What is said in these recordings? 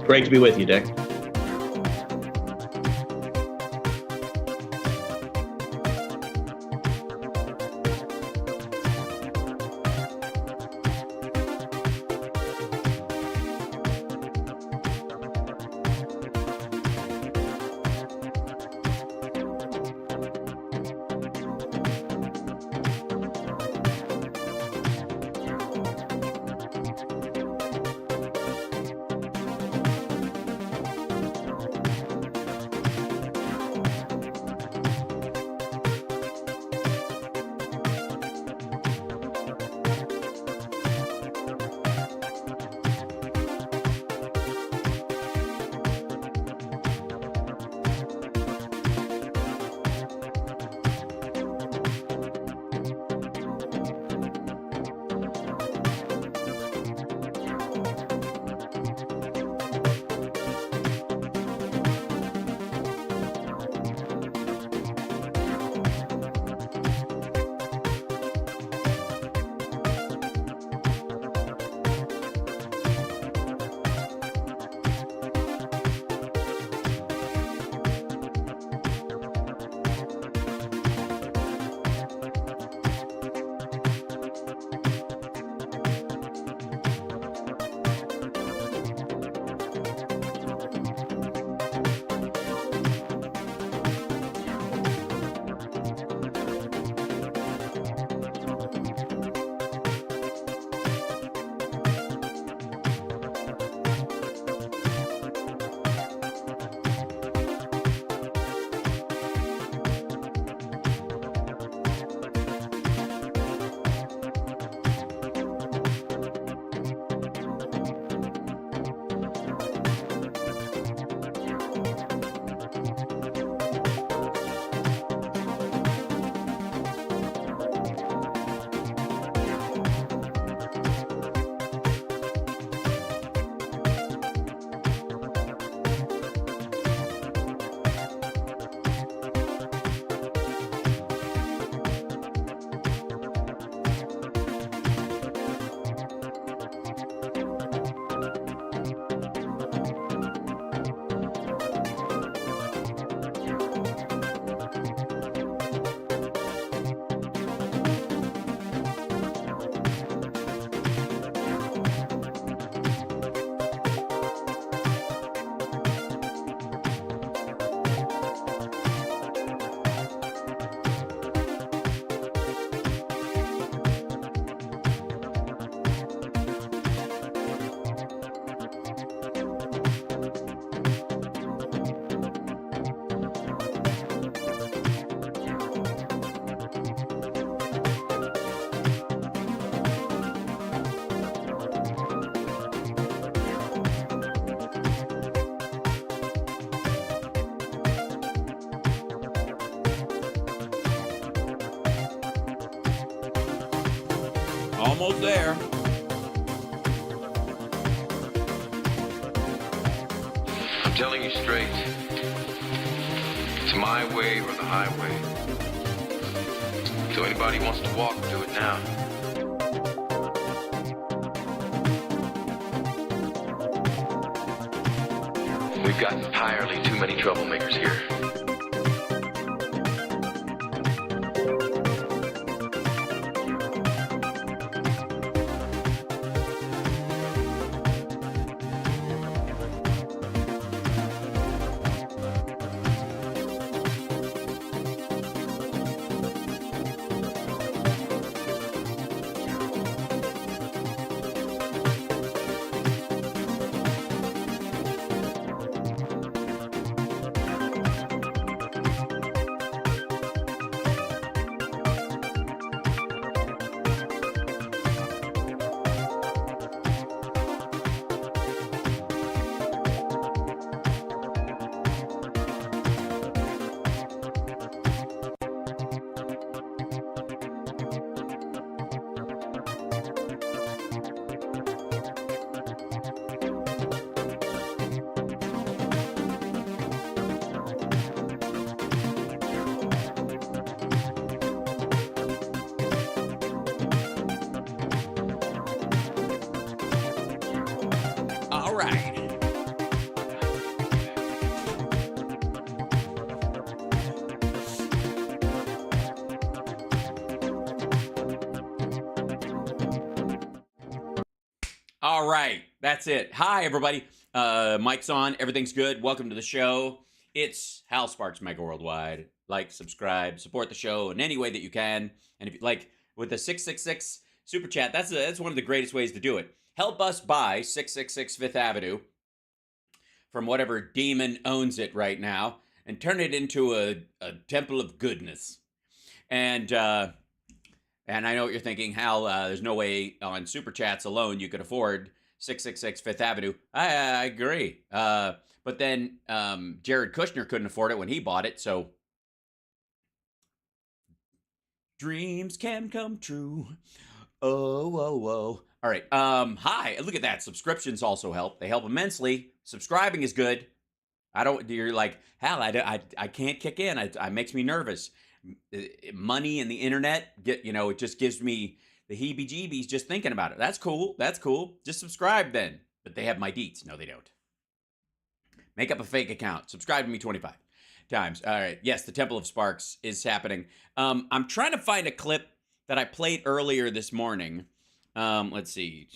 Great to be with you, Dick. Almost there. I'm telling you straight. It's my way or the highway. So anybody wants to walk, do it now. We've got entirely too many troublemakers here. All right, that's it. Hi, everybody. Mic's on. Everything's good. Welcome to the show. It's Hal Sparks Megaworldwide. Like, subscribe, support the show in any way that you can. And if you like, with the 666 super chat, that's one of the greatest ways to do it. Help us buy 666 Fifth Avenue from whatever demon owns it right now and turn it into a temple of goodness. And I know what you're thinking, Hal, there's no way on Super Chats alone you could afford 666 Fifth Avenue. I agree. But then Jared Kushner couldn't afford it when he bought it, so dreams can come true. Oh, oh, oh. All right. Hi, look at that. Subscriptions also help. They help immensely. Subscribing is good. You're like, Hal, I can't kick in. It makes me nervous. Money and the internet, it just gives me the heebie-jeebies just thinking about it. That's cool. Just subscribe then. But they have my deets. No, they don't. Make up a fake account. Subscribe to me 25 times. All right. Yes, the Temple of Sparks is happening. I'm trying to find a clip that I played earlier this morning. Let's see.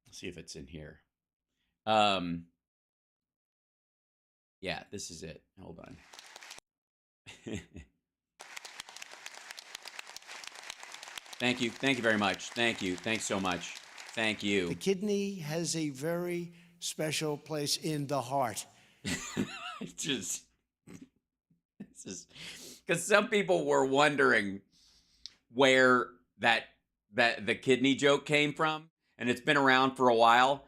Let's see if it's in here. Yeah, this is it. Hold on. Thank you. Thank you very much. Thank you. Thanks so much. Thank you. The kidney has a very special place in the heart. This is because some people were wondering where that the kidney joke came from, and it's been around for a while.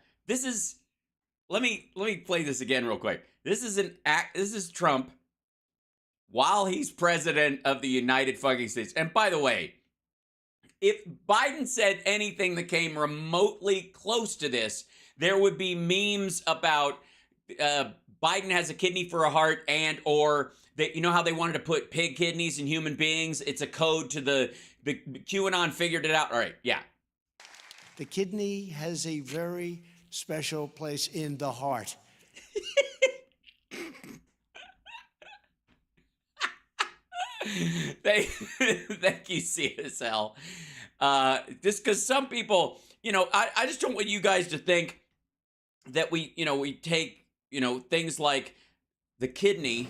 Let me play this again real quick. This is Trump while he's president of the United fucking States. And by the way, if Biden said anything that came remotely close to this, there would be memes about Biden has a kidney for a heart, and or that, you know how they wanted to put pig kidneys in human beings? It's a code to the QAnon figured it out. All right, yeah. The kidney has a very special place in the heart. Thank you, CSL. Just because some people, I just don't want you guys to think that we take, things like the kidney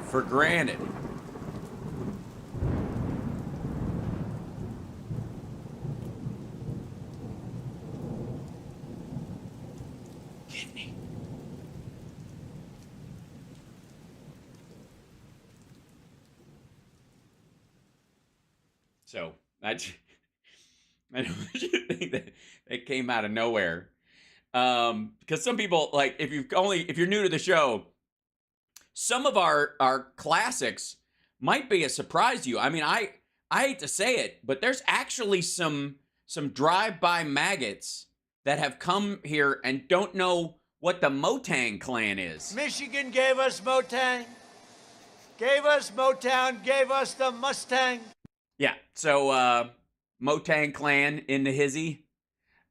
for granted. Kidney. So I don't want you to think that it came out of nowhere. Because some people, like, if you're new to the show, some of our classics might be a surprise to you. I mean, I hate to say it, but there's actually some drive-by maggots that have come here and don't know what the Motang clan is. Michigan gave us Motang, gave us Motown, gave us the Mustang. Yeah, so Motang clan in the hizzy.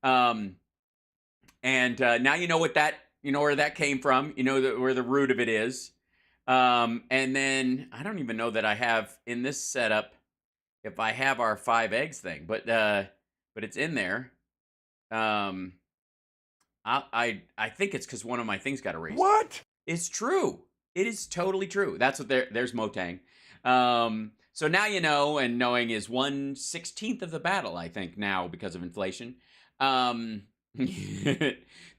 And now you know where that came from. You know where the root of it is. And then I don't even know that I have in this setup if I have our 5 eggs thing, but it's in there. I think it's because one of my things got erased. What? It's true. It is totally true. That's what there's Motang. So now you know, and knowing is 1/16 of the battle, I think, now because of inflation.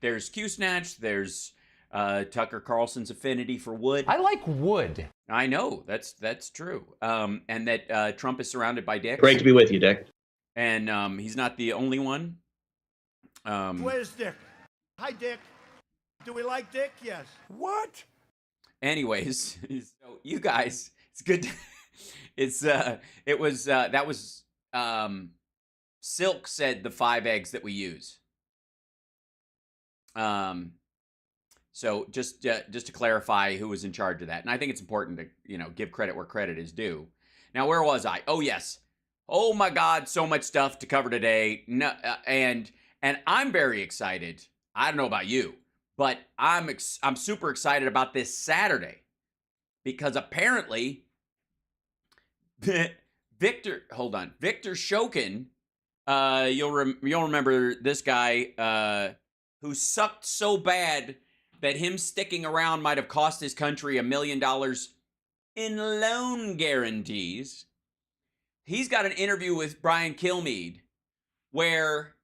There's Q-Snatch. There's Tucker Carlson's affinity for wood. I like wood. I know. That's true. And that Trump is surrounded by dicks. Great to be with you, Dick. And he's not the only one. Where's Dick? Hi, Dick. Do we like Dick? Yes. What? Anyways, so you guys, it's good. That was Silk said the 5 eggs that we use. So just to clarify who was in charge of that, and I think it's important to give credit where credit is due. Now, where was I? Oh yes. Oh my God, so much stuff to cover today. No, and I'm very excited. I don't know about you, but I'm super excited about this Saturday because apparently Victor Shokin You'll remember this guy who sucked so bad that him sticking around might have cost his country $1 million in loan guarantees. He's got an interview with Brian Kilmeade where,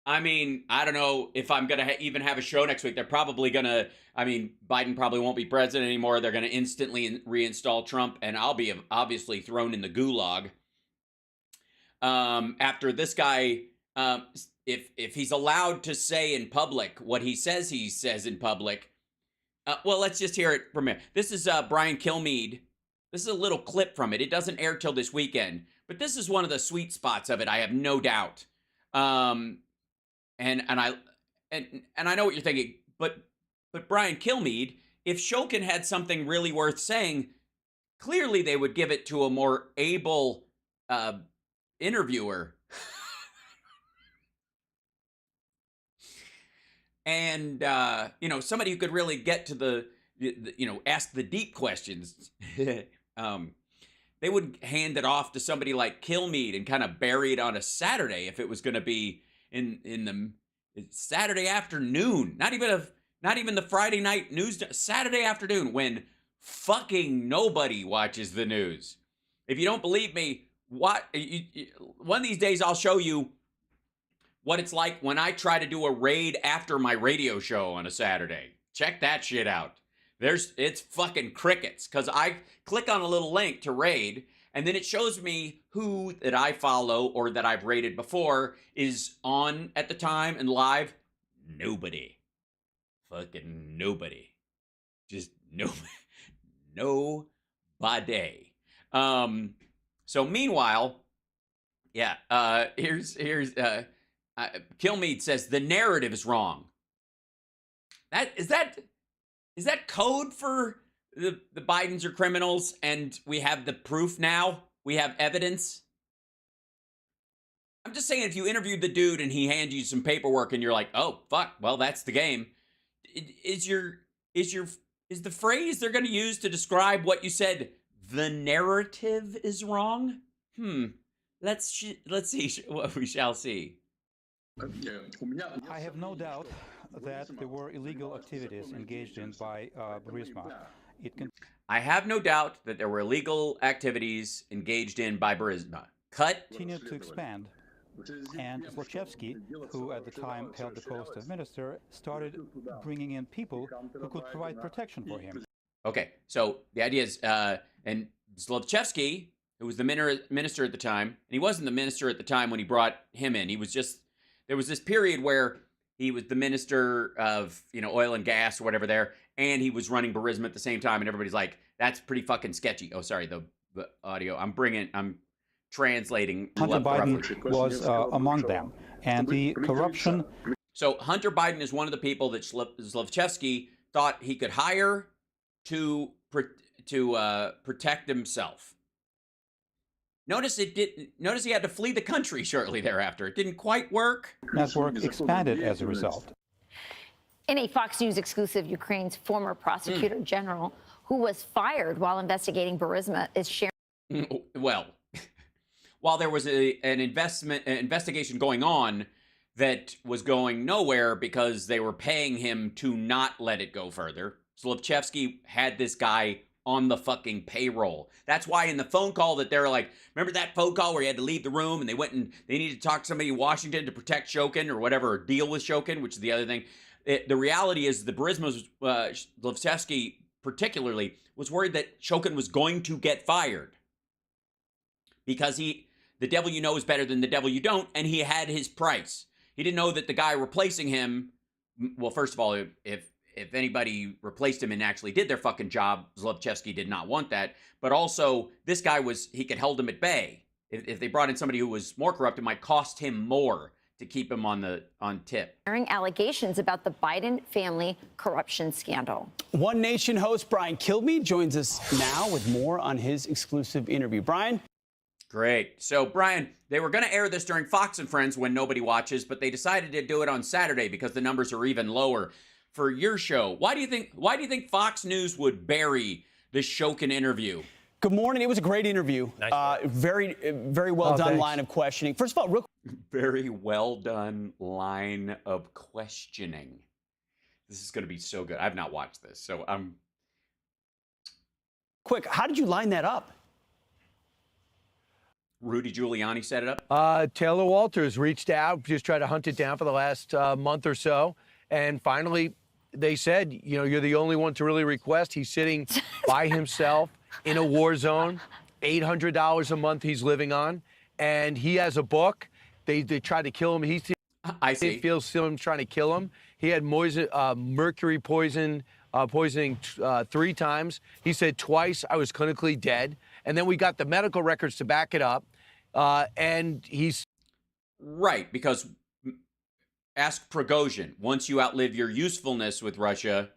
I mean, I don't know if I'm going to even have a show next week. They're probably going to, I mean, Biden probably won't be president anymore. They're going to instantly reinstall Trump, and I'll be obviously thrown in the gulag. After this guy, if he's allowed to say in public what he says in public, well, let's just hear it from him. This is Brian Kilmeade. This is a little clip from it. It doesn't air till this weekend, but this is one of the sweet spots of it, I have no doubt. And I know what you're thinking, but Brian Kilmeade, if Shokin had something really worth saying, clearly they would give it to a more able interviewer. And somebody who could really get to the ask the deep questions. They would hand it off to somebody like Kilmeade and kind of bury it on a Saturday if it was going to be in the Saturday afternoon. Not even the Friday night news. Saturday afternoon when fucking nobody watches the news. If you don't believe me, one of these days I'll show you what it's like when I try to do a raid after my radio show on a Saturday. Check that shit out. It's fucking crickets, because I click on a little link to raid, and then it shows me who that I follow or that I've raided before is on at the time and live. Nobody. Fucking nobody. Just nobody. So meanwhile, yeah, here's Kilmeade says the narrative is wrong. Is that code for the Bidens are criminals and we have the proof now? We have evidence? I'm just saying, if you interviewed the dude and he handed you some paperwork and you're like, oh, fuck, well, that's the game. Is the phrase they're going to use to describe what you said, the narrative is wrong? Let's see what we shall see. I have no doubt that there were illegal activities engaged in by Barisma. I have no doubt that there were illegal activities engaged in by Barisma. Cut. Continued to expand. And Zlochevsky, who at the time held the post of minister, started bringing in people who could provide protection for him. Okay, so the idea is, and Zlochevsky, who was the minister at the time, and he wasn't the minister at the time when he brought him in. He was just, there was this period where he was the minister of, oil and gas or whatever there, and he was running Barisma at the same time, and everybody's like, that's pretty fucking sketchy. Oh, sorry, the audio. I'm translating. Hunter Biden was among them, and the corruption. So Hunter Biden is one of the people that Zlochevsky thought he could hire to protect himself. Notice he had to flee the country shortly thereafter. It didn't quite work. Network expanded as a result. In a Fox News exclusive, Ukraine's former prosecutor general, who was fired while investigating Barisma, is sharing. Well, while there was an investigation going on that was going nowhere because they were paying him to not let it go further, Zlochevsky had this guy on the fucking payroll. That's why in the phone call that they're like, remember that phone call where he had to leave the room and they went and they needed to talk to somebody in Washington to protect Shokin or whatever, or deal with Shokin, which is the other thing. The reality is the Barisma's, Zlochevsky particularly, was worried that Shokin was going to get fired because the devil you know is better than the devil you don't, and he had his price. He didn't know that the guy replacing him, well, first of all, if anybody replaced him and actually did their fucking job, Zlochevsky did not want that. But also, this guy he could hold him at bay. If they brought in somebody who was more corrupt, it might cost him more to keep him on tip. Allegations about the Biden family corruption scandal. One Nation host Brian Kilmeade joins us now with more on his exclusive interview. Brian? Great. So, Brian, they were going to air this during Fox and Friends when nobody watches, but they decided to do it on Saturday because the numbers are even lower. For your show, why do you think Fox News would bury the Shokin interview? Good morning. It was a great interview. Nice very well done thanks. line of questioning. First of all, real Very well done line of questioning. This is going to be so good. I've not watched this, so I'm... quick, how did you line that up? Rudy Giuliani set it up? Taylor Walters reached out, just tried to hunt it down for the last month or so. And finally, they said, you know, you're the only one to really request. He's sitting by himself in a war zone, $800 a month he's living on. And he has a book. They tried to kill him. I see. He feels him trying to kill him. He had mercury poisoning 3 times. He said twice I was clinically dead. And then we got the medical records to back it up. And he's... Right, because ask Prigozhin. Once you outlive your usefulness with Russia,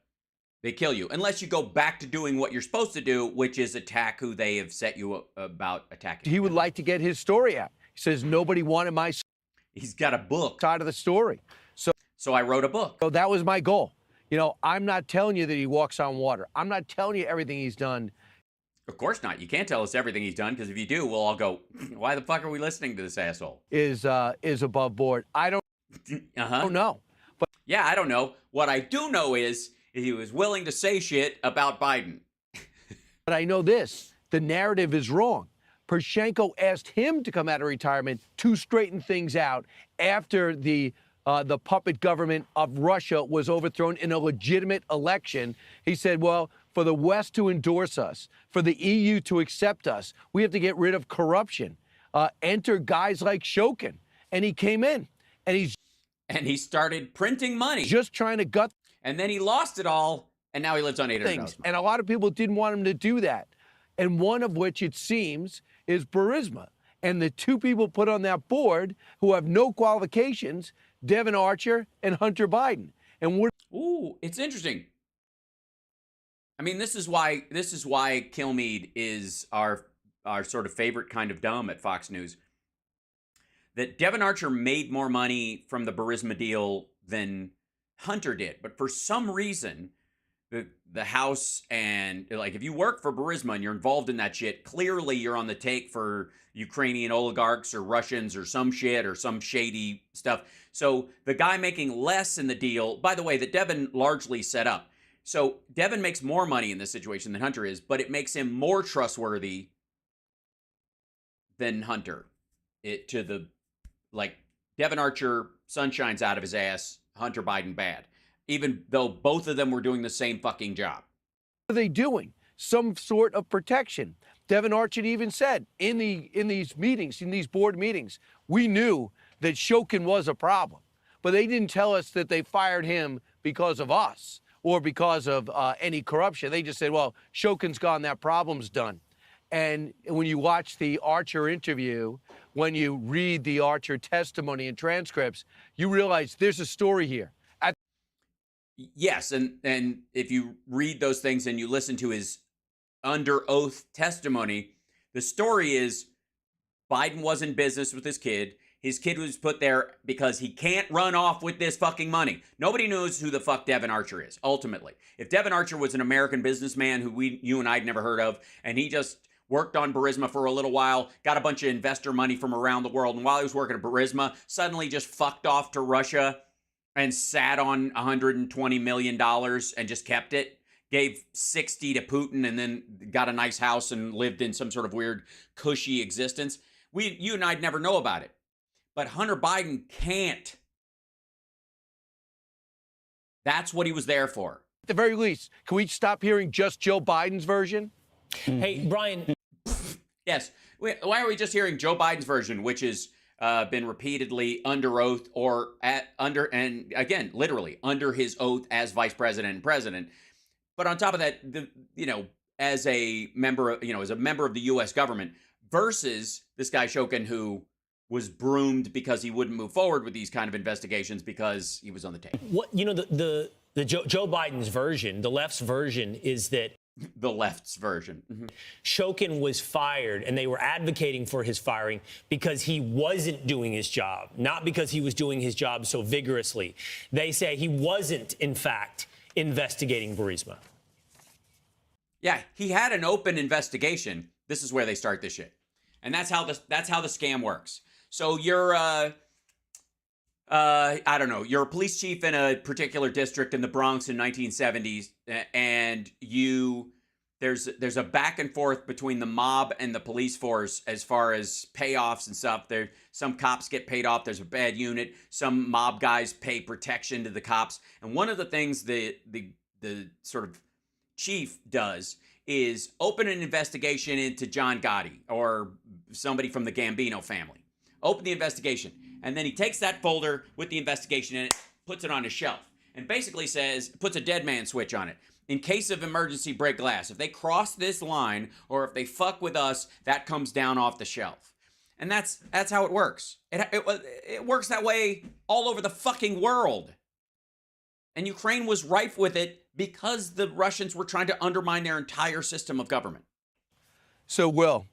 they kill you. Unless you go back to doing what you're supposed to do, which is attack who they have set you up about attacking. He would like to get his story out. He says, nobody wanted my He's got a book. side of the story. So I wrote a book. So that was my goal. You know, I'm not telling you that he walks on water. I'm not telling you everything he's done. Of course not. You can't tell us everything he's done, because if you do, we'll all go, why the fuck are we listening to this asshole? Is above board. I don't know. But Yeah, I don't know. What I do know is he was willing to say shit about Biden. I know this. The narrative is wrong. Poroshenko asked him to come out of retirement to straighten things out after the puppet government of Russia was overthrown in a legitimate election. He said, well, for the West to endorse us, for the EU to accept us, we have to get rid of corruption. Enter guys like Shokin. And he came in, and he started printing money. just trying to gut And then he lost it all, and now he lives on $800. things. And a lot of people didn't want him to do that. And one of which, it seems, is Barisma. And the 2 people put on that board who have no qualifications, Devin Archer and Hunter Biden. And what... Ooh, it's interesting. I mean, this is why Kilmeade is our sort of favorite kind of dumb at Fox News. That Devin Archer made more money from the Barisma deal than Hunter did. But for some reason, the House and, like, if you work for Barisma and you're involved in that shit, clearly you're on the take for Ukrainian oligarchs or Russians or some shit or some shady stuff. So the guy making less in the deal, by the way, that Devin largely set up. So Devin makes more money in this situation than Hunter is, but it makes him more trustworthy than Hunter. Devin Archer, sun shines out of his ass, Hunter Biden bad. Even though both of them were doing the same fucking job. are they doing? Some sort of protection. Devin Archer even said in these meetings, in these board meetings, we knew that Shokin was a problem, but they didn't tell us that they fired him because of us or because of any corruption. They just said, well, Shokin's gone, that problem's done. And when you watch the Archer interview, when you read the Archer testimony and transcripts, you realize there's a story here. Yes, and if you read those things and you listen to his under oath testimony, the story is Biden was in business with his kid. His kid was put there because he can't run off with this fucking money. Nobody knows who the fuck Devin Archer is, ultimately. If Devin Archer was an American businessman who you and I'd never heard of, and he just worked on Barisma for a little while, got a bunch of investor money from around the world, and while he was working at Barisma, suddenly just fucked off to Russia and sat on $120 million and just kept it, gave 60 to Putin, and then got a nice house and lived in some sort of weird cushy existence. You and I'd never know about it. But Hunter Biden can't. That's what he was there for. At the very least, can we stop hearing just Joe Biden's version? Hey, Brian. Yes. Why are we just hearing Joe Biden's version, which has been repeatedly under oath or and again, literally under his oath as vice president and president. But on top of that, as a member of the U.S. government versus this guy Shokin, who was broomed because he wouldn't move forward with these kind of investigations because he was on the tape. The Joe Biden's version, the left's version, is that the left's version. Mm-hmm. Shokin was fired, and they were advocating for his firing because he wasn't doing his job, not because he was doing his job so vigorously. They say he wasn't, in fact, investigating Barisma. Yeah, he had an open investigation. This is where they start this shit. And that's how the scam works. So you're I don't know, you're a police chief in a particular district in the Bronx in 1970s, and there's a back and forth between the mob and the police force as far as payoffs and stuff. Some cops get paid off. There's a bad unit. Some mob guys pay protection to the cops. And one of the things the sort of chief does is open an investigation into John Gotti or somebody from the Gambino family. Open the investigation. And then he takes that folder with the investigation in it, puts it on his shelf, and basically puts a dead man switch on it. In case of emergency, break glass. If they cross this line or if they fuck with us, that comes down off the shelf. And that's how it works. It works that way all over the fucking world. And Ukraine was rife with it because the Russians were trying to undermine their entire system of government. So, Will,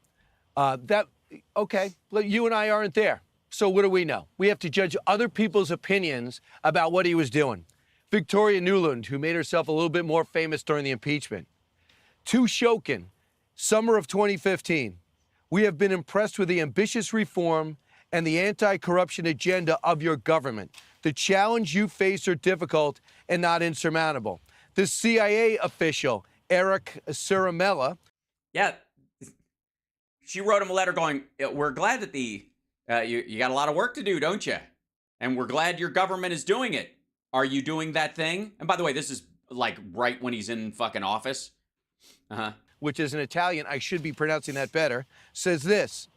okay, you and I aren't there. So what do we know? We have to judge other people's opinions about what he was doing. Victoria Nuland, who made herself a little bit more famous during the impeachment. To Shokin, summer of 2015, we have been impressed with the ambitious reform and the anti-corruption agenda of your government. The challenge you face are difficult and not insurmountable. The CIA official, Eric Ciaramella. Yeah, she wrote him a letter going, we're glad that you got a lot of work to do, don't you? And we're glad your government is doing it. Are you doing that thing? And by the way, this is like right when he's in fucking office. Which is an Italian, I should be pronouncing that better, says this.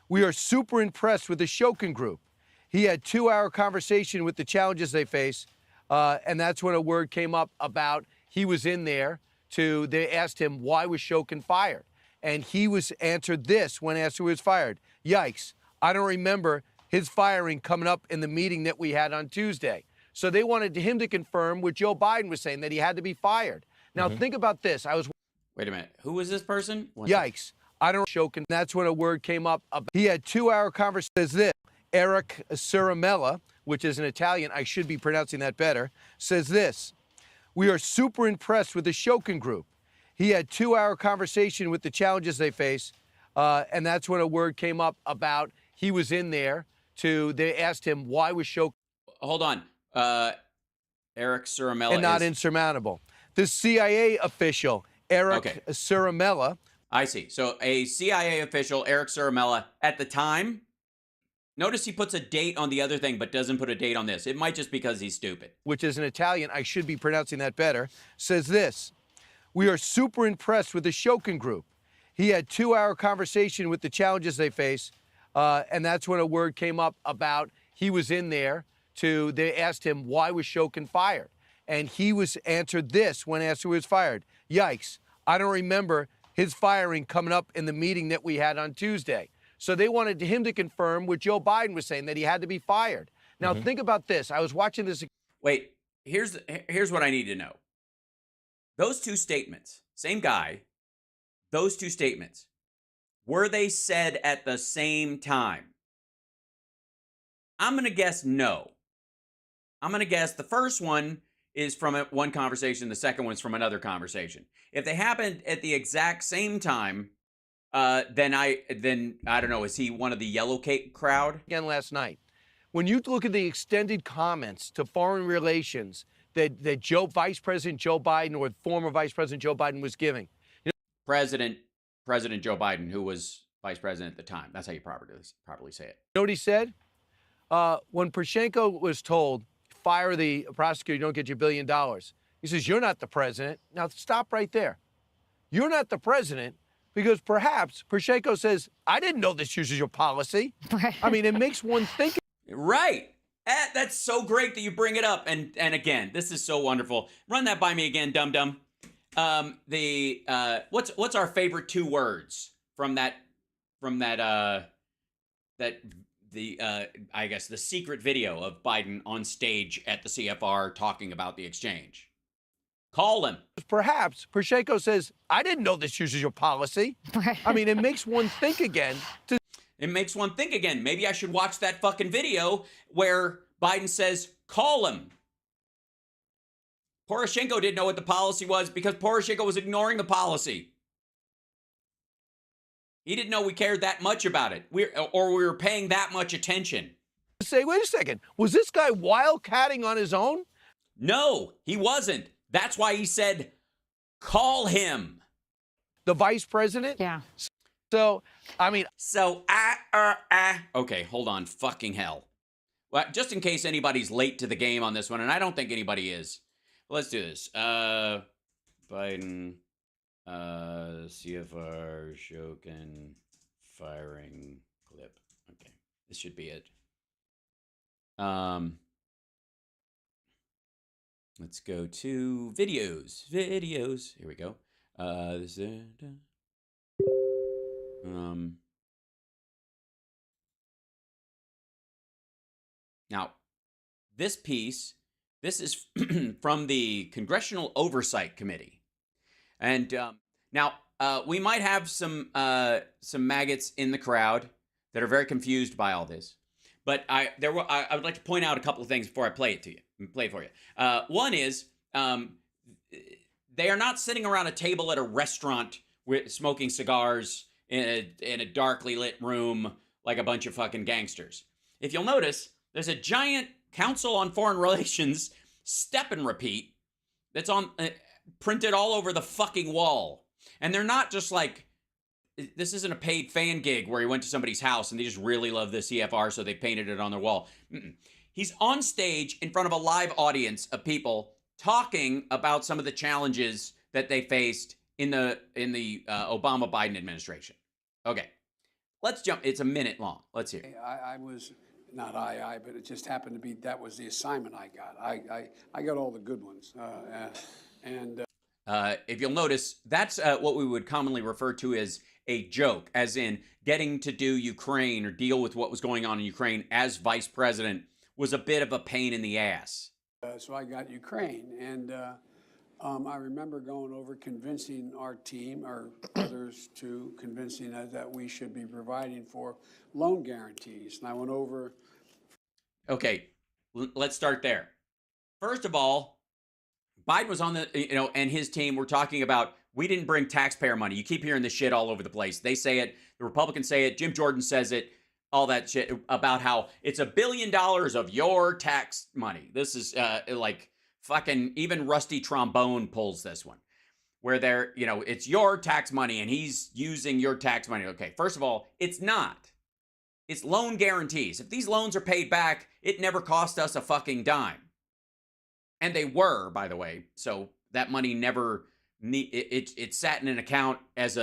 We are super impressed with the Shokin group. He had 2-hour conversation with the challenges they face. And that's when a word came up about he was in there they asked him, why was Shokin fired? And he answered this when asked who was fired. Yikes, I don't remember his firing coming up in the meeting that we had on Tuesday. So they wanted him to confirm what Joe Biden was saying, that he had to be fired. Now, think about this. Wait a minute. Who was this person? Yikes. I don't Shokin. That's when a word came up. He had 2-hour conversation. Says this. Eric Ciaramella, which is an Italian, I should be pronouncing that better, says this. We are super impressed with the Shokin group. He had 2-hour conversation with the challenges they face. And that's when a word came up about he was in there they asked him, why was Shokin? Hold on. Eric Ciaramella and not insurmountable. The CIA official, Eric Ciaramella. I see. So a CIA official, Eric Ciaramella, at the time, notice he puts a date on the other thing, but doesn't put a date on this. It might just because he's stupid. Which is an Italian, I should be pronouncing that better, says this. We are super impressed with the Shokin group. He had 2-hour conversation with the challenges they face. And that's when a word came up about he was in there they asked him, why was Shokin fired? And he answered this when asked who was fired. Yikes, I don't remember his firing coming up in the meeting that we had on Tuesday. So they wanted him to confirm what Joe Biden was saying, that he had to be fired. Now, think about this. I was watching this. Wait, here's what I need to know. Those two statements, same guy, those two statements, were they said at the same time? I'm going to guess no. I'm going to guess the first one is from one conversation. The second one's from another conversation. If they happened at the exact same time, then I don't know. Is he one of the yellow cake crowd? Again, last night, when you look at the extended comments to foreign relations that Vice President Joe Biden or former Vice President Joe Biden was giving. President Joe Biden, who was vice president at the time. That's how you properly say it. You know what he said? When Poroshenko was told, fire the prosecutor, you don't get your $1 billion. He says, you're not the president. Now, stop right there. You're not the president because perhaps Poroshenko says, I didn't know this was your policy. I mean, it makes one think. Right. That's so great that you bring it up. And again, this is so wonderful. Run that by me again, dum-dum. What's our favorite 2 words from I guess the secret video of Biden on stage at the CFR talking about the exchange? Call him. Perhaps Poroshenko says, I didn't know this was your policy. I mean, it makes one think again. It makes one think again. Maybe I should watch that fucking video where Biden says, call him. Poroshenko didn't know what the policy was because Poroshenko was ignoring the policy. He didn't know we cared that much about it, or we were paying that much attention. Say, wait a second, was this guy wildcatting on his own? No, he wasn't. That's why he said, call him. The vice president? Yeah. So, I mean. Okay, hold on. Fucking hell. Well, just in case anybody's late to the game on this one, and I don't think anybody is. Let's do this. Biden, CFR, Shokin, firing clip. Okay, this should be it. Let's go to videos. Here we go. Now, this piece, this is from the Congressional Oversight Committee, and now we might have some maggots in the crowd that are very confused by all this. But I would like to point out a couple of things before I play it for you. One is they are not sitting around a table at a restaurant smoking cigars in a darkly lit room like a bunch of fucking gangsters. If you'll notice, there's a giant Council on Foreign Relations step and repeat that's on printed all over the fucking wall. And they're not just like, this isn't a paid fan gig where he went to somebody's house and they just really love the CFR, so they painted it on their wall. He's on stage in front of a live audience of people talking about some of the challenges that they faced in the Obama-Biden administration. Okay, let's jump. It's a minute long. Let's hear. I was not but it just happened to be that was the assignment I got. I got all the good ones, if you'll notice, that's what we would commonly refer to as a joke, as in getting to do Ukraine or deal with what was going on in Ukraine as vice president was a bit of a pain in the ass. So I got Ukraine, and I remember going over convincing our team, or others too, convincing us that we should be providing for loan guarantees. And I went over. Okay, let's start there. First of all, Biden was on the, and his team were talking about, we didn't bring taxpayer money. You keep hearing this shit all over the place. They say it, the Republicans say it, Jim Jordan says it, all that shit about how it's $1 billion of your tax money. This is like fucking, even Rusty Trombone pulls this one, where they're, it's your tax money and he's using your tax money. Okay, first of all, it's not. It's loan guarantees. If these loans are paid back, it never cost us a fucking dime. And they were, by the way. So that money never, it sat in an account as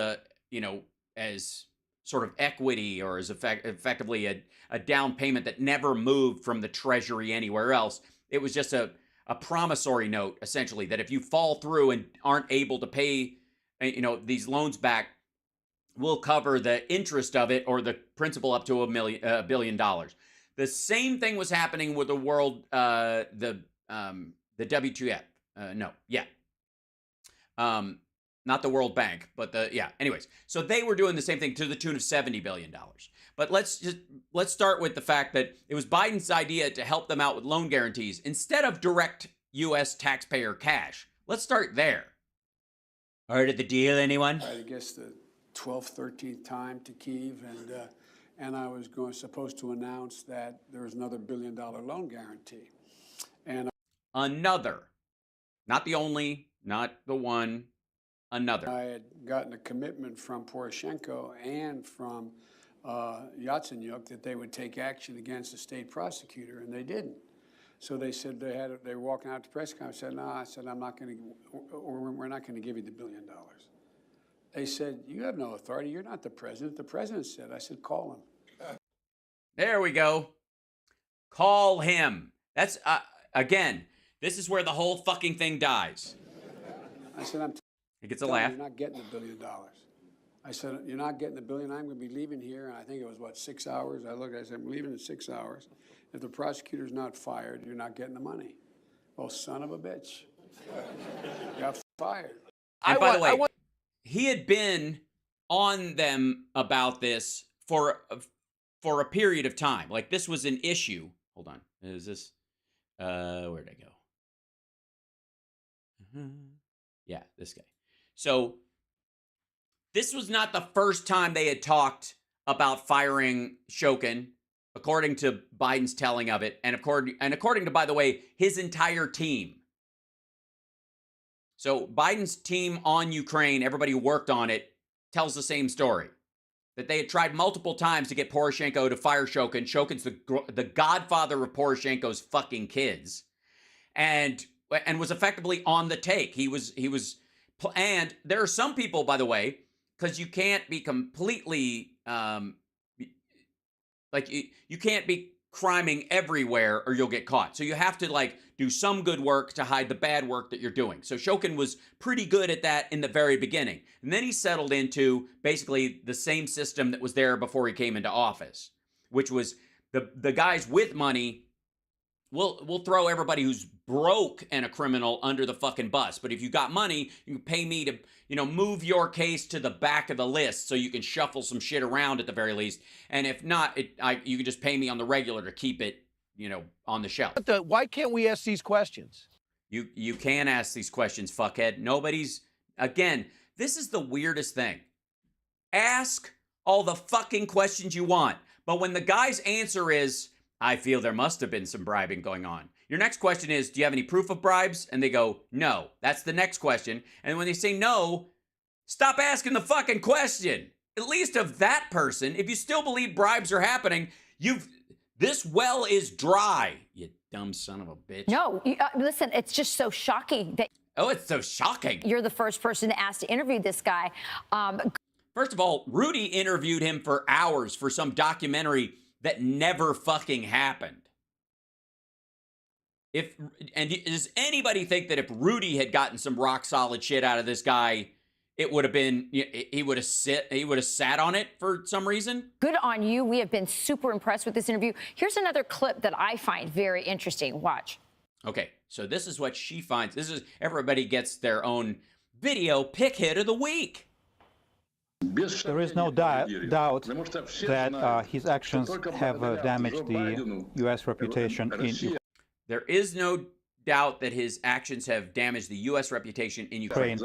as sort of equity, or as effectively a down payment that never moved from the Treasury anywhere else. It was just a promissory note, essentially, that if you fall through and aren't able to pay, these loans back, we'll cover the interest of it or the principal up to $1 billion. The same thing was happening with the world, the WTF. Not the World Bank, but anyways. So they were doing the same thing to the tune of $70 billion. But let's start with the fact that it was Biden's idea to help them out with loan guarantees instead of direct U.S. taxpayer cash. Let's start there. Heard of the deal, anyone? I guess the 12th, 13th time to Kyiv, and I was supposed to announce that there was another $1 billion loan guarantee. And another, not the only, not the one, another. I had gotten a commitment from Poroshenko and from Yatsenyuk that they would take action against the state prosecutor, and they didn't. So they said they were walking out to press conference. I said, no, I'm not going to, we're not going to give you the $1 billion. They said, you have no authority. You're not the president. The president said. I said, call him. There we go. Call him. That's, again, this is where the whole fucking thing dies. I said, it gets a laugh. You're not getting $1 billion. I said, you're not getting $1 billion. I'm going to be leaving here. And I think it was, 6 hours? I said, I'm leaving in 6 hours. If the prosecutor's not fired, you're not getting the money. Well, son of a bitch. Got fired. And by the way, he had been on them about this for a period of time. Like, this was an issue. Hold on. Is this, where'd I go? Yeah, this guy. So this was not the first time they had talked about firing Shokin, according to Biden's telling of it, and according to, by the way, his entire team. So Biden's team on Ukraine, everybody who worked on it, tells the same story. That they had tried multiple times to get Poroshenko to fire Shokin. Shokin's the godfather of Poroshenko's fucking kids. And was effectively on the take. He was, and there are some people, by the way, because you can't be completely, you can't be criming everywhere or you'll get caught. So you have to do some good work to hide the bad work that you're doing. So Shokin was pretty good at that in the very beginning. And then he settled into basically the same system that was there before he came into office, which was the guys with money. We'll throw everybody who's broke and a criminal under the fucking bus. But if you got money, you can pay me to, move your case to the back of the list so you can shuffle some shit around at the very least. And if not, you can just pay me on the regular to keep it, on the shelf. But why can't we ask these questions? You can ask these questions, fuckhead. Again, this is the weirdest thing. Ask all the fucking questions you want. But when the guy's answer is, I feel there must have been some bribing going on. Your next question is, do you have any proof of bribes? And they go, no. That's the next question. And when they say no, stop asking the fucking question. At least of that person, if you still believe bribes are happening, this well is dry, you dumb son of a bitch. No, listen, it's just so shocking that. Oh, it's so shocking. You're the first person to ask to interview this guy. First of all, Rudy interviewed him for hours for some documentary that never fucking happened. Does anybody think that if Rudy had gotten some rock solid shit out of this guy, it would have been, he would have sat on it for some reason? Good on you. We have been super impressed with this interview. Here's another clip that I find very interesting. Watch. Okay, so this is what she finds. Everybody gets their own video pick hit of the week. There is no doubt that his actions have damaged the U.S. reputation in Ukraine. There is no doubt that his actions have damaged the U.S. reputation in Ukraine.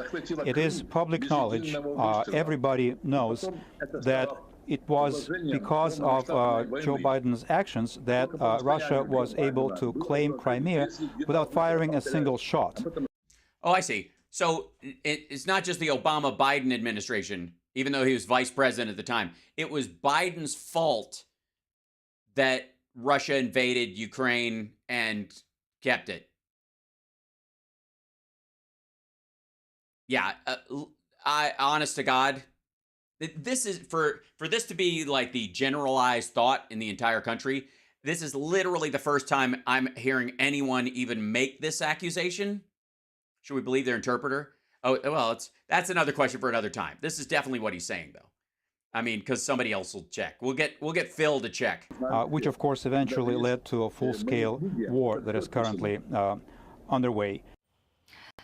It is public knowledge. Everybody knows that it was because of Joe Biden's actions that Russia was able to claim Crimea without firing a single shot. Oh, I see. So it's not just the Obama-Biden administration, even though he was vice president at the time. It was Biden's fault that Russia invaded Ukraine and kept it. Yeah, honest to God, this is for this to be like the generalized thought in the entire country. This is literally the first time I'm hearing anyone even make this accusation. Should we believe their interpreter? Oh, well, that's another question for another time. This is definitely what he's saying, though. I mean, because somebody else will check. We'll get Phil to check. Which, of course, eventually led to a full-scale war that is currently underway.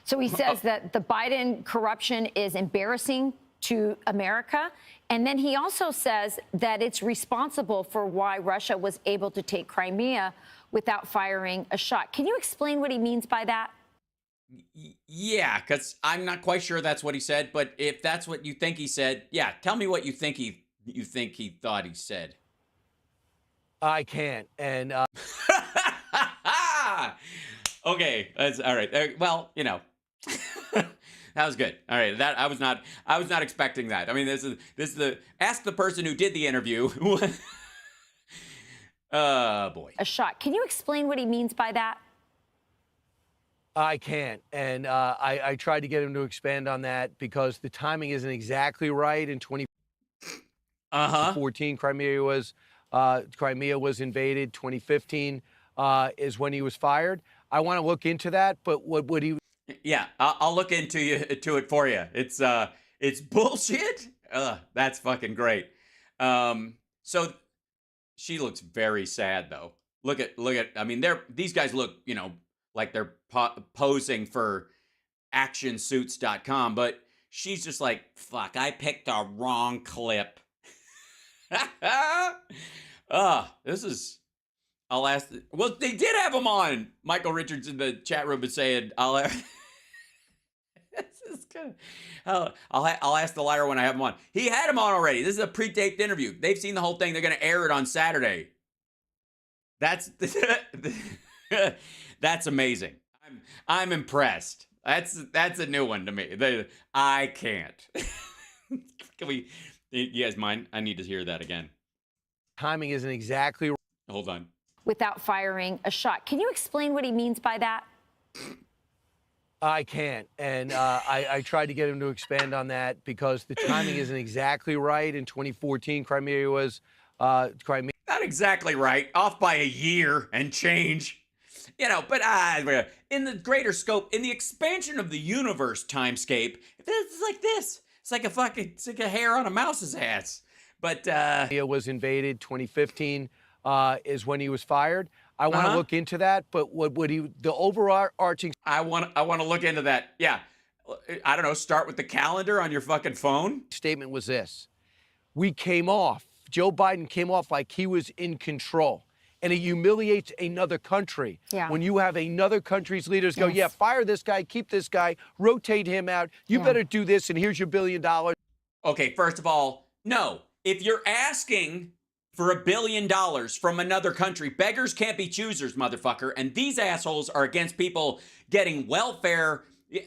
So he says that the Biden corruption is embarrassing to America. And then he also says that it's responsible for why Russia was able to take Crimea without firing a shot. Can you explain what he means by that? Yeah, because I'm not quite sure that's what he said. But if that's what you think he said, yeah, tell me what you think he thought he said. I can't. And okay, that's all right. Well, that was good. All right, I was not expecting that. I mean, this is the ask the person who did the interview. Boy. A shot. Can you explain what he means by that? I can't. And I tried to get him to expand on that because the timing isn't exactly right. In 2014, Crimea was invaded. 2015 is when he was fired. I want to look into that, but what would he? Yeah, I'll look into it for you. It's bullshit. That's fucking great. So she looks very sad though. Look at. I mean, these guys look, like they're posing for actionsuits.com, but she's just like, fuck, I picked a wrong clip. I'll ask. Well, they did have him on. Michael Richards in the chat room is saying, This is good. I'll ask the liar when I have him on. He had him on already. This is a pre-taped interview. They've seen the whole thing. They're going to air it on Saturday. That's that's amazing. I'm impressed. That's a new one to me. I can't. Can we? You guys mind? I need to hear that again. Timing isn't exactly. Hold on. Without firing a shot. Can you explain what he means by that? I can't. And I tried to get him to expand on that because the timing isn't exactly right. In 2014, Crimea was Crimea. Not exactly right. Off by a year and change. You know, but in the greater scope, in the expansion of the universe timescape, it's like this. It's like a hair on a mouse's ass. But Crimea was invaded. 2015 is when he was fired. I want to look into that, but the overarching. I want to look into that. Yeah, I don't know. Start with the calendar on your fucking phone. Statement was this: we came off. Joe Biden came off like he was in control, and it humiliates another country. Yeah. When you have another country's leaders go, yeah, fire this guy, keep this guy, rotate him out. You better do this, and here's your $1 billion. Okay, first of all, no. If you're asking for $1 billion from another country, beggars can't be choosers, motherfucker. And these assholes are against people getting welfare.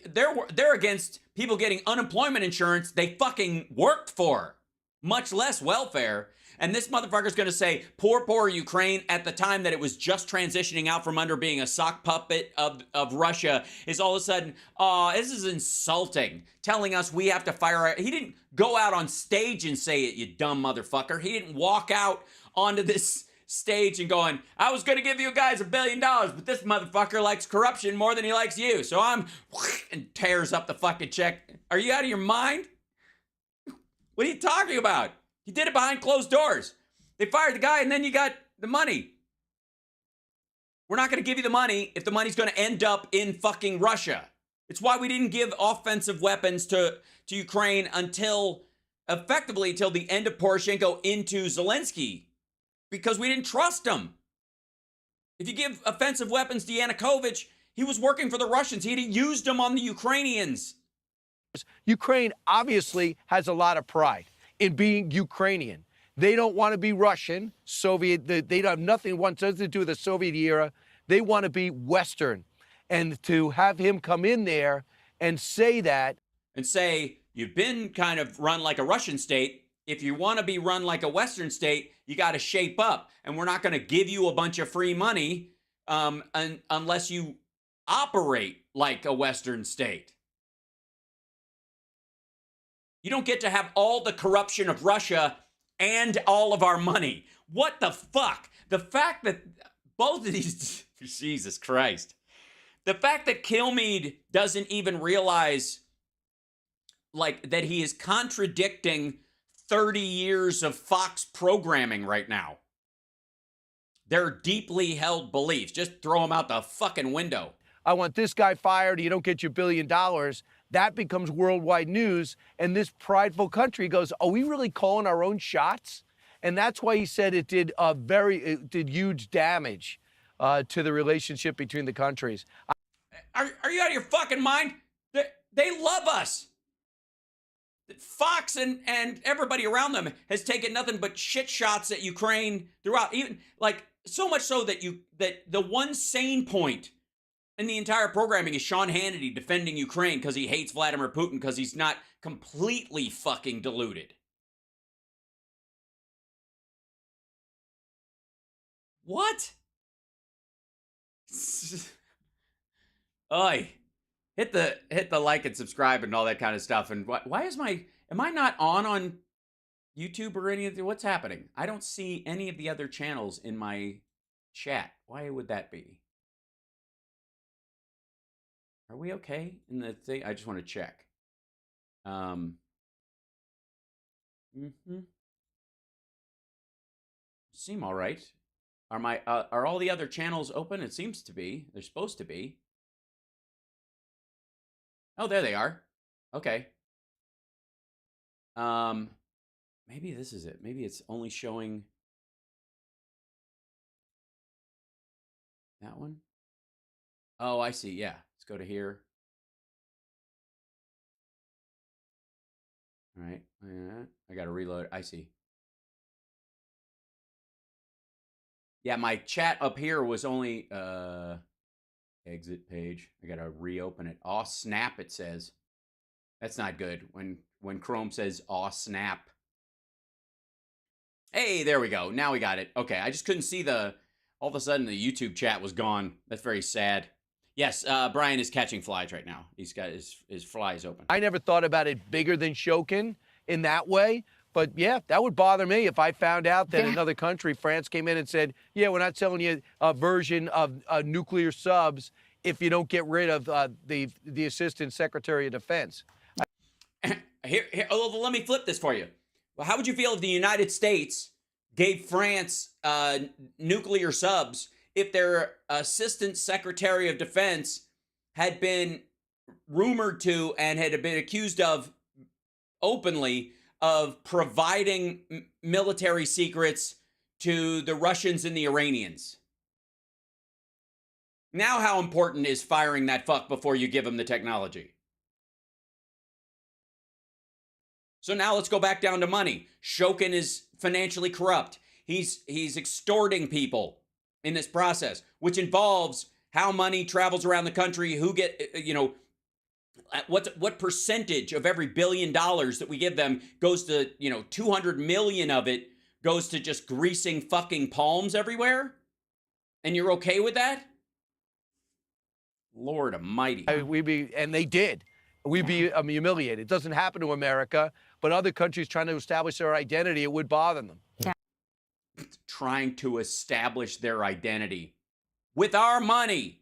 They're against people getting unemployment insurance they fucking worked for, much less welfare. And this motherfucker's going to say, poor Ukraine, at the time that it was just transitioning out from under being a sock puppet of Russia, is all of a sudden, this is insulting, telling us we have to fire. He didn't go out on stage and say it, you dumb motherfucker. He didn't walk out onto this stage and going, I was going to give you guys $1 billion, but this motherfucker likes corruption more than he likes you. So and tears up the fucking check. Are you out of your mind? What are you talking about? He did it behind closed doors. They fired the guy and then you got the money. We're not going to give you the money if the money's going to end up in fucking Russia. It's why we didn't give offensive weapons to Ukraine until the end of Poroshenko into Zelensky, because we didn't trust him. If you give offensive weapons to Yanukovych, he was working for the Russians. He'd used them on the Ukrainians. Ukraine obviously has a lot of pride in being Ukrainian. They don't want to be Russian, Soviet. They don't have nothing to do with the Soviet era. They want to be Western. And to have him come in there and say that. And say, you've been kind of run like a Russian state. If you want to be run like a Western state, you got to shape up. And we're not going to give you a bunch of free money unless you operate like a Western state. You don't get to have all the corruption of Russia and all of our money. What the fuck? The fact that both of these, Jesus Christ. The fact that Kilmeade doesn't even realize like that he is contradicting 30 years of Fox programming right now. They're deeply held beliefs. Just throw them out the fucking window. I want this guy fired, you don't get your $1 billion. That becomes worldwide news, and this prideful country goes, are we really calling our own shots? And that's why he said it did huge damage to the relationship between the countries. Are you out of your fucking mind? They love us. Fox and everybody around them has taken nothing but shit shots at Ukraine throughout, even like so much so that the one sane point in the entire programming is Sean Hannity defending Ukraine because he hates Vladimir Putin because he's not completely fucking deluded. What? Oi. Hit the like and subscribe and all that kind of stuff. And why am I not on YouTube or anything? What's happening? I don't see any of the other channels in my chat. Why would that be? Are we okay in the thing? I just want to check. Seem all right. Are all the other channels open? It seems to be. They're supposed to be. Oh, there they are. Okay. Maybe this is it. Maybe it's only showing that one. Oh, I see. Yeah. Let's go to here. All right. I got to reload. I see. Yeah, my chat up here was only exit page. I got to reopen it. Aw, snap, it says. That's not good when Chrome says aw, snap. Hey, there we go. Now we got it. Okay, I just couldn't see all of a sudden the YouTube chat was gone. That's very sad. Yes, Brian is catching flies right now. He's got his flies open. I never thought about it bigger than Shokin in that way. But yeah, that would bother me if I found out that another country, France, came in and said, yeah, we're not selling you a version of nuclear subs if you don't get rid of the Assistant Secretary of Defense. Here, let me flip this for you. Well, how would you feel if the United States gave France nuclear subs if their Assistant Secretary of Defense had been rumored to and had been accused of openly of providing military secrets to the Russians and the Iranians? Now how important is firing that fuck before you give him the technology? So now let's go back down to money. Shokin is financially corrupt. He's extorting people in this process, which involves how money travels around the country, who get, what percentage of every $1 billion that we give them goes to, 200 million of it goes to just greasing fucking palms everywhere? And you're okay with that? Lord almighty. And they did. We'd be humiliated. It doesn't happen to America, but other countries trying to establish their identity, it would bother them. Yeah. Trying to establish their identity with our money.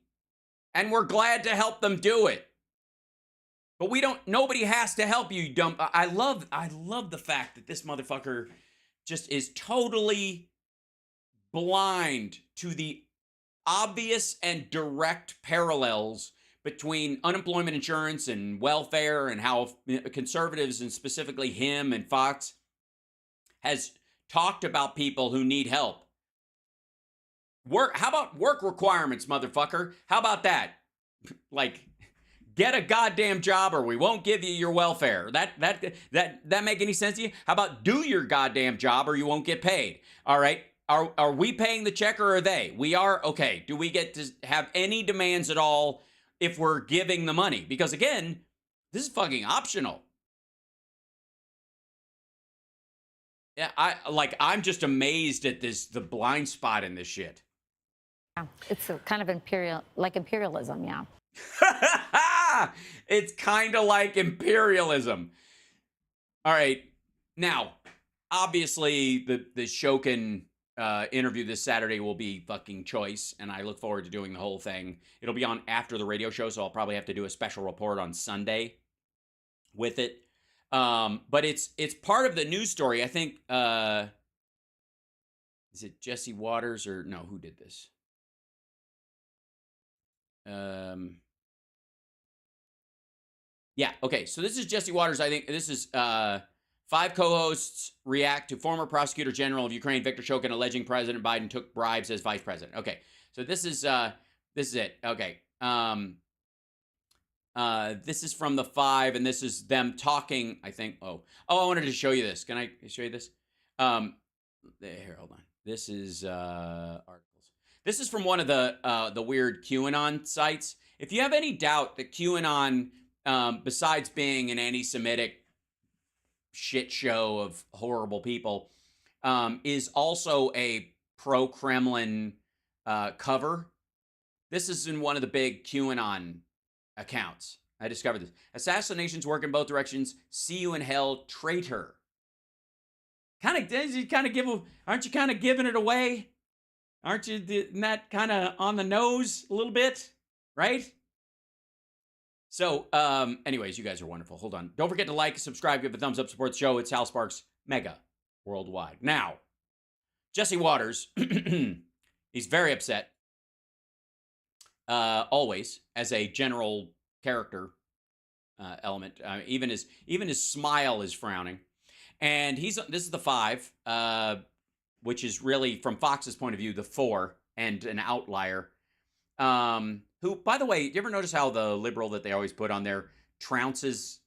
And we're glad to help them do it. But nobody has to help you, dumb. I love the fact that this motherfucker just is totally blind to the obvious and direct parallels between unemployment insurance and welfare, and how conservatives, and specifically him and Fox, has talked about people who need help. How about work requirements, motherfucker? How about that? Like, get a goddamn job or we won't give you your welfare. That make any sense to you? How about do your goddamn job or you won't get paid? All right. Are we paying the check or are they? We are. Okay. Do we get to have any demands at all if we're giving the money? Because again, this is fucking optional. Yeah, I'm just amazed at the blind spot in this shit. Yeah, it's a kind of imperialism, yeah. It's kind of like imperialism. All right. Now, obviously, the Shokin interview this Saturday will be fucking choice, and I look forward to doing the whole thing. It'll be on after the radio show, so I'll probably have to do a special report on Sunday with it. But it's part of the news story. I think, is it Jesse Waters or no? Who did this? Yeah, okay, so this is Jesse Waters. I think this is 5 co-hosts react to former prosecutor general of Ukraine, Viktor Shokin, alleging President Biden took bribes as vice president. Okay, so this is it. Okay, this is from the 5, and this is them talking, I think. Oh, I wanted to show you this. Can I show you this? Here, hold on. This is articles. This is from one of the weird QAnon sites. If you have any doubt that QAnon, besides being an anti-Semitic shit show of horrible people, is also a pro-Kremlin cover, this is in one of the big QAnon accounts. I discovered this. Assassinations work in both directions. See you in hell, traitor. Aren't you kind of giving it away? Aren't you that kind of on the nose a little bit, right? So, anyways, you guys are wonderful. Hold on. Don't forget to like, subscribe, give a thumbs up, support the show. It's Hal Sparks, Mega Worldwide. Now, Jesse Waters, he's very upset. Always, as a general character element. Even his smile is frowning. And this is the 5, which is really, from Fox's point of view, the 4 and an outlier. Who, by the way, you ever notice how the liberal that they always put on there trounces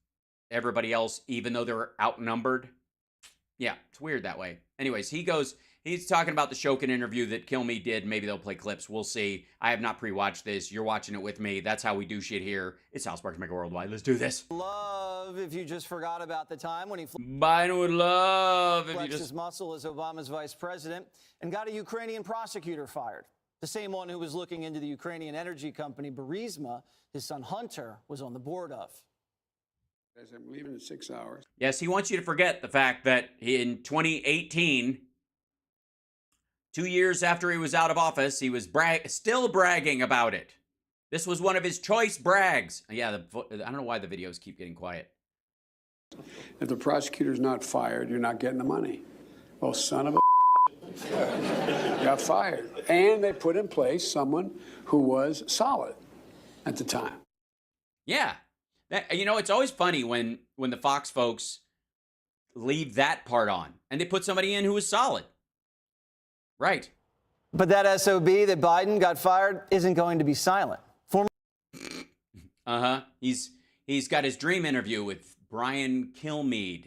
everybody else, even though they're outnumbered. Yeah, it's weird that way. Anyways, he's talking about the Shokin interview that Kill Me did. Maybe they'll play clips. We'll see. I have not pre-watched this. You're watching it with me. That's how we do shit here. It's House Sparks Megaworldwide. Let's do this. Love if you just forgot about the time when he Biden would love if you flexed just... his muscle as Obama's vice president and got a Ukrainian prosecutor fired. The same one who was looking into the Ukrainian energy company Barisma, his son Hunter was on the board of. As I'm leaving in 6 hours. Yes, he wants you to forget the fact that in 2018, 2 years after he was out of office, he was still bragging about it. This was one of his choice brags. Yeah, I don't know why the videos keep getting quiet. If the prosecutor's not fired, you're not getting the money. Well, son of a got fired. And they put in place someone who was solid at the time. Yeah. You know, it's always funny when the Fox folks leave that part on and they put somebody in who was solid. Right. But that SOB that Biden got fired isn't going to be silent. Uh-huh. He's got his dream interview with Brian Kilmeade.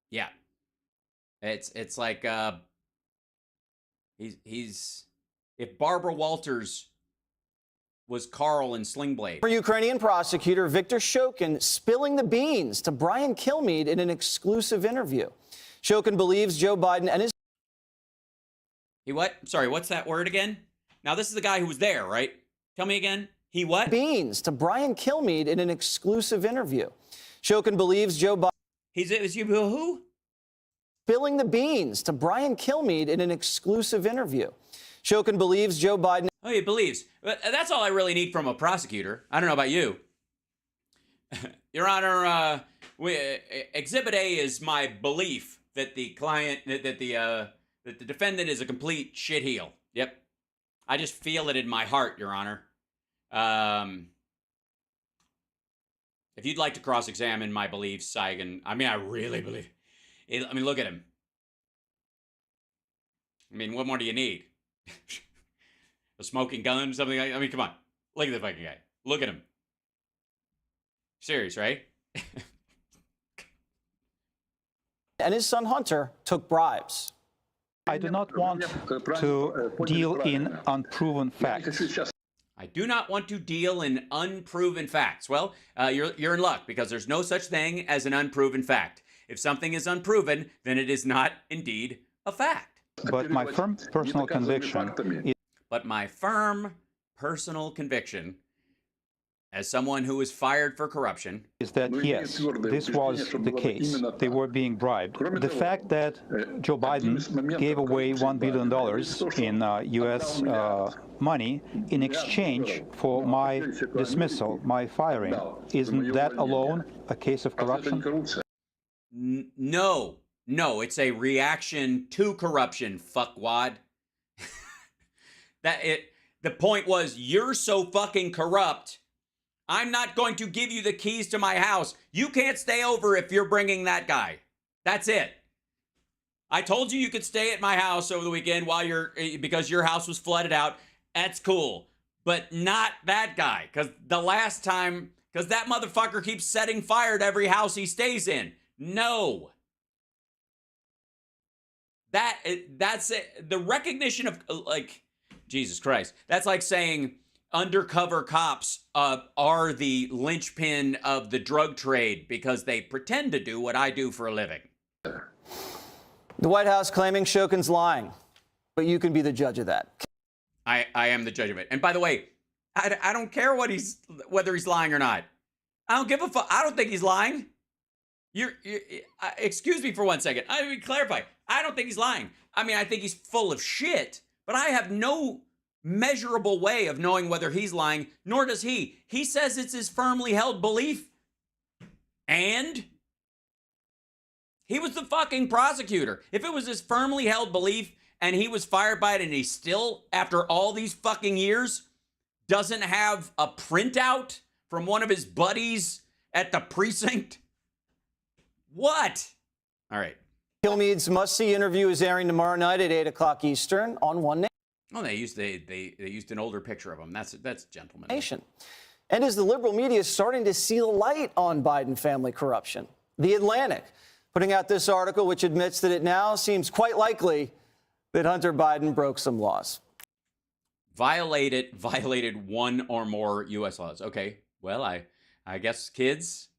Yeah. It's like he's if Barbara Walters was Carl in Sling Blade. For Ukrainian prosecutor Viktor Shokin spilling the beans to Brian Kilmeade in an exclusive interview. Shokin believes Joe Biden and his... He what? Sorry, what's that word again? Now, this is the guy who was there, right? Tell me again. He what? Beans to Brian Kilmeade in an exclusive interview. Shokin believes Joe Biden... Is you who? Spilling the beans to Brian Kilmeade in an exclusive interview. Shokin believes Joe Biden... Oh, he believes. That's all I really need from a prosecutor. I don't know about you. Your Honor, Exhibit A is my belief that the client, that the defendant is a complete shitheel. Yep. I just feel it in my heart, Your Honor. If you'd like to cross-examine my beliefs, I really believe it. I mean, look at him. I mean, what more do you need? A smoking gun, something like... I mean, come on. Look at the fucking guy. Look at him. Serious, right? and his son Hunter took bribes. I do not want to deal in unproven facts. I do not want to deal in unproven facts. Well, you're in luck because there's no such thing as an unproven fact. If something is unproven, then it is not indeed a fact. But my firm personal conviction as someone who was fired for corruption is that, yes, this was the case. They were being bribed. The fact that Joe Biden gave away $1 billion in U.S. money in exchange for my dismissal, my firing, isn't that alone a case of corruption? No, it's a reaction to corruption, fuckwad. The point was, you're so fucking corrupt, I'm not going to give you the keys to my house. You can't stay over if you're bringing that guy. That's it. I told you could stay at my house over the weekend because your house was flooded out. That's cool. But not that guy. Because that motherfucker keeps setting fire to every house he stays in. No. That's it. The recognition of, Jesus Christ. That's like saying undercover cops are the linchpin of the drug trade because they pretend to do what I do for a living. The White House claiming Shokin's lying, but you can be the judge of that. I am the judge of it. And by the way, I don't care whether he's lying or not. I don't give a fuck. I don't think he's lying. Excuse me for 1 second. I mean, clarify. I don't think he's lying. I mean, I think he's full of shit, but I have no measurable way of knowing whether he's lying, nor does he. He says it's his firmly held belief. And he was the fucking prosecutor. If it was his firmly held belief and he was fired by it and he still, after all these fucking years, doesn't have a printout from one of his buddies at the precinct, what? All right. Kilmeade's must-see interview is airing tomorrow night at 8 o'clock Eastern on One Oh, they used an older picture of him. That's gentlemanly. Nation. And is the liberal media starting to see the light on Biden family corruption? The Atlantic putting out this article, which admits that it now seems quite likely that Hunter Biden broke some laws. Violated one or more U.S. laws. Okay, well, I guess, kids,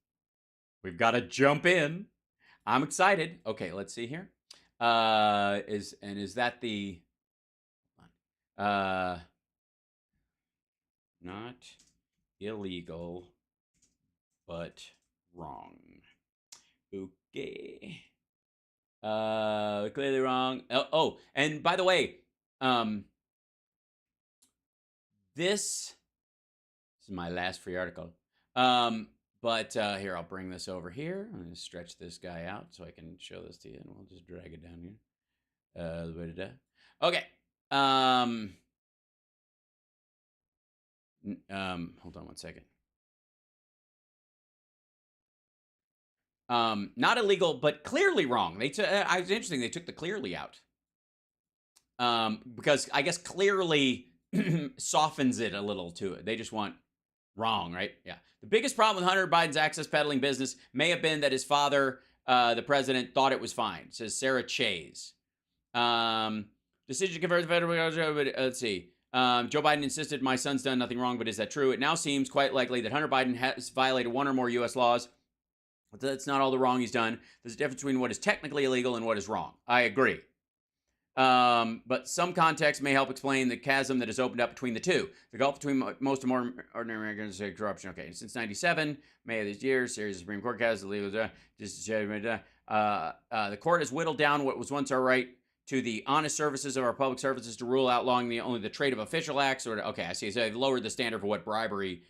we've got to jump in. I'm excited. Okay, let's see here. Is that the not illegal but wrong? Okay. Clearly wrong. Oh, and by the way, this is my last free article. But here, I'll bring this over here. I'm going to stretch this guy out so I can show this to you, and we'll just drag it down here. Okay. Hold on one second. Not illegal, but clearly wrong. It's interesting. They took the clearly out. Because I guess clearly softens it a little to it. They just want wrong, right? Yeah. The biggest problem with Hunter Biden's access peddling business may have been that his father, the president, thought it was fine, says Sarah Chase. Decision to convert the federal government. Let's see. Joe Biden insisted my son's done nothing wrong, but is that true? It now seems quite likely that Hunter Biden has violated one or more U.S. laws. But that's not all the wrong he's done. There's a difference between what is technically illegal and what is wrong. I agree. But some context may help explain the chasm that has opened up between the two. The gulf between most and more ordinary Americans and corruption. Okay, since 97, May of this year, series of Supreme Court cases, the court has whittled down what was once our right to the honest services of our public services to rule outlawing only the trade of official acts. Okay, I see. So they've lowered the standard for what bribery,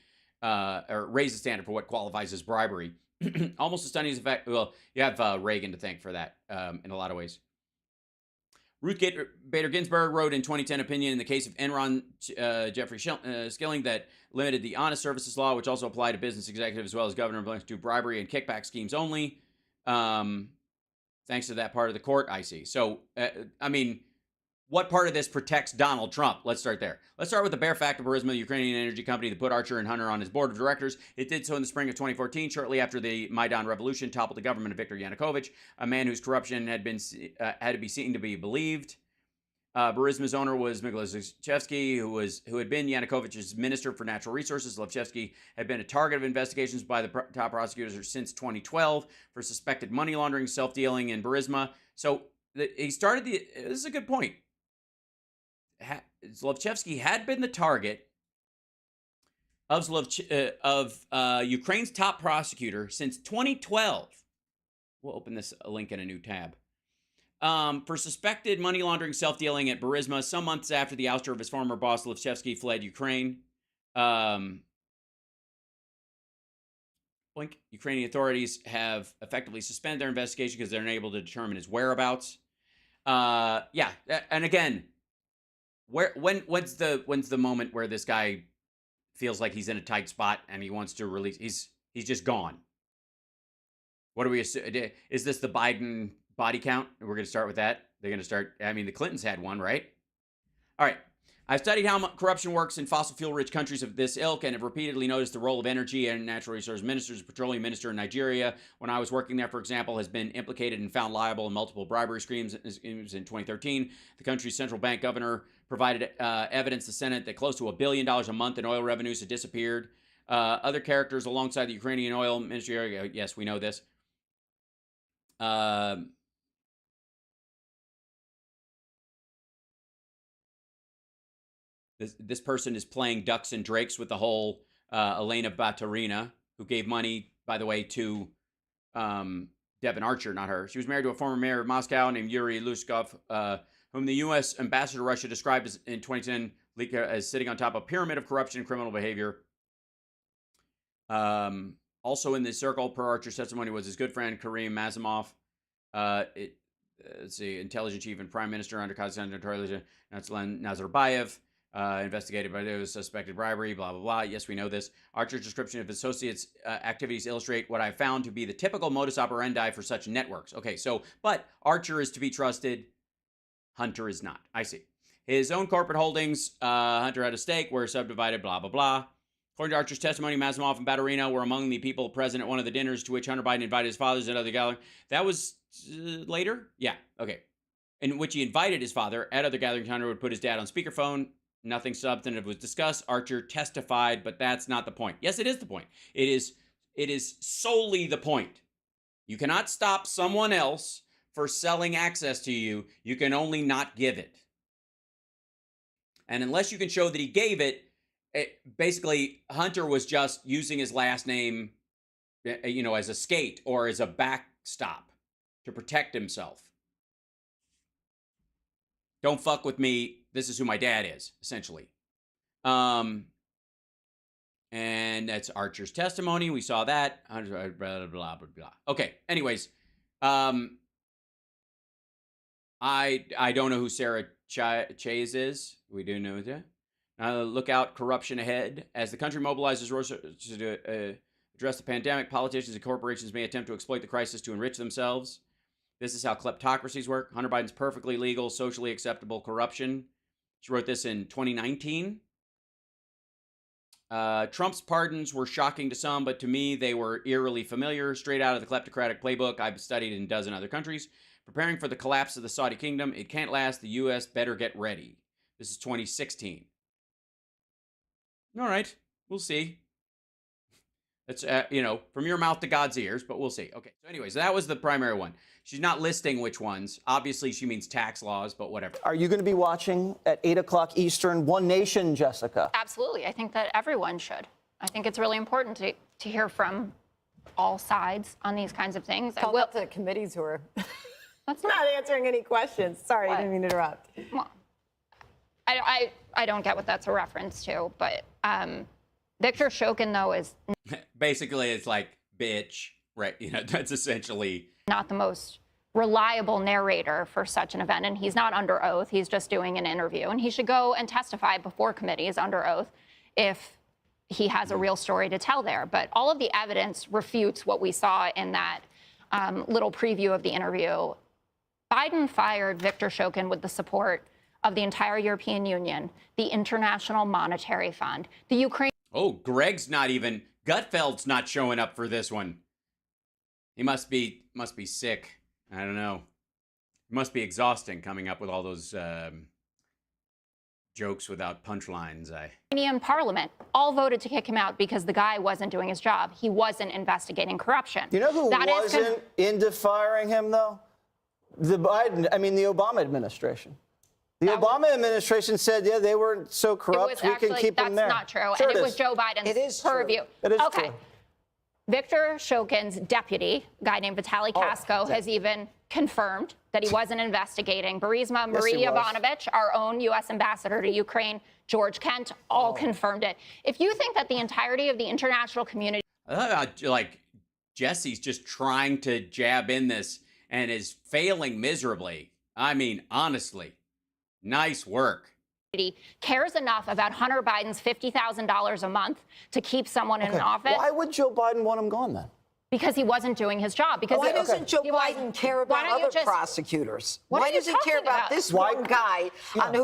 or raised the standard for what qualifies as bribery. Almost as stunning as the fact, well, you have Reagan to thank for that in a lot of ways. Ruth Bader Ginsburg wrote in 2010 opinion in the case of Enron Jeffrey Skilling that limited the honest services law, which also applied to business executives as well as government to bribery and kickback schemes only. Thanks to that part of the court, I see. So, I mean, what part of this protects Donald Trump? Let's start there. Let's start with the bare fact of Barisma, the Ukrainian energy company that put Archer and Hunter on his board of directors. It did so in the spring of 2014, shortly after the Maidan Revolution toppled the government of Viktor Yanukovych, a man whose corruption had to be seen to be believed. Barisma's owner was Mikhail Zlochevsky, who had been Yanukovych's minister for natural resources. Zlochevsky had been a target of investigations by the top prosecutors since 2012 for suspected money laundering, self-dealing in Barisma. So he started this is a good point. Zlochevsky had been the target of Ukraine's top prosecutor since 2012. We'll open this link in a new tab. For suspected money laundering, self-dealing at Barisma, some months after the ouster of his former boss, Zlochevsky fled Ukraine. Ukrainian authorities have effectively suspended their investigation because they're unable to determine his whereabouts. Yeah, and again, when's the moment where this guy feels like he's in a tight spot and he wants to release? He's just gone. What do we assume? Is this the Biden body count? We're going to start with that. They're going to start. I mean, the Clintons had one, right? All right. I've studied how corruption works in fossil fuel-rich countries of this ilk and have repeatedly noticed the role of energy and natural resource ministers. Petroleum minister in Nigeria, when I was working there, for example, has been implicated and found liable in multiple bribery schemes. In 2013, the country's central bank governor provided evidence to the Senate that close to $1 billion a month in oil revenues had disappeared. Other characters alongside the Ukrainian oil ministry, yes, we know this. This person is playing ducks and drakes with the whole Elena Baturina, who gave money, by the way, to Devin Archer, not her. She was married to a former mayor of Moscow named Yuri Lushkov, whom the U.S. ambassador to Russia described in 2010 as sitting on top of a pyramid of corruption and criminal behavior. Also in this circle, per Archer's testimony, was his good friend Karim Mazimov. Let's see, intelligence chief and prime minister under Kazakhstan Nazarbayev. Investigated by those suspected bribery, blah, blah, blah. Yes, we know this. Archer's description of associates' activities illustrate what I found to be the typical modus operandi for such networks. Okay, so, but Archer is to be trusted. Hunter is not. I see. His own corporate holdings, Hunter had a stake, were subdivided, blah, blah, blah. According to Archer's testimony, Masimov and Baderino were among the people present at one of the dinners to which Hunter Biden invited his fathers and other gatherings. That was later? Yeah, okay. In which he invited his father. At other gatherings, Hunter would put his dad on speakerphone. Nothing substantive was discussed. Archer testified, but that's not the point. Yes, it is the point. It is solely the point. You cannot stop someone else for selling access to you. You can only not give it. And unless you can show that he gave it, basically, Hunter was just using his last name, as a skate or as a backstop to protect himself. Don't fuck with me. This is who my dad is, essentially. And that's Archer's testimony. We saw that. Blah, blah, blah, blah. Okay. Anyways, I don't know who Sarah Chase is. We do know that. Look out, corruption ahead. As the country mobilizes resources to address the pandemic, politicians and corporations may attempt to exploit the crisis to enrich themselves. This is how kleptocracies work. Hunter Biden's perfectly legal, socially acceptable corruption. She wrote this in 2019. Trump's pardons were shocking to some, but to me, they were eerily familiar. Straight out of the kleptocratic playbook I've studied in a dozen other countries. Preparing for the collapse of the Saudi kingdom. It can't last. The U.S. better get ready. This is 2016. All right, we'll see. It's, from your mouth to God's ears, but we'll see. Okay, so anyways, that was the primary one. She's not listing which ones. Obviously, she means tax laws, but whatever. Are you going to be watching at 8 o'clock Eastern, One Nation, Jessica? Absolutely. I think that everyone should. I think it's really important to hear from all sides on these kinds of things. Tell that to the committees who are That's not answering any questions. Sorry, I didn't mean to interrupt. Well, I don't get what that's a reference to, but Victor Shokin, though, is basically it's like, bitch, right? That's essentially not the most reliable narrator for such an event, and he's not under oath. He's just doing an interview, and he should go and testify before committees under oath if he has a real story to tell there. But all of the evidence refutes what we saw in that little preview of the interview. Biden fired Victor Shokin with the support of the entire European Union, the International Monetary Fund, the Ukraine. Oh, Greg's not even, Gutfeld's not showing up for this one. He must be sick. I don't know. It must be exhausting coming up with all those jokes without punchlines. Ukrainian parliament all voted to kick him out because the guy wasn't doing his job. He wasn't investigating corruption. You know who wasn't into firing him, though? The Obama administration. The Obama administration said, yeah, they weren't so corrupt, we can keep them there. That's not true, Sure and it was Joe Biden's purview. It is okay. true. Victor Shokin's deputy, a guy named Vitaly Casco, has even confirmed that he wasn't investigating. Barisma, Marie Yovanovitch, our own U.S. ambassador to Ukraine, George Kent, all confirmed it. If you think that the entirety of the international community... like, Jesse's just trying to jab in this and is failing miserably. I mean, honestly, nice work. Cares enough about Hunter Biden's $50,000 a month to keep someone in office. Why would Joe Biden want him gone then? Because he wasn't doing his job. Because why doesn't Joe Biden care about other prosecutors? Why does he care about this one guy on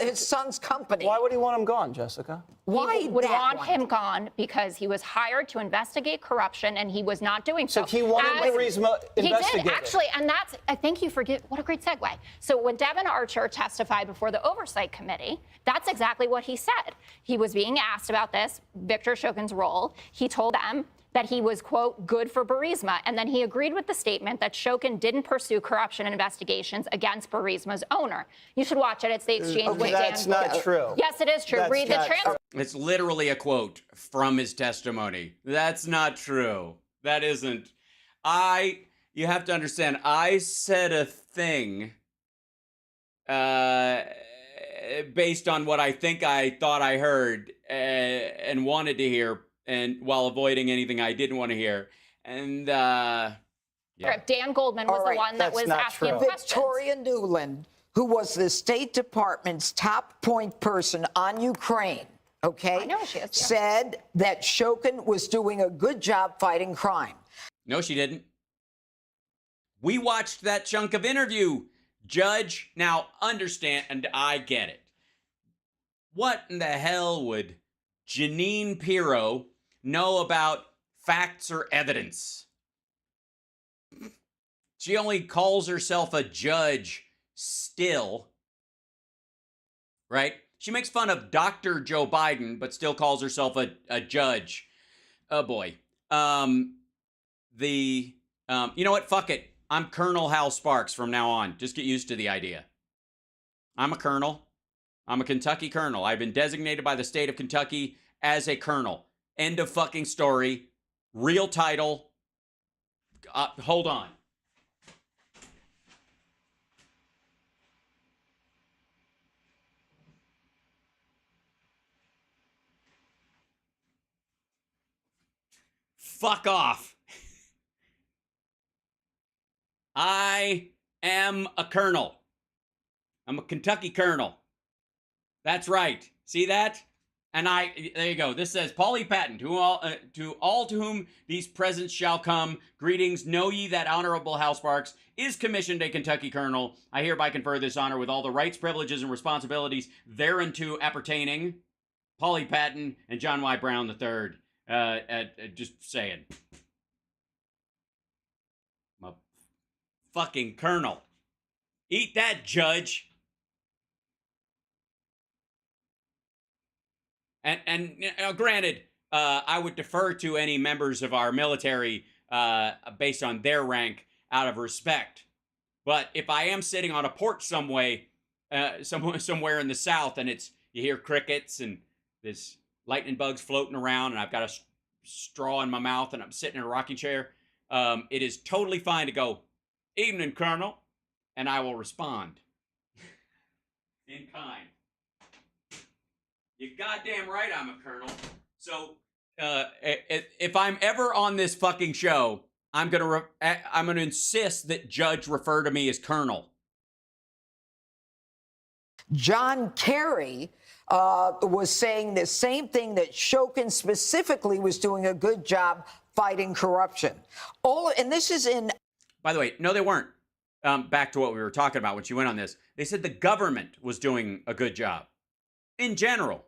his son's company? Why would he want him gone, Jessica? He would want him gone because he was hired to investigate corruption and he was not doing so. So he wanted Barisma investigated. He did, actually, and that's, I think you forget, what a great segue. So when Devin Archer testified before the Oversight Committee, that's exactly what he said. He was being asked about this, Victor Shokin's role. He told them that he was, quote, good for Barisma. And then he agreed with the statement that Shokin didn't pursue corruption investigations against Barisma's owner. You should watch it. It's the exchange with Dan. That's not true. Yes, it is true. Read the transcript. It's literally a quote from his testimony. That's not true. That isn't. You have to understand, I said a thing based on what I thought I heard and wanted to hear, and while avoiding anything I didn't want to hear. And Dan Goldman was the one that was asking questions. Victoria Nuland, who was the State Department's top point person on Ukraine, I know she is, said that Shokin was doing a good job fighting crime. No, she didn't. We watched that chunk of interview, Judge. Now, understand, and I get it. What in the hell would Janine Pirro know about facts or evidence? She only calls herself a judge still, right? She makes fun of Dr. Joe Biden, but still calls herself a judge. Oh boy. You know what? Fuck it. I'm Colonel Hal Sparks from now on. Just get used to the idea. I'm a colonel. I'm a Kentucky colonel. I've been designated by the state of Kentucky as a colonel. End of fucking story. Real title. Hold on. Fuck off. I am a colonel. I'm a Kentucky colonel. That's right. See that? And there you go. This says, Polly Patton, to all to whom these presents shall come, greetings, know ye that Honorable Hal Sparks is commissioned a Kentucky colonel. I hereby confer this honor with all the rights, privileges, and responsibilities thereunto appertaining. Polly Patton and John Y. Brown III. Just saying. I'm a fucking colonel. Eat that, Judge. And granted, I would defer to any members of our military based on their rank out of respect. But if I am sitting on a porch somewhere in the South, and you hear crickets and there's lightning bugs floating around, and I've got a straw in my mouth, and I'm sitting in a rocking chair, it is totally fine to go, "Evening, Colonel," and I will respond in kind. You're goddamn right I'm a colonel. So, if I'm ever on this fucking show, I'm gonna insist that Judge refer to me as Colonel. John Kerry was saying the same thing, that Shokin specifically was doing a good job fighting corruption. And this is in. By the way, no, they weren't. Back to what we were talking about when she went on this. They said the government was doing a good job in general.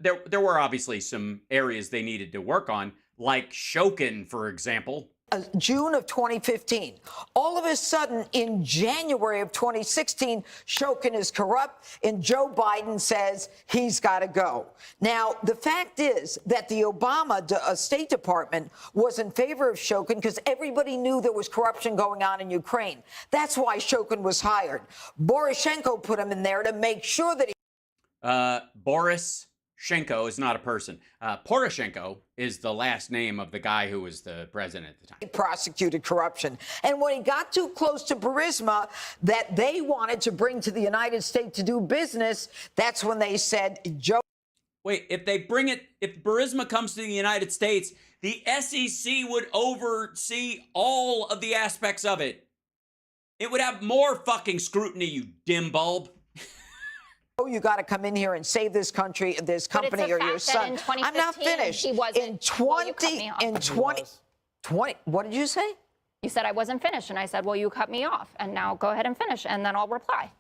There were obviously some areas they needed to work on, like Shokin, for example. June of 2015. All of a sudden, in January of 2016, Shokin is corrupt, and Joe Biden says he's got to go. Now, the fact is that the Obama State Department was in favor of Shokin because everybody knew there was corruption going on in Ukraine. That's why Shokin was hired. Poroshenko put him in there to make sure that Boris Shenko is not a person. Poroshenko is the last name of the guy who was the president at the time. He prosecuted corruption. And when he got too close to Barisma that they wanted to bring to the United States to do business, that's when they said, Joe. Wait, if Barisma comes to the United States, the SEC would oversee all of the aspects of it. It would have more fucking scrutiny, you dim bulb. Oh, you got to come in here and save this country, this company, or your son. I'm not finished. He wasn't. In 20, what did you say? You said I wasn't finished, and I said, well, you cut me off, and now go ahead and finish, and then I'll reply.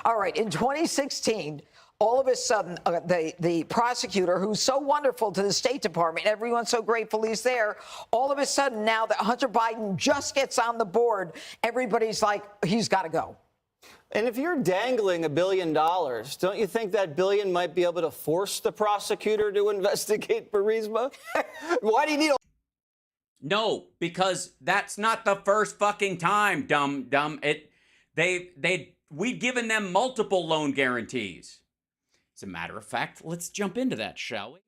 All right. In 2016, all of a sudden, the prosecutor, who's so wonderful to the State Department, everyone's so grateful he's there, all of a sudden now that Hunter Biden just gets on the board, everybody's like, he's got to go. And if you're dangling $1 billion, don't you think that billion might be able to force the prosecutor to investigate Barisma? Why do you need a... No, because that's not the first fucking time, dumb. We've given them multiple loan guarantees. As a matter of fact, let's jump into that, shall we?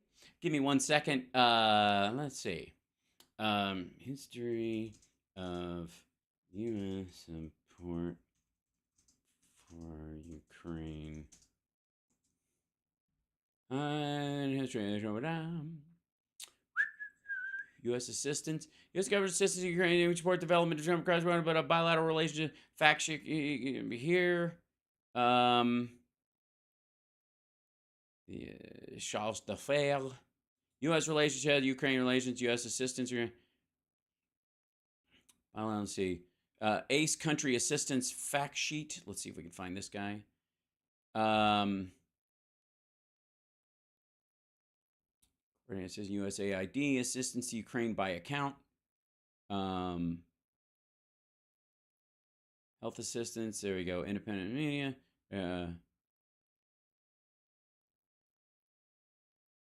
Give me 1 second. Let's see. History of U.S. support for Ukraine. U.S. assistance. U.S. government assistance to Ukraine. We support development of Trump cross-border, but a bilateral relationship. Fact sheet here. Charles d'Affaires. U.S. relationship, Ukraine relations, U.S. assistance. Let's see. ACE country assistance fact sheet. Let's see if we can find this guy. It says USAID assistance to Ukraine by account. Health assistance. There we go. Independent media. Let's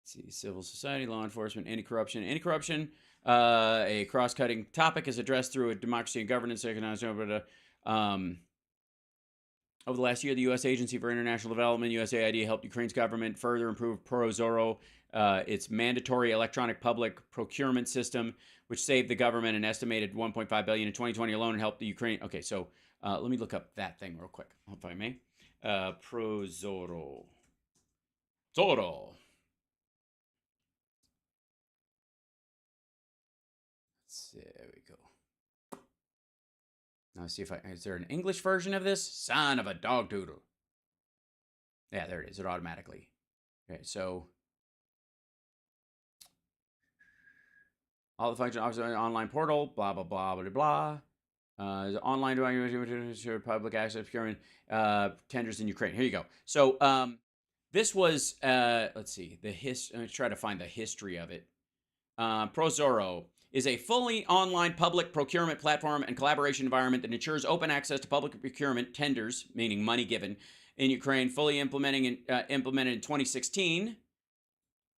see. Civil society, law enforcement, anti-corruption. Anti-corruption, a cross-cutting topic, is addressed through a democracy and governance. Over the last year, the U.S. Agency for International Development, USAID, helped Ukraine's government further improve ProZorro, its mandatory electronic public procurement system, which saved the government an estimated $1.5 billion in 2020 alone and helped the Ukraine. Okay, so let me look up that thing real quick, if I may. ProZorro. Zorro. There we go. Now let's see if is there an English version of this? Son of a dog doodle. Yeah, there it is. It automatically. Okay, so all the functions, obviously, online portal, blah, blah, blah, blah, blah. Online public access procurement tenders in Ukraine. Here you go. So this was, let's see, let me try to find the history of it. ProZorro is a fully online public procurement platform and collaboration environment that ensures open access to public procurement tenders, meaning money given, in Ukraine, fully implemented in 2016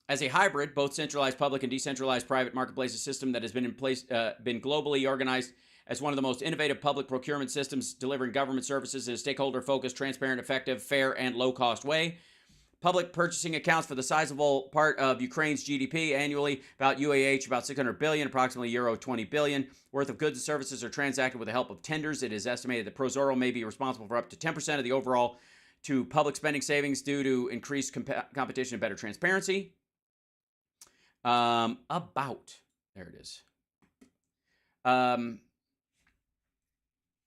as a hybrid, both centralized public and decentralized private marketplaces system that has been in place, been globally organized as one of the most innovative public procurement systems delivering government services in a stakeholder-focused, transparent, effective, fair, and low-cost way. Public purchasing accounts for the sizable part of Ukraine's GDP annually, about about 600 billion, approximately euro 20 billion worth of goods and services are transacted with the help of tenders. It is estimated that ProZorro may be responsible for up to 10% of the overall to public spending savings due to increased competition and better transparency. There it is.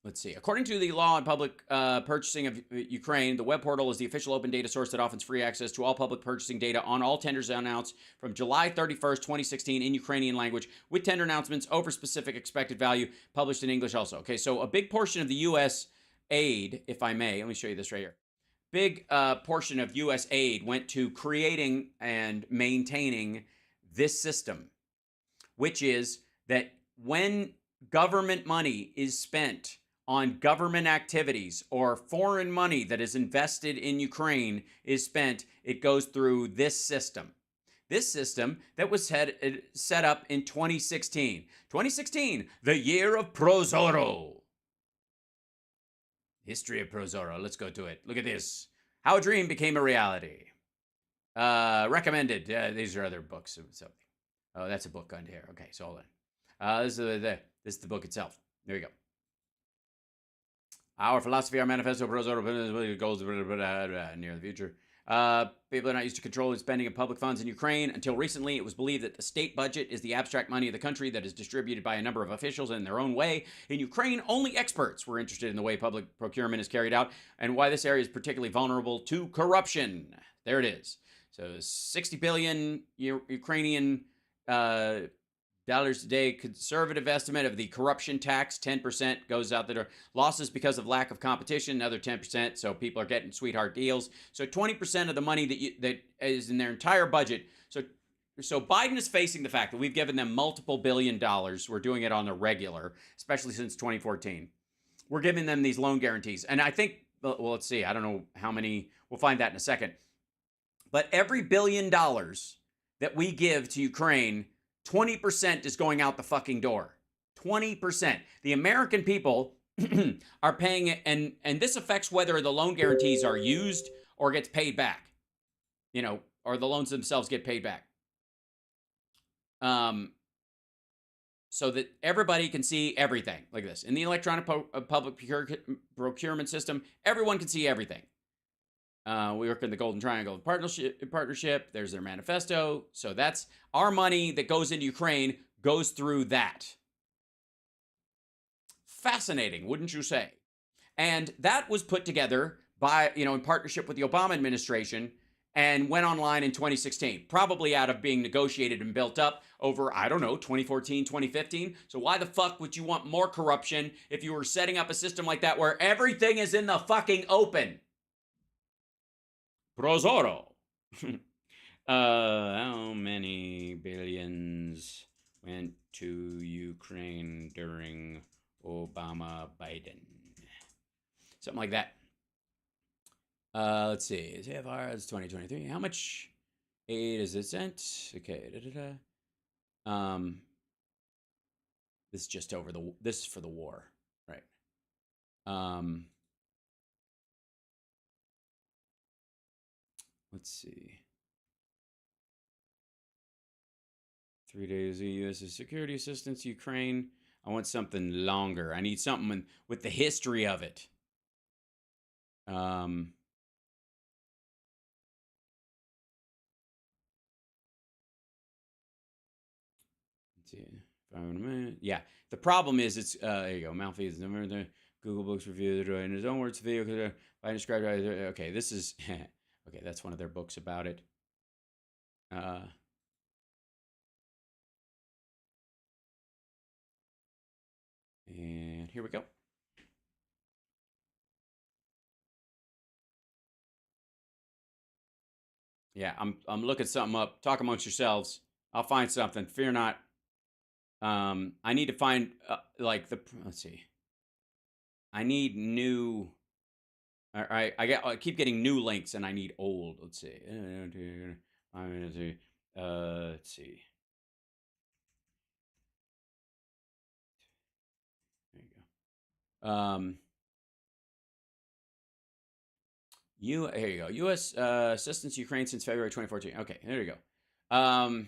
Let's see. According to the law on public purchasing of Ukraine, the web portal is the official open data source that offers free access to all public purchasing data on all tenders announced from July 31st, 2016 in Ukrainian language, with tender announcements over specific expected value published in English also. Okay, so a big portion of the U.S. aid, if I may, let me show you this right here. Big portion of U.S. aid went to creating and maintaining this system, which is that when government money is spent on government activities or foreign money that is invested in Ukraine is spent, it goes through this system. This system that was set up in 2016. 2016, the year of ProZorro. History of ProZorro. Let's go to it. Look at this. How a Dream Became a Reality. Recommended. These are other books. Oh, that's a book on here. Okay, so hold on. This is the book itself. There you go. Our philosophy, our manifesto, goals near the future. People are not used to controlling spending of public funds in Ukraine. Until recently, it was believed that the state budget is the abstract money of the country that is distributed by a number of officials in their own way. In Ukraine, only experts were interested in the way public procurement is carried out and why this area is particularly vulnerable to corruption. There it is. So 60 billion Ukrainian dollars a day conservative estimate of the corruption tax. 10% goes out the door. Losses because of lack of competition, another 10%. So people are getting sweetheart deals. So 20% of the money that is in their entire budget. So Biden is facing the fact that we've given them multiple $billion. We're doing it on the regular, especially since 2014. We're giving them these loan guarantees. And I think, well, let's see. I don't know how many. We'll find that in a second. But every $1 billion that we give to Ukraine, 20% is going out the fucking door. 20%. The American people are paying it, and this affects whether the loan guarantees are used or gets paid back. You know, or the loans themselves get paid back. So that everybody can see everything like this. In the electronic public procurement system, everyone can see everything. We work in the Golden Triangle partnership. There's their manifesto. So that's our money that goes into Ukraine goes through that. Fascinating, wouldn't you say? And that was put together by, in partnership with the Obama administration and went online in 2016, probably out of being negotiated and built up over, 2014, 2015. So why the fuck would you want more corruption if you were setting up a system like that where everything is in the fucking open? ProZorro. How many billions went to Ukraine during Obama-Biden? Something like that. Let's see. CFR is 2023. How much aid is it sent? Okay. This is just over this is for the war, right? Let's see. 3 days of U.S. security assistance, Ukraine. I want something longer. I need something with the history of it. Let's see. 5 minutes. Yeah. The problem is it's there you go. Malfeasance. The Google Books review in his own words. Video. I described. Okay. This is okay. That's one of their books about it. And here we go. Yeah, I'm looking something up. Talk amongst yourselves. I'll find something. Fear not. I need to find like let's see. I need new. All right, I keep getting new links, and I need old. Let's see. Let's see. There you go. Here you go. U.S. Assistance to Ukraine since February 2014. Okay, there you go. Well,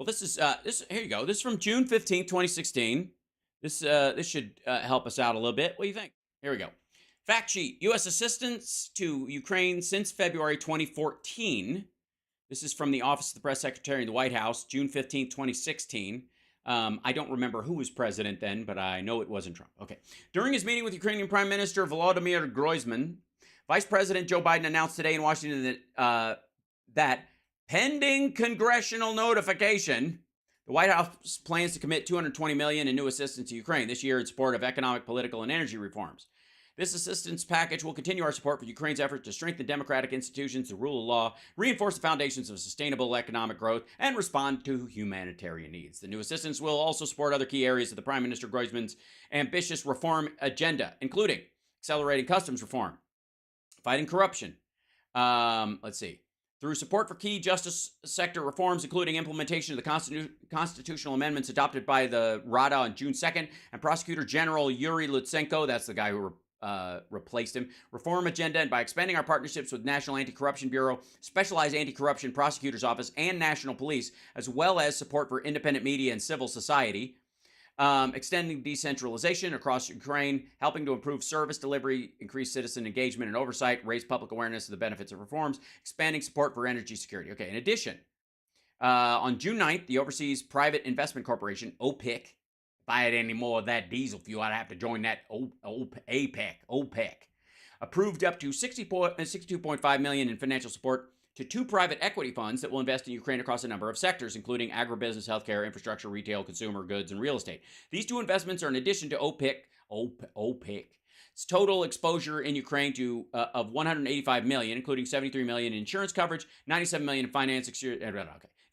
this is here you go. This is from June 15th, 2016. This should help us out a little bit. What do you think? Here we go. Fact sheet: U.S. assistance to Ukraine since February 2014. This is from the Office of the Press Secretary in the White House, June 15th, 2016. I don't remember who was president then, but I know it wasn't Trump. Okay. During his meeting with Ukrainian Prime Minister Volodymyr Groysman, Vice President Joe Biden announced today in Washington that pending congressional notification, the White House plans to commit $220 million in new assistance to Ukraine this year in support of economic, political, and energy reforms. This assistance package will continue our support for Ukraine's effort to strengthen democratic institutions, the rule of law, reinforce the foundations of sustainable economic growth, and respond to humanitarian needs. The new assistance will also support other key areas of the Prime Minister Groysman's ambitious reform agenda, including accelerating customs reform, fighting corruption. Let's see. Through support for key justice sector reforms, including implementation of the constitutional amendments adopted by the Rada on June 2nd, and Prosecutor General Yuri Lutsenko, that's the guy who replaced him, reform agenda, and by expanding our partnerships with National Anti-Corruption Bureau, Specialized Anti-Corruption Prosecutor's Office, and National Police, as well as support for independent media and civil society. Extending decentralization across Ukraine, helping to improve service delivery, increase citizen engagement and oversight, raise public awareness of the benefits of reforms, expanding support for energy security. Okay, in addition, on June 9th, the Overseas Private Investment Corporation, OPIC, if I had any more of that diesel fuel, I'd have to join that OPEC, approved up to $62.5 million in financial support to 2 private equity funds that will invest in Ukraine across a number of sectors, including agribusiness, healthcare, infrastructure, retail, consumer goods, and real estate. These 2 investments are in addition to OPIC's total exposure in Ukraine of $185 million, including $73 million in insurance coverage, $97 million in finance. Okay.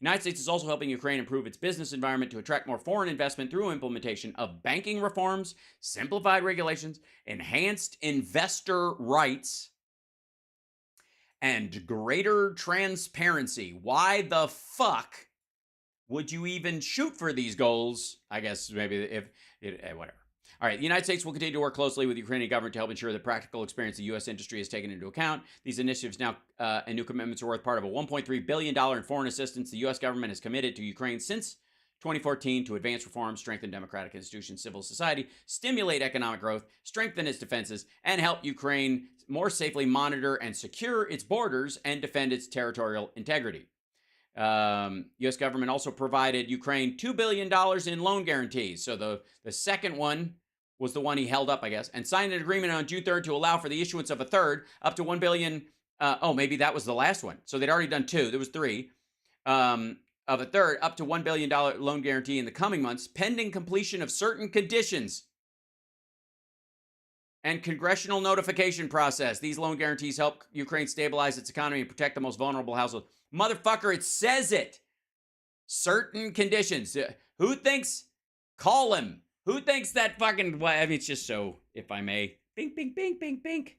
The United States is also helping Ukraine improve its business environment to attract more foreign investment through implementation of banking reforms, simplified regulations, enhanced investor rights, and greater transparency. Why the fuck would you even shoot for these goals? I guess maybe whatever. All right, the United States will continue to work closely with the Ukrainian government to help ensure the practical experience the U.S. industry is taken into account. These initiatives now and new commitments are worth part of a $1.3 billion in foreign assistance the U.S. government has committed to Ukraine since 2014 to advance reform, strengthen democratic institutions, civil society, stimulate economic growth, strengthen its defenses, and help Ukraine more safely monitor and secure its borders and defend its territorial integrity. U.S. government also provided Ukraine $2 billion in loan guarantees. So the second one was the one he held up, I guess, and signed an agreement on June 3rd to allow for the issuance of a third, up to $1 billion. Maybe that was the last one. So they'd already done 2. There was 3. Of a third, up to $1 billion loan guarantee in the coming months, pending completion of certain conditions. and congressional notification process. These loan guarantees help Ukraine stabilize its economy and protect the most vulnerable households. Motherfucker, it says it. Certain conditions. Who thinks, call him. Who thinks that fucking, well, I mean, it's just so, if I may, bink, bink, bink, bink, bink.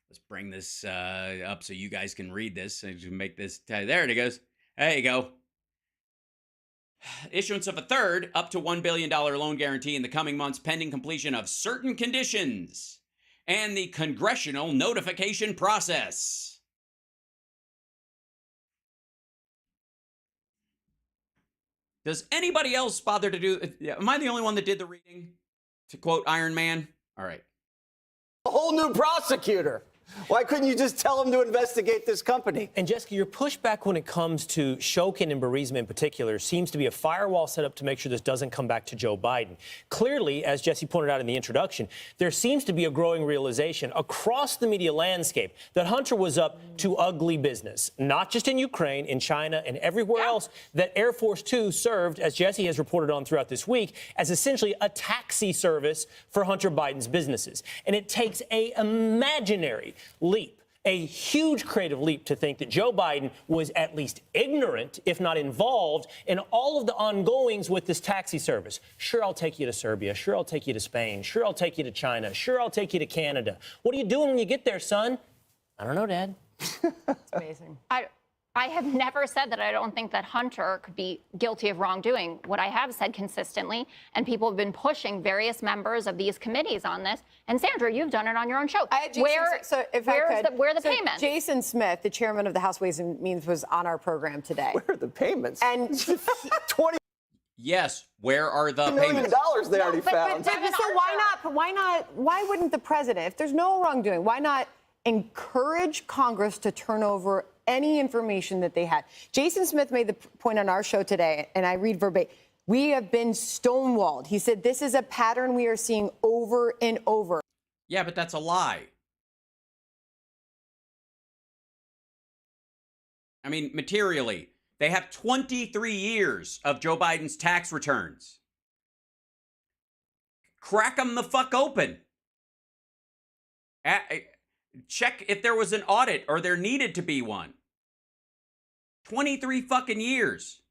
Let's bring this up so you guys can read this and make this, there it goes. There you go. Issuance of a third, up to $1 billion loan guarantee in the coming months, pending completion of certain conditions and the congressional notification process. Does anybody else bother to do? Am I the only one that did the reading? To quote Iron Man? All right. A whole new prosecutor. Why couldn't you just tell him to investigate this company? And Jessica, your pushback when it comes to Shokin and Barisma in particular seems to be a firewall set up to make sure this doesn't come back to Joe Biden. Clearly, as Jesse pointed out in the introduction, there seems to be a growing realization across the media landscape that Hunter was up to ugly business, not just in Ukraine, in China, and everywhere else, that Air Force Two served, as Jesse has reported on throughout this week, as essentially a taxi service for Hunter Biden's businesses. And it takes a imaginary leap, a huge creative leap, to think that Joe Biden was at least ignorant, if not involved, in all of the ongoings with this taxi service. Sure, I'll take you to Serbia. Sure, I'll take you to Spain. Sure, I'll take you to China. Sure, I'll take you to Canada. What are you doing when you get there, son? I don't know, Dad. It's amazing. I have never said that I don't think that Hunter could be guilty of wrongdoing. What I have said consistently, and people have been pushing various members of these committees on this, and Sandra, you've done it on your own show. Where are the payments? Jason Smith, the chairman of the House Ways and Means, was on our program today. Where are the payments? And 20 Yes, where are the million payments? dollars they already found. so why wouldn't the president, if there's no wrongdoing, why not encourage Congress to turn over any information that they had? Jason Smith made the point on our show today, and I read verbatim, we have been stonewalled. He said, this is a pattern we are seeing over and over. Yeah, but that's a lie. I mean, materially, they have 23 years of Joe Biden's tax returns. Crack them the fuck open. Check if there was an audit or there needed to be one. 23 fucking years.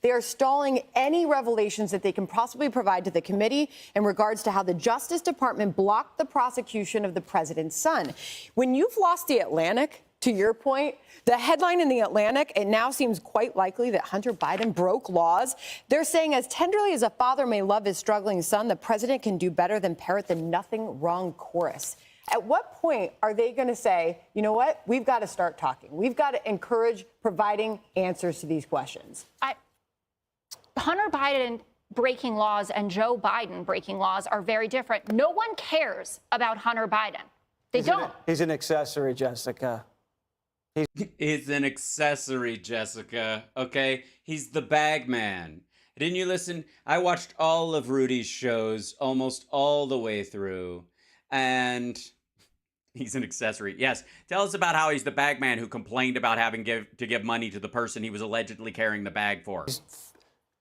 They are stalling any revelations that they can possibly provide to the committee in regards to how the Justice Department blocked the prosecution of the president's son. When you've lost the Atlantic, to your point, the headline in the Atlantic, it now seems quite likely that Hunter Biden broke laws. They're saying, as tenderly as a father may love his struggling son, the president can do better than parrot the nothing wrong chorus. At what point are they going to say, you know what, we've got to start talking. We've got to encourage providing answers to these questions. Hunter Biden breaking laws and Joe Biden breaking laws are very different. No one cares about Hunter Biden. They don't. He's an accessory, Jessica. He's an accessory, Jessica. Okay? He's the bag man. Didn't you listen? I watched all of Rudy's shows almost all the way through. And he's an accessory. Yes. Tell us about how he's the bag man who complained about having to give money to the person he was allegedly carrying the bag for. He's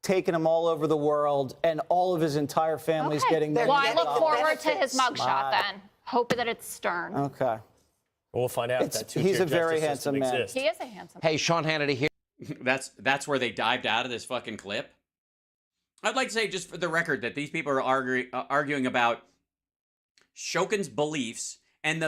taking him all over the world, and all of his entire family's getting Well, I look forward to his mugshot then. Hope that it's stern. Okay. We'll find out if that two-tier He's a very justice system handsome man. exists. He is a handsome Hey, Sean Hannity here. That's where they dived out of this fucking clip. I'd like to say, just for the record, that these people are arguing about Shokin's beliefs and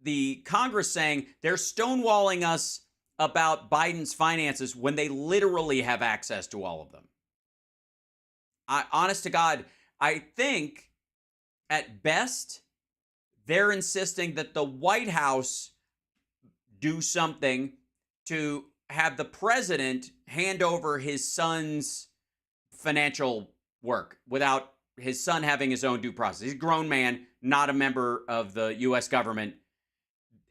the Congress saying they're stonewalling us about Biden's finances when they literally have access to all of them. Honest to God, I think at best they're insisting that the White House do something to have the president hand over his son's financial work without his son having his own due process. He's a grown man, not a member of the U.S. government.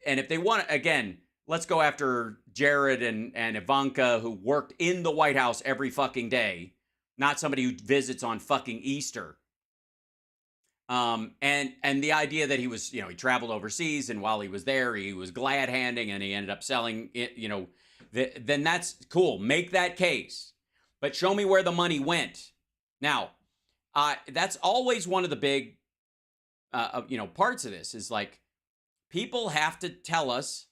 And if they want to, again, let's go after Jared and Ivanka, who worked in the White House every fucking day, not somebody who visits on fucking Easter. And the idea that he was, he traveled overseas, and while he was there, he was glad handing, and he ended up selling it, then that's cool. Make that case. But show me where the money went. Now, that's always one of the big parts of this is like people have to tell us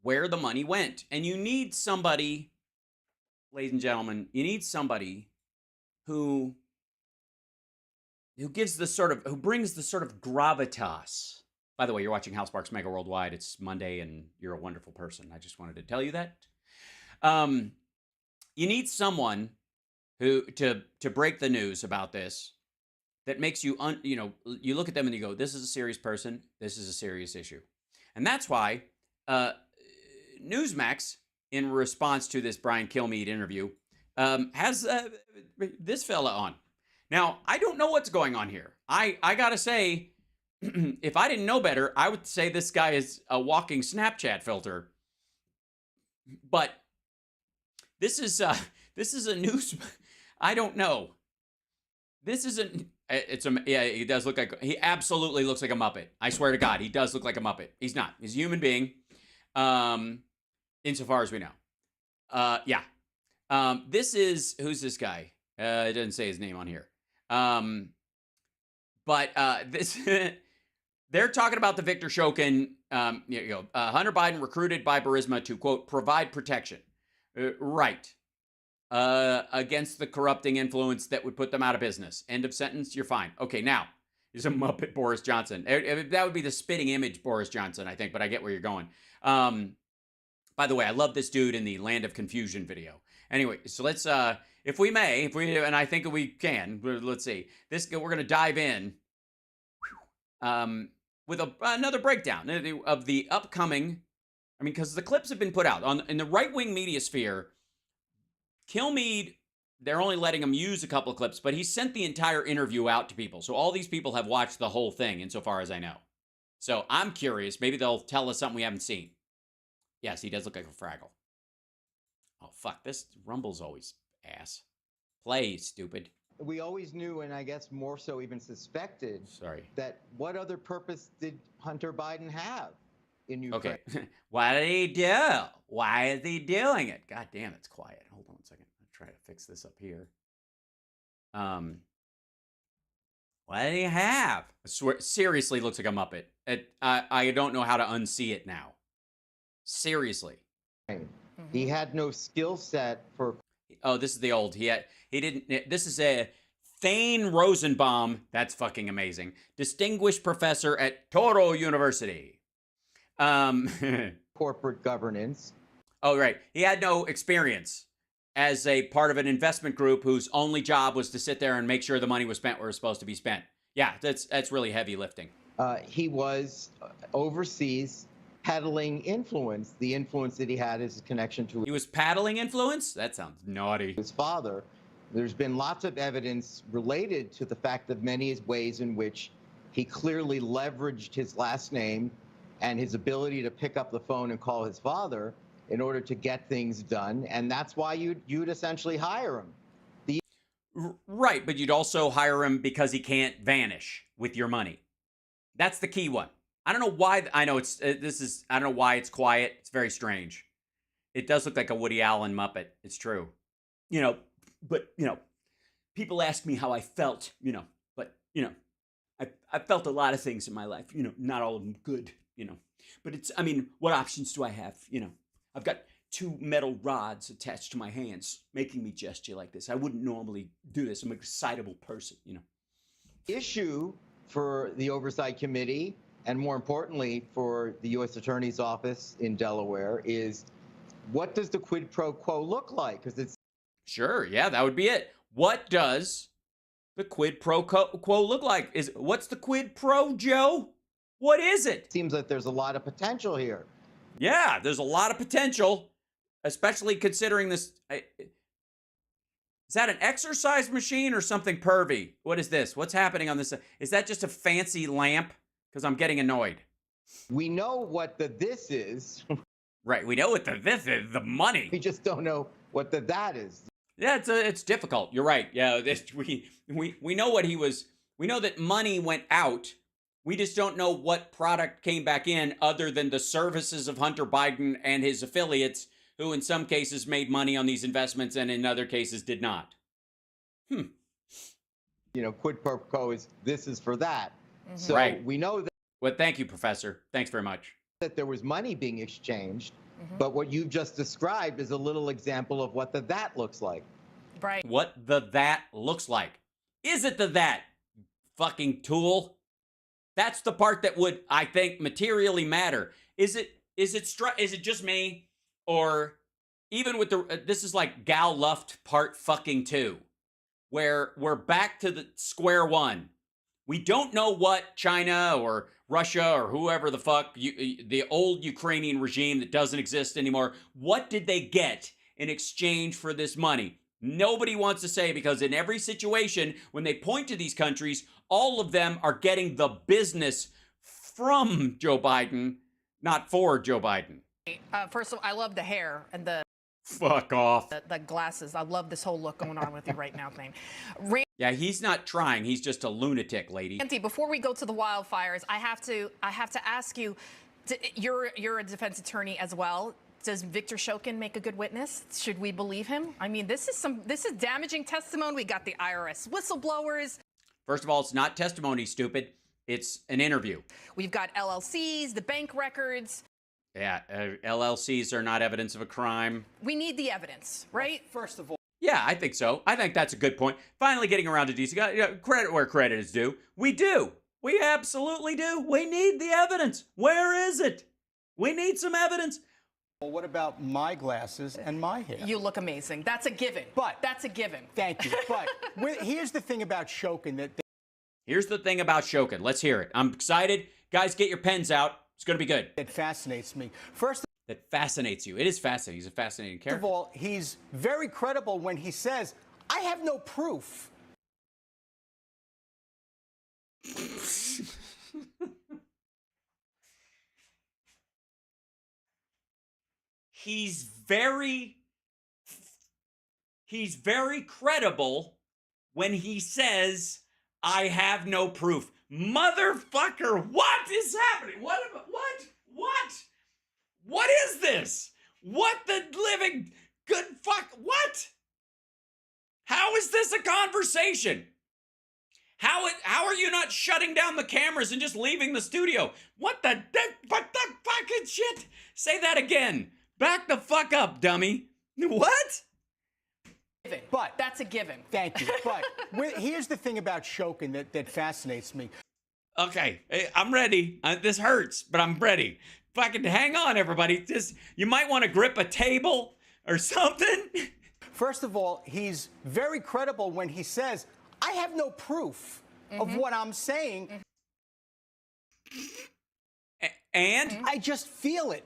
where the money went. And you need somebody, ladies and gentlemen, you need somebody who brings the sort of gravitas. By the way, you're watching Hal Sparks Megaworldwide. It's Monday and you're a wonderful person. I just wanted to tell you that. You need someone who to break the news about this that makes you you look at them and you go, this is a serious person, this is a serious issue. And that's why Newsmax, in response to this Brian Kilmeade interview, has this fella on. Now, I don't know what's going on here. I gotta say, if I didn't know better, I would say this guy is a walking Snapchat filter. But this is a news. I don't know. This isn't. He does look like, he absolutely looks like a Muppet. I swear to God, he does look like a Muppet. He's not. He's a human being, insofar as we know. This is, who's this guy? It doesn't say his name on here. This, they're talking about the Victor Shokin, Hunter Biden recruited by Barisma to, quote, provide protection. Right. Against the corrupting influence that would put them out of business. End of sentence. You're fine. Okay, now, he's a Muppet Boris Johnson. That would be the spitting image Boris Johnson, I think, but I get where you're going. By the way, I love this dude in the Land of Confusion video. Anyway, so let's, if we may, and I think we can, let's see. We're going to dive in with another breakdown of the upcoming, because the clips have been put out in the right-wing media sphere. Kilmeade, they're only letting him use a couple of clips, but he sent the entire interview out to people. So all these people have watched the whole thing, insofar as I know. So I'm curious. Maybe they'll tell us something we haven't seen. Yes, he does look like a Fraggle. Oh, fuck. This Rumble's always ass. Play, stupid. We always knew, and I guess more so even suspected, that what other purpose did Hunter Biden have in Ukraine? Okay. What did he do? Why is he doing it? God damn, it's quiet. Hold on a second. I'll try to fix this up here. What did he have? I swear, seriously looks like a Muppet. I don't know how to unsee it now. Seriously. He had no skill set for... Oh, this is the old. This is a Thane Rosenbaum. That's fucking amazing. Distinguished professor at Toro University. Corporate governance. Oh, right. He had no experience as a part of an investment group whose only job was to sit there and make sure the money was spent where it was supposed to be spent. Yeah, that's really heavy lifting. He was overseas peddling influence. The influence that he had is a connection to... He was peddling influence? That sounds naughty. His father. There's been lots of evidence related to the fact of many ways in which he clearly leveraged his last name and his ability to pick up the phone and call his father in order to get things done. And that's why you'd essentially hire him. Right, but you'd also hire him because he can't vanish with your money. That's the key one. I don't know why. I know I don't know why it's quiet. It's very strange. It does look like a Woody Allen Muppet. It's true. But people ask me how I felt, but I felt a lot of things in my life, not all of them good, but what options do I have? I've got 2 metal rods attached to my hands, making me gesture like this. I wouldn't normally do this. I'm an excitable person, Issue for the Oversight Committee, and more importantly for the U.S. Attorney's Office in Delaware, is what does the quid pro quo look like? Because it's... Sure, yeah, that would be it. What does the quid pro quo look like? What's the quid pro, Joe? What is it? Seems like there's a lot of potential here. Yeah, there's a lot of potential, especially considering this. Is that an exercise machine or something pervy? What is this? What's happening on this? Is that just a fancy lamp? Because I'm getting annoyed. We know what the this is. Right, we know what the this is, the money. We just don't know what the that is. Yeah, it's difficult. You're right. Yeah, we know what he was. We know that money went out. We just don't know what product came back in other than the services of Hunter Biden and his affiliates, who in some cases made money on these investments and in other cases did not. Quid pro quo is this is for that. So Right. we know Well, thank you, Professor. Thanks very much. that there was money being exchanged, but what you've just described is a little example of what the that looks like. Right. What the that looks like. Is it the that, fucking tool? That's the part that would, I think, materially matter. Is it just me? Or even with the, this is like Gal Luft part fucking 2, where we're back to the square one. We don't know what China or Russia or whoever the fuck, the old Ukrainian regime that doesn't exist anymore, what did they get in exchange for this money? Nobody wants to say, because in every situation, when they point to these countries, all of them are getting the business from Joe Biden, not for Joe Biden. First of all, I love the hair and the Fuck off. the glasses. I love this whole look going on with you right now, thing. Yeah, he's not trying. He's just a lunatic, lady. Randy, before we go to the wildfires, I have to ask you. You're a defense attorney as well. Does Victor Shokin make a good witness? Should we believe him? I mean, this is damaging testimony. We got the IRS whistleblowers. First of all, it's not testimony, stupid. It's an interview. We've got LLCs, the bank records. Yeah, LLCs are not evidence of a crime. We need the evidence, right? First of all, Yeah, I think so. I think that's a good point. Finally getting around to DC. Credit where credit is due. We do. We absolutely do. We need the evidence. Where is it? We need some evidence. well, what about my glasses and my hair? You look amazing. That's a given. But that's a given. Thank you. But here's the thing about Shokin Here's the thing about Shokin. Let's hear it. I'm excited. Guys, get your pens out. It's going to be good. that fascinates me. First That fascinates you. It is fascinating. He's a fascinating character. of all, he's very credible when he says, I have no proof. He's very credible when he says, I have no proof. Motherfucker, what is happening? What is this? What the living good fuck? What? How is this a conversation? How are you not shutting down the cameras and just leaving the studio? What the fucking shit? Say that again. Back the fuck up, dummy. What? But that's a given. Thank you. But here's the thing about Shokin that fascinates me. Okay, I'm ready. This hurts, but I'm ready. Fucking hang on, everybody. You might want to grip a table or something. First of all, he's very credible when he says, I have no proof of what I'm saying. And? I just feel it.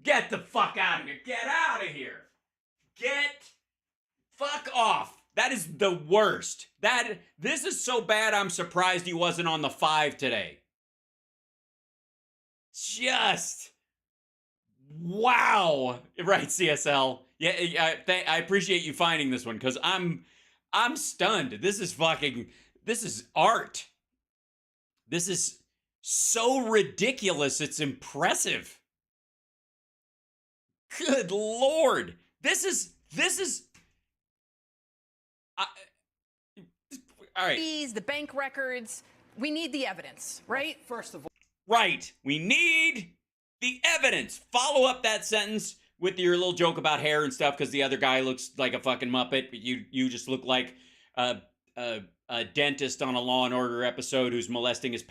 Get the fuck out of here. Get out of here. Get fuck off. That is the worst. This is so bad I'm surprised he wasn't on the 5 today. Just wow. Right, CSL. Yeah, I appreciate you finding this one because I'm stunned. This is art. This is so ridiculous. It's impressive. Good Lord. This is all right. The bank records. We need the evidence, right? First of all. Right. We need the evidence. Follow up that sentence with your little joke about hair and stuff because the other guy looks like a fucking Muppet. But you just look like a dentist on a Law and Order episode who's molesting his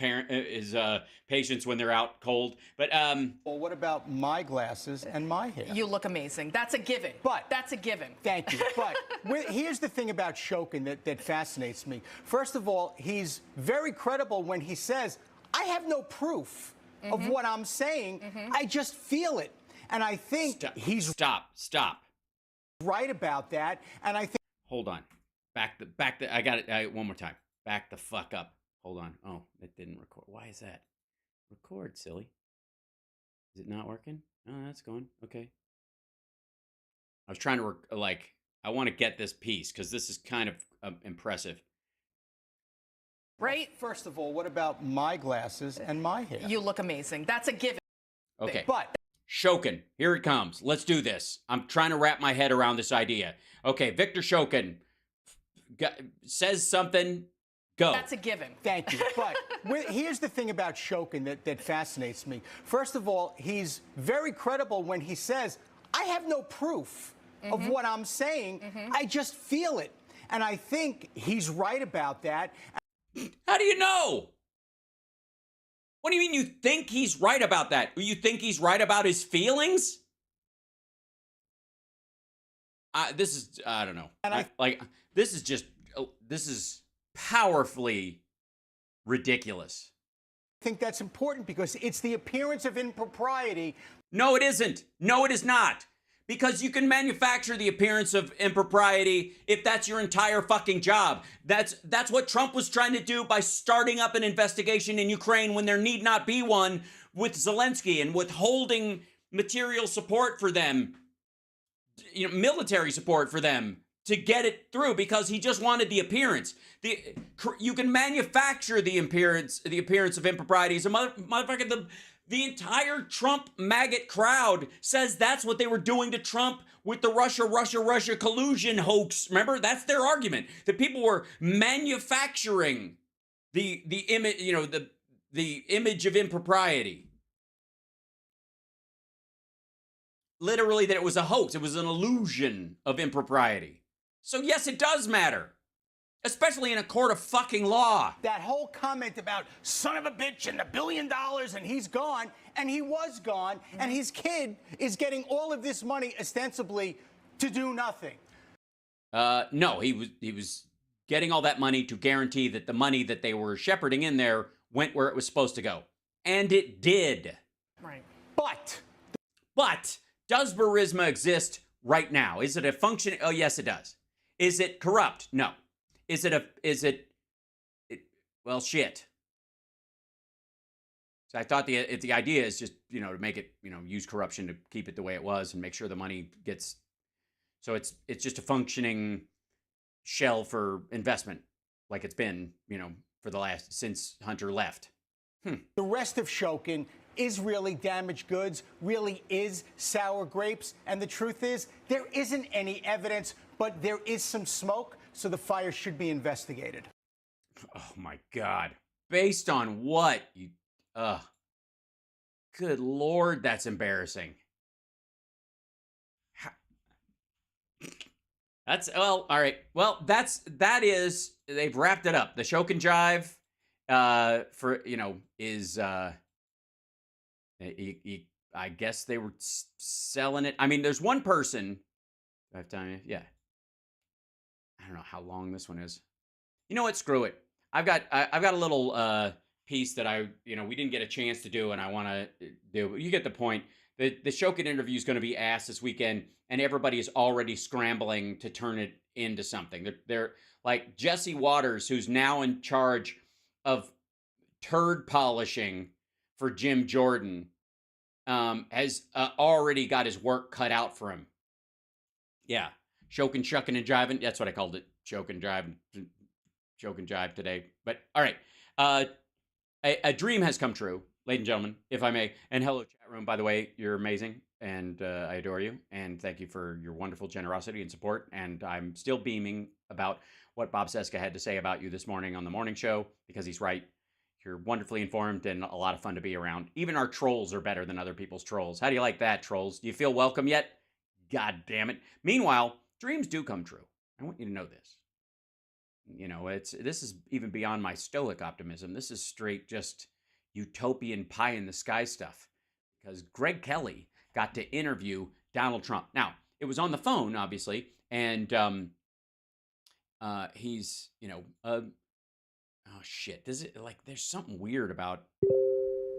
patients when they're out cold. But well, what about my glasses and my hair? You look amazing. That's a given. But that's a given. Thank you. But here's the thing about Shokin that fascinates me. First of all, he's very credible when he says, I have no proof of what I'm saying. I just feel it. And I think he's stop right about that. And I think hold on. Back the I got it one more time. Back the fuck up. Hold on. Oh, it didn't record. Why is that? Record, silly. Is it not working? Oh, that's going. Okay. I was trying to I want to get this piece because this is kind of impressive. Right? First of all, what about my glasses and my hair? You look amazing. That's a given. Okay. But Shokin, here it comes. Let's do this. I'm trying to wrap my head around this idea. Okay, Victor Shokin says something Go. That's a given. Thank you. But here's the thing about Shokin that fascinates me. First of all, he's very credible when he says, I have no proof of what I'm saying. I just feel it. And I think he's right about that. How do you know? What do you mean you think he's right about that? You think he's right about his feelings? I don't know. This is powerfully ridiculous. I think that's important because it's the appearance of impropriety. No, it isn't. No, it is not. Because you can manufacture the appearance of impropriety if that's your entire fucking job. That's what Trump was trying to do by starting up an investigation in Ukraine when there need not be one with Zelensky and withholding material support for them, military support for them to get it through because he just wanted the appearance. You can manufacture the appearance of impropriety. So motherfucker, the entire Trump maggot crowd says that's what they were doing to Trump with the Russia collusion hoax. Remember, that's their argument, that people were manufacturing the image, the image of impropriety. Literally, that it was a hoax. It was an illusion of impropriety. So yes, it does matter. Especially in a court of fucking law. That whole comment about son of a bitch and $1 billion and he's gone, and he was gone, and his kid is getting all of this money ostensibly to do nothing. No, he was getting all that money to guarantee that the money that they were shepherding in there went where it was supposed to go. And it did. Right. But does Barisma exist right now? Is it a function? Oh, yes, it does. Is it corrupt? No. Well, shit. So I thought the idea is just, to make it, use corruption to keep it the way it was and make sure the money gets, so it's just a functioning shell for investment like it's been, since Hunter left. The rest of Shokin is really damaged goods, really is sour grapes. And the truth is, there isn't any evidence, but there is some smoke, so the fire should be investigated. Oh, my God. Based on what? Good Lord, that's embarrassing. All right. Well, they've wrapped it up. The Shokin Jive, I guess they were selling it. I mean, there's one person. Do I have time? Yeah. I don't know how long this one is. You know what? Screw it. I've got a little piece that we didn't get a chance to do, and I want to do. You get the point. The Shokin interview is going to be asked this weekend, and everybody is already scrambling to turn it into something. They're like Jesse Waters, who's now in charge of turd polishing for Jim Jordan, has already got his work cut out for him. Yeah. Shokin, Shuckin, and Jiving. That's what I called it. Shokin, Jive, Shokin, Jive today. But all right. A dream has come true, ladies and gentlemen, if I may. And hello, chat room. By the way, you're amazing. And I adore you. And thank you for your wonderful generosity and support. And I'm still beaming about what Bob Cesca had to say about you this morning on the morning show, because he's right. You're wonderfully informed and a lot of fun to be around. Even our trolls are better than other people's trolls. How do you like that, trolls? Do you feel welcome yet? God damn it. Meanwhile, dreams do come true. I want you to know this. This is even beyond my stoic optimism. This is straight just utopian pie in the sky stuff. Because Greg Kelly got to interview Donald Trump. Now, it was on the phone, obviously, and he's, oh shit. There's something weird about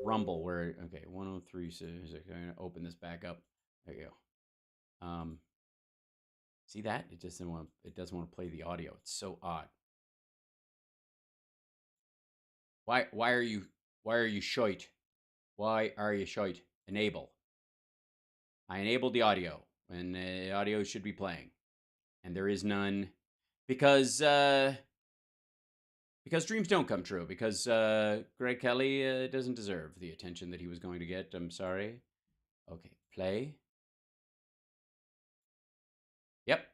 Rumble where, okay, 103, so I'm going to open this back up. There you go. See that? It doesn't want to play the audio. It's so odd. Why are you shite? Why are you shite? Enable. I enabled the audio, and the audio should be playing, and there is none because dreams don't come true, because Greg Kelly doesn't deserve the attention that he was going to get. I'm sorry. Okay, play. Yep,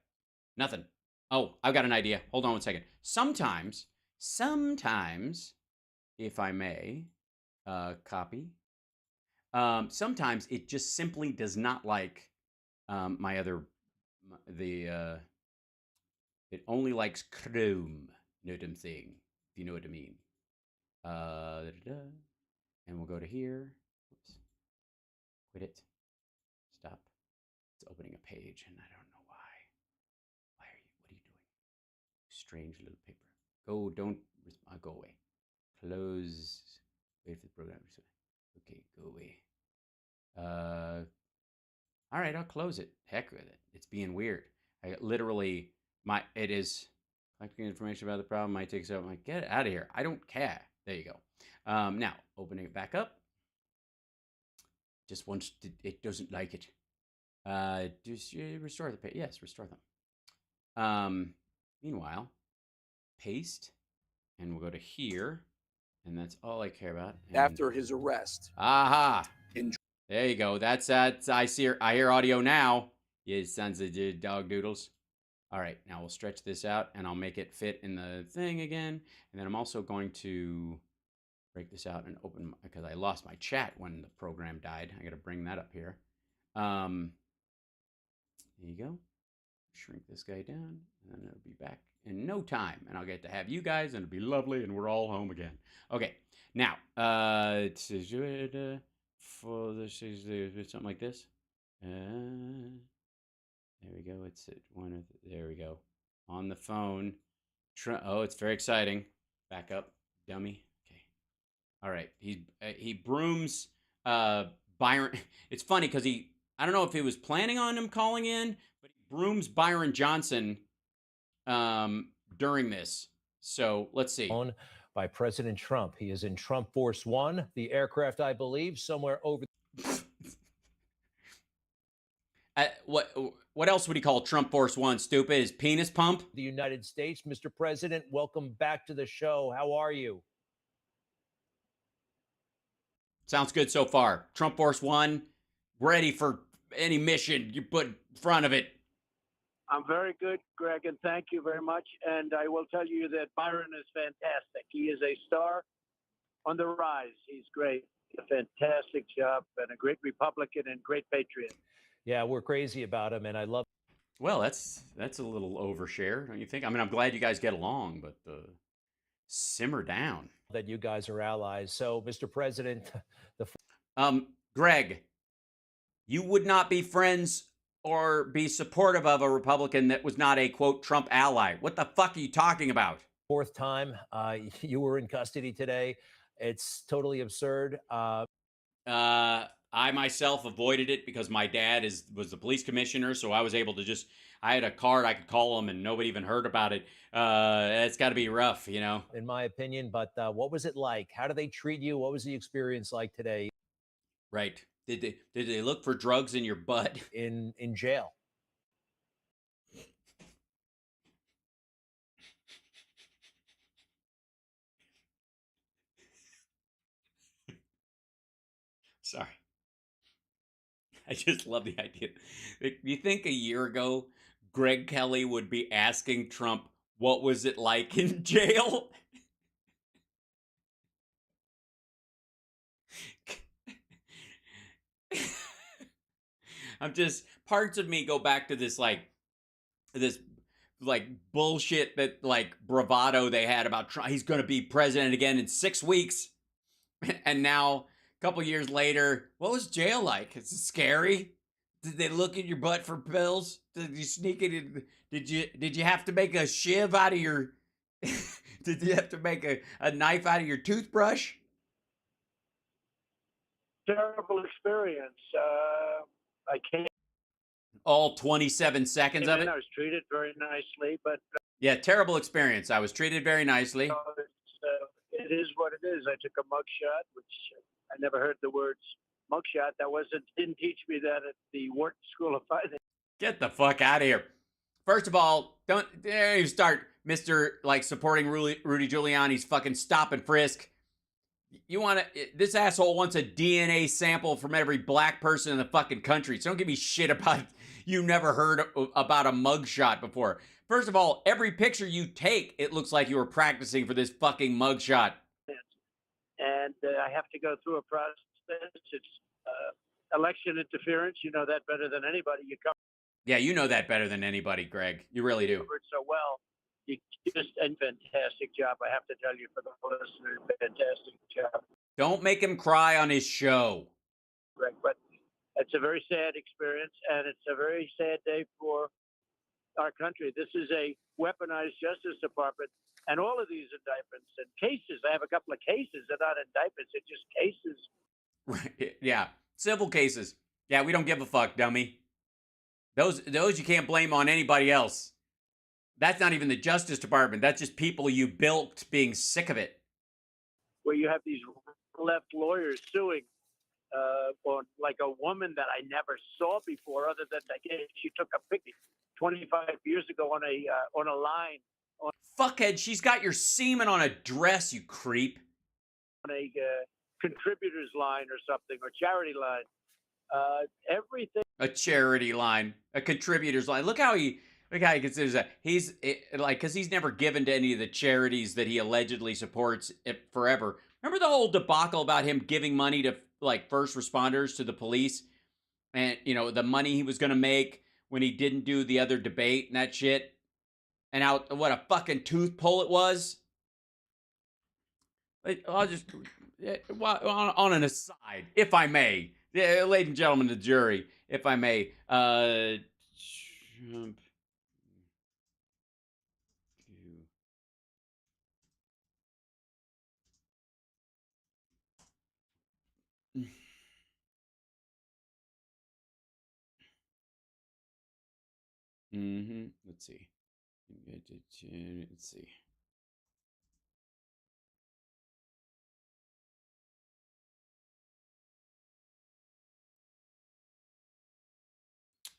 nothing. Oh, I've got an idea. Hold on one second. Sometimes sometimes, if I may, copy. Sometimes it just simply does not like it only likes Chrome. Know what I'm saying? If you know what I mean. And we'll go to here. Oops. Quit it. Stop. It's opening a page, and I don't know why. What are you doing? Strange little paper. Don't go away. Close. Wait for the program. Okay, go away. All right, I'll close it. Heck with it. It's being weird. I literally, it is collecting information about the problem. Might take so. I'm like, get it out of here. I don't care. There you go. Now, opening it back up. Just wants to, it doesn't like it. Just restore the page. Yes, restore them. Meanwhile, paste, and we'll go to here, and that's all I care about. And After his arrest. Aha! There you go. That's I hear audio now. You sons of dog doodles. All right, now we'll stretch this out, and I'll make it fit in the thing again. And then I'm also going to break this out and open, because I lost my chat when the program died. I got to bring that up here. There you go. Shrink this guy down, and then it'll be back in no time, and I'll get to have you guys, and it'll be lovely, and we're all home again. Okay, now for this is something like this. There we go. It's at there we go. On the phone. Oh, it's very exciting. Back up, dummy. Okay. All right. He brooms Byron. It's funny because I don't know if he was planning on him calling in, but he brooms Byron Johnson during this. So let's see. By President Trump. He is in Trump Force One, the aircraft, I believe, somewhere over. What else would he call Trump Force One? Stupid. His penis pump? The United States. Mr. President, welcome back to the show. How are you? Sounds good so far. Trump Force One, ready for any mission you put in front of it. I'm very good, Greg, and thank you very much. And I will tell you that Byron is fantastic. He is a star on the rise. He's great. A fantastic job, and a great Republican and great patriot. Yeah, we're crazy about him, and I love. Well, that's a little overshare, don't you think? I mean, I'm glad you guys get along, but simmer down. That you guys are allies. So, Mr. President, Greg, you would not be friends or be supportive of a Republican that was not a, quote, Trump ally. What the fuck are you talking about? Fourth time you were in custody today. It's totally absurd. I myself avoided it because my dad was the police commissioner, so I was able to I had a card, I could call him, and nobody even heard about it. It's got to be rough, you know? In my opinion, but what was it like? How did they treat you? What was the experience like today? Right. Did they look for drugs in your butt? In jail. Sorry. I just love the idea. You think a year ago, Greg Kelly would be asking Trump, what was it like in jail? Parts of me go back to this bullshit that bravado they had about Trump. He's going to be president again in 6 weeks. And now, a couple years later, what was jail like? Is it scary? Did they look in your butt for pills? Did you sneak it in? Did you have to make a shiv out of your, did you have to make a knife out of your toothbrush? Terrible experience. I can't. All 27 seconds of it? I was treated very nicely, but... Yeah, terrible experience. I was treated very nicely. It is what it is. I took a mugshot, which I never heard the words mugshot. Didn't teach me that at the Wharton School of Finance. Get the fuck out of here. First of all, don't you start Mr. supporting Rudy Giuliani's fucking stop and frisk. This asshole wants a DNA sample from every black person in the fucking country. So don't give me shit about you never heard about a mugshot before. First of all, every picture you take, it looks like you were practicing for this fucking mugshot. And I have to go through a process. It's election interference. You know that better than anybody. You cover Yeah, you know that better than anybody, Greg. You really do. it so well. You just a fantastic job. I have to tell you, for the listeners, fantastic job, Don't make him cry on his show. Greg. But it's a very sad experience, and it's a very sad day for our country. This is a weaponized Justice Department, and all of these indictments and cases. I have a couple of cases. They're not indictments. They're just cases. Right. Yeah. Civil cases. Yeah, we don't give a fuck, dummy. Those you can't blame on anybody else. That's not even the Justice Department. That's just people you bilked being sick of it. Where you have these left lawyers suing on like a woman that I never saw before, other than that she took a picture 25 years ago on a line. Fuckhead, she's got your semen on a dress, you creep. On a contributors line or something, or charity line. Everything. A charity line, a contributors line. Look how he considers that. He's like, because he's never given to any of the charities that he allegedly supports forever. Remember the whole debacle about him giving money to like first responders, to the police, and the money he was going to make when he didn't do the other debate and that shit, and how what a fucking tooth pull it was. I'll just on an aside, if I may, ladies and gentlemen of the jury, if I may, Trump. Let's see. Let's see.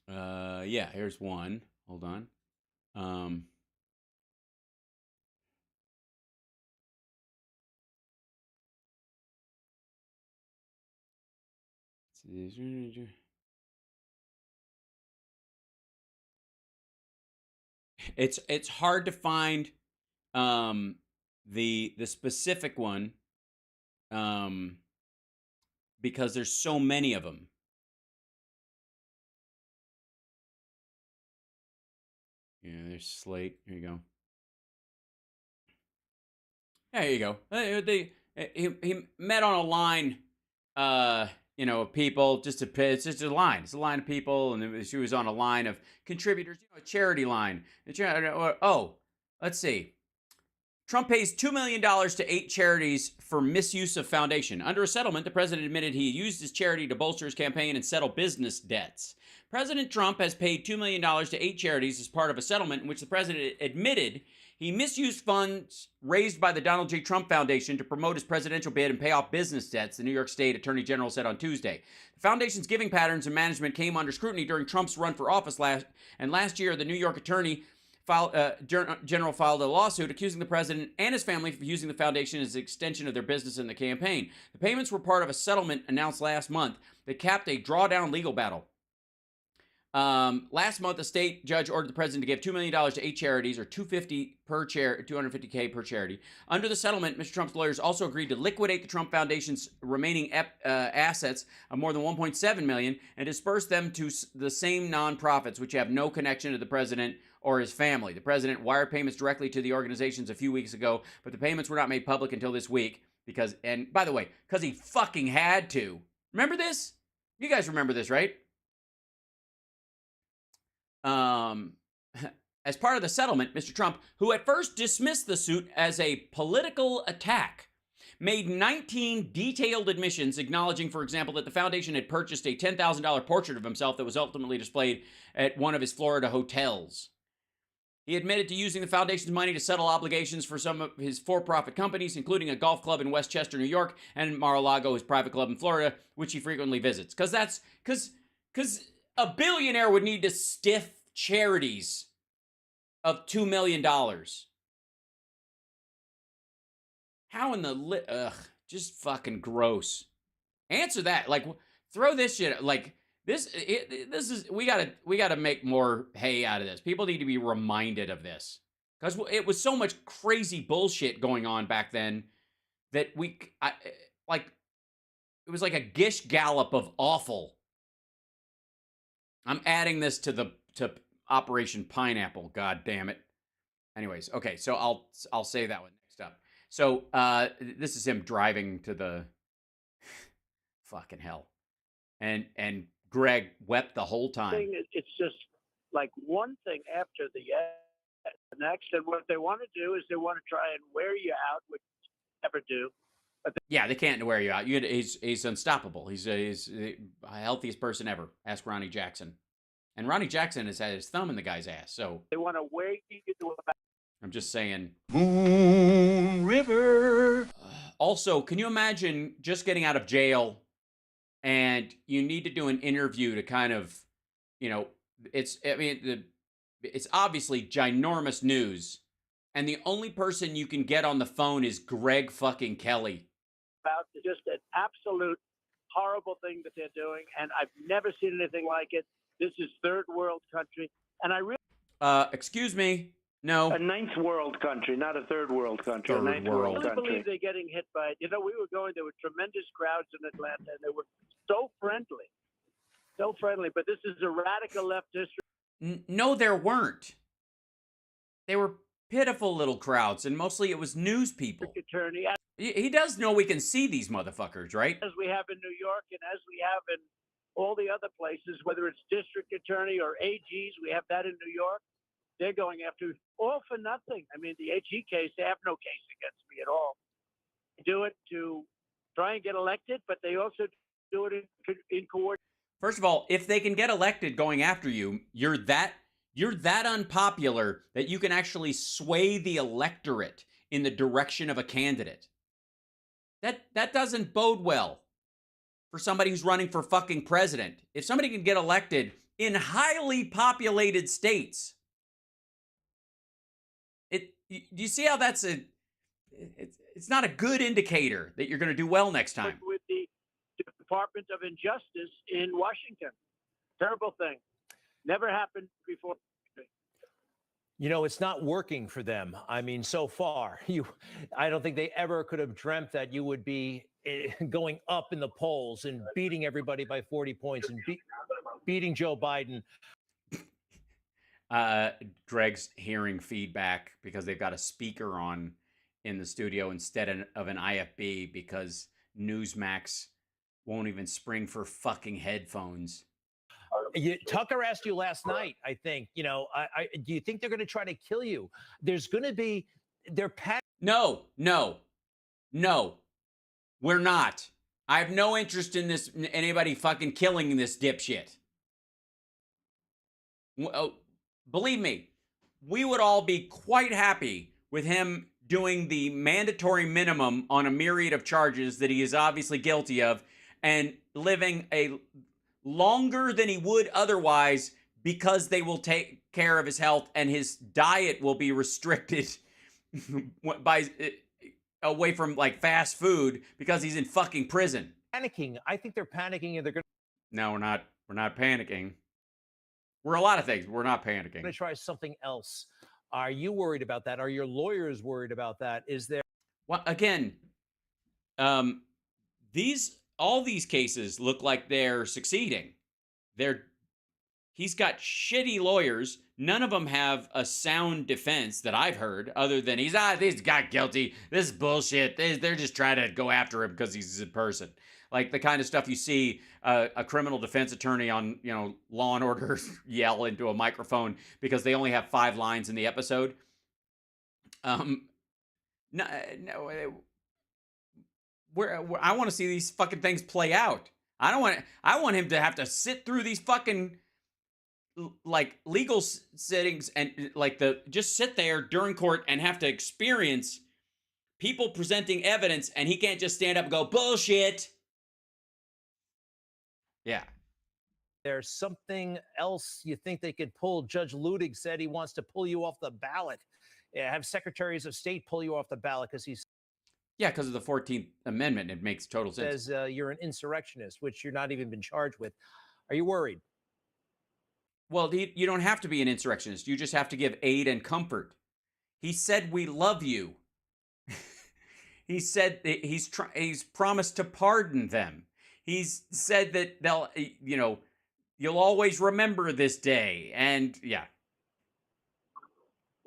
Yeah, here's one. Hold on. It's hard to find the specific one because there's so many of them. Yeah, there's Slate. Here you go. There you go. He met on a line, people. It's just a line. It's a line of people, and she was on a line of contributors. A charity line. Oh, let's see. Trump pays $2 million to 8 charities for misuse of foundation. Under a settlement, the president admitted he used his charity to bolster his campaign and settle business debts. President Trump has paid $2 million to 8 charities as part of a settlement in which the president admitted he misused funds raised by the Donald J. Trump Foundation to promote his presidential bid and pay off business debts, the New York State Attorney General said on Tuesday. The foundation's giving patterns and management came under scrutiny during Trump's run for office last year. The New York Attorney General filed a lawsuit accusing the president and his family of using the foundation as an extension of their business in the campaign. The payments were part of a settlement announced last month that capped a drawdown legal battle. Last month, a state judge ordered the president to give $2 million to 8 charities, or $250K per charity. Under the settlement, Mr. Trump's lawyers also agreed to liquidate the Trump Foundation's remaining assets of more than $1.7 million and disperse them to the same nonprofits, which have no connection to the president or his family. The president wired payments directly to the organizations a few weeks ago, but the payments were not made public until this week because he fucking had to. Remember this? You guys remember this, right? As part of the settlement, Mr. Trump, who at first dismissed the suit as a political attack, made 19 detailed admissions acknowledging, for example, that the foundation had purchased a $10,000 portrait of himself that was ultimately displayed at one of his Florida hotels. He admitted to using the foundation's money to settle obligations for some of his for-profit companies, including a golf club in Westchester, New York, and Mar-a-Lago, his private club in Florida, which he frequently visits. Because a billionaire would need to stiff charities of $2 million. How in the just fucking gross. Answer that. Like, throw this shit. Like, This is we gotta make more hay out of this. People need to be reminded of this because it was so much crazy bullshit going on back then that like it was like a gish gallop of awful. I'm adding this to Operation Pineapple. God damn it. Anyways, okay, so I'll say that one next up. So this is him driving to the fucking hell, and Greg wept the whole time. It's just like one thing after the next, and what they want to do is they want to try and wear you out, which they never do. Yeah, they can't wear you out. He's unstoppable. He's the healthiest person ever. Ask Ronnie Jackson, and Ronnie Jackson has had his thumb in the guy's ass. So they want to wear you to a. I'm just saying. Moon River. Also, can you imagine just getting out of jail and you need to do an interview to kind of, it's obviously ginormous news. And the only person you can get on the phone is Greg fucking Kelly. About just an absolute horrible thing that they're doing. And I've never seen anything like it. This is third world country. And I really. Excuse me. No. A ninth world country, not a third world country. Third a ninth world. I believe they're getting hit by it. We were going, there were tremendous crowds in Atlanta, and they were so friendly. So friendly. But this is a radical left district. No, there weren't. They were pitiful little crowds, and mostly it was news people. Attorney. He does know we can see these motherfuckers, right? As we have in New York and as we have in all the other places, whether it's district attorney or AGs, we have that in New York. They're going after all for nothing. I mean, the AG case, they have no case against me at all. They do it to try and get elected, but they also do it in coordination. First of all, if they can get elected going after you, you're that unpopular that you can actually sway the electorate in the direction of a candidate. That doesn't bode well for somebody who's running for fucking president. If somebody can get elected in highly populated states, do you see how that's it's not a good indicator that you're going to do well next time. With the Department of Injustice in Washington. Terrible thing. Never happened before. It's not working for them. I mean, so far, I don't think they ever could have dreamt that you would be going up in the polls and beating everybody by 40 points and beating Joe Biden. Greg's hearing feedback because they've got a speaker on in the studio instead of an IFB because Newsmax won't even spring for fucking headphones. Tucker asked you last night, I think, do you think they're going to try to kill you? There's going to be, No, we're not. I have no interest in this, anybody fucking killing this dipshit. Believe me, we would all be quite happy with him doing the mandatory minimum on a myriad of charges that he is obviously guilty of and living a longer than he would otherwise because they will take care of his health and his diet will be restricted by away from like fast food because he's in fucking prison. Panicking. I think they're panicking and they're going to. No, we're not. We're not panicking. We're a lot of things. We're not panicking. Going to try something else. Are you worried about that? Are your lawyers worried about that? Is there? Well, again, all these cases look like they're succeeding. He's got shitty lawyers. None of them have a sound defense that I've heard, other than he's got guilty. This is bullshit. They're just trying to go after him because he's a person. Like the kind of stuff you see a criminal defense attorney on, Law and Order yell into a microphone because they only have 5 lines in the episode. No, I want to see these fucking things play out. I want him to have to sit through these fucking like legal sittings and just sit there during court and have to experience people presenting evidence, and he can't just stand up and go bullshit. Yeah. There's something else you think they could pull. Judge Ludig said he wants to pull you off the ballot. Have secretaries of state pull you off the ballot because he's. Yeah, because of the 14th Amendment. It makes total sense. Says you're an insurrectionist, which you're not even been charged with. Are you worried? Well, you don't have to be an insurrectionist. You just have to give aid and comfort. He said, "We love you." He said that he's promised to pardon them. He's said that they'll, you'll always remember this day. And yeah.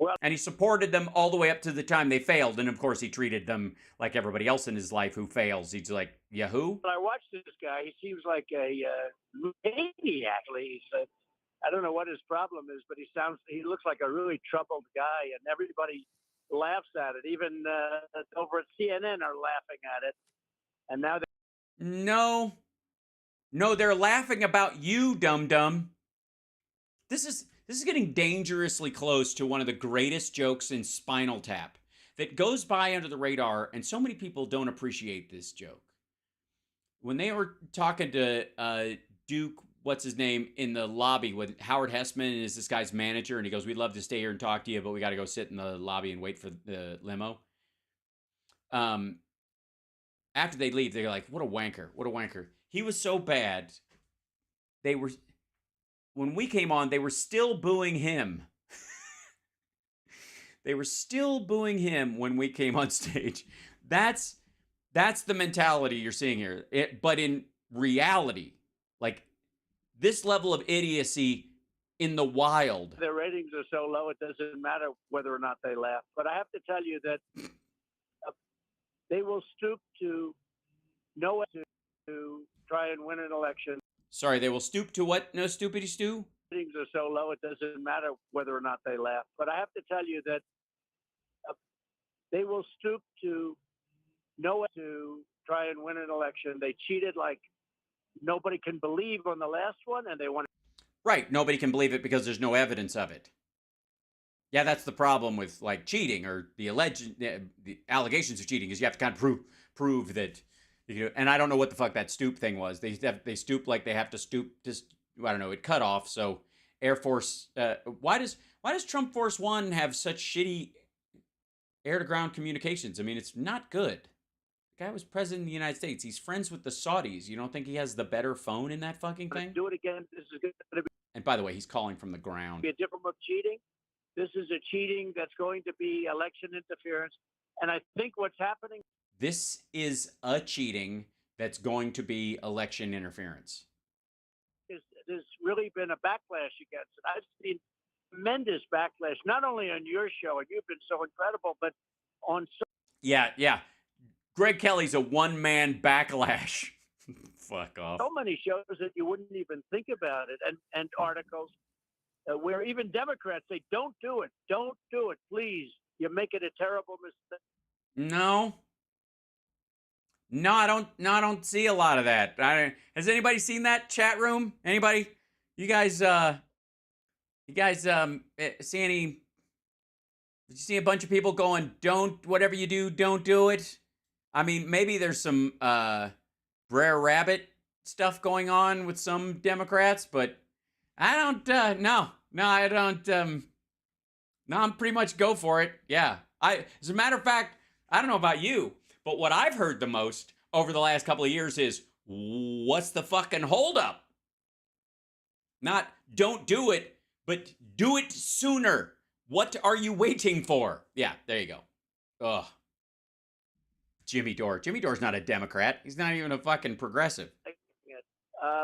Well, and he supported them all the way up to the time they failed. And of course, he treated them like everybody else in his life who fails. He's like, Yahoo? When I watched this guy, he seems like a maniac. I don't know what his problem is, but he looks like a really troubled guy, and everybody laughs at it. Even over at CNN are laughing at it. And now No, they're laughing about you, dum-dum. This is getting dangerously close to one of the greatest jokes in Spinal Tap that goes by under the radar, and so many people don't appreciate this joke. When they were talking to Duke, what's his name, in the lobby with Howard Hessman is this guy's manager, and he goes, "We'd love to stay here and talk to you, but we got to go sit in the lobby and wait for the limo." After they leave, they're like, "What a wanker! What a wanker!" He was so bad. When we came on, they were still booing him. They were still booing him when we came on stage. That's the mentality you're seeing here. But in reality, like this level of idiocy in the wild. their ratings are so low, it doesn't matter whether or not they laugh. But I have to tell you that they will stoop to to try and win an election. Sorry, they will stoop to what? No stupidity stew? Ratings are so low, it doesn't matter whether or not they laugh. But I have to tell you that they will stoop to try and win an election. They cheated like nobody can believe on the last one, and they want Right, nobody can believe it because there's no evidence of it. Yeah, that's the problem with like cheating or the allegations of cheating is you have to kind of prove that. And I don't know what the fuck that stoop thing was. They stoop like they have to stoop to, I don't know, it cut off. So Air Force, why does Trump Force One have such shitty air to ground communications? I mean, it's not good. The guy was president of the United States. He's friends with the Saudis. You don't think he has the better phone in that fucking thing? do it again. This is going to And by the way, he's calling from the ground. be a different form of cheating. This is a cheating that's going to be election interference. And I think what's happening. This is a cheating that's going to be election interference. There's really been a backlash against it. I've seen tremendous backlash, not only on your show, and you've been so incredible, but on. Yeah. Greg Kelly's a one-man backlash. Fuck off. So many shows that you wouldn't even think about it, and articles where even Democrats say, "Don't do it, please. You're making a terrible mistake." No, I don't see a lot of that. Has anybody seen that chat room? Anybody? You guys see any? Did you see a bunch of people going, "Don't, whatever you do, don't do it"? I mean, maybe there's some Brer Rabbit stuff going on with some Democrats, but I don't. No, I don't. No, I'm pretty much go for it. Yeah, as a matter of fact, I don't know about you. But what I've heard the most over the last couple of years is, what's the fucking holdup? Not don't do it, but do it sooner. What are you waiting for? Yeah, there you go. Ugh. Jimmy Dore. Jimmy Dore's not a Democrat. He's not even a fucking progressive.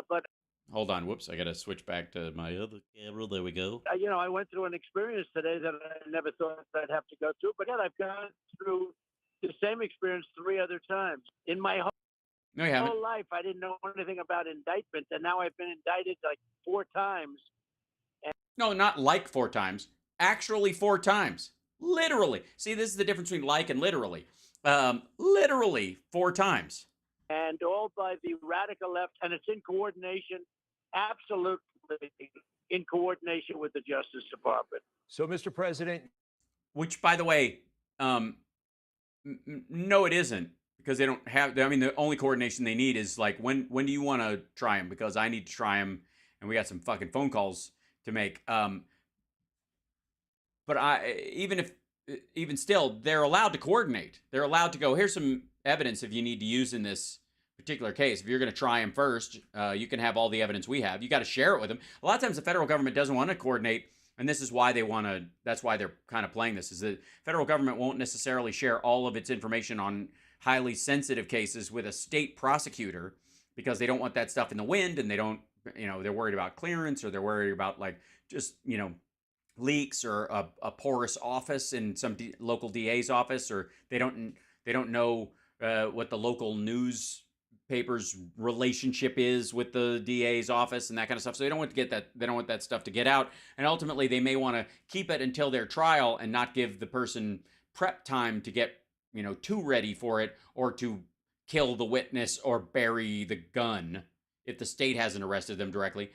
But hold on. Whoops. I got to switch back to my other camera. There we go. I went through an experience today that I never thought I'd have to go through, but yet I've gone through the same experience 3 other times. In my whole life, I didn't know anything about indictment, and now I've been indicted like 4 times. No, not like 4 times. Actually 4 times. Literally. See, this is the difference between like and literally. Literally 4 times. And all by the radical left, and it's in coordination, absolutely in coordination with the Justice Department. So, Mr. President. Which, by the way, no, it isn't, because they don't have. I mean, the only coordination they need is like when do you want to try him? Because I need to try him, and we got some fucking phone calls to make. But even still, they're allowed to coordinate. They're allowed to go, here's some evidence if you need to use in this particular case, if you're going to try him first, you can have all the evidence we have. You got to share it with him. A lot of times the federal government doesn't want to coordinate, and this is why they want to, that's why they're kind of playing this, is the federal government won't necessarily share all of its information on highly sensitive cases with a state prosecutor because they don't want that stuff in the wind, and they don't, they're worried about clearance, or they're worried about like just, leaks, or a porous office in some local DA's office, or they don't know what the local newspaper's relationship is with the DA's office and that kind of stuff. So they don't want to get that. They don't want that stuff to get out. And ultimately, they may want to keep it until their trial and not give the person prep time to get too ready for it, or to kill the witness or bury the gun if the state hasn't arrested them directly.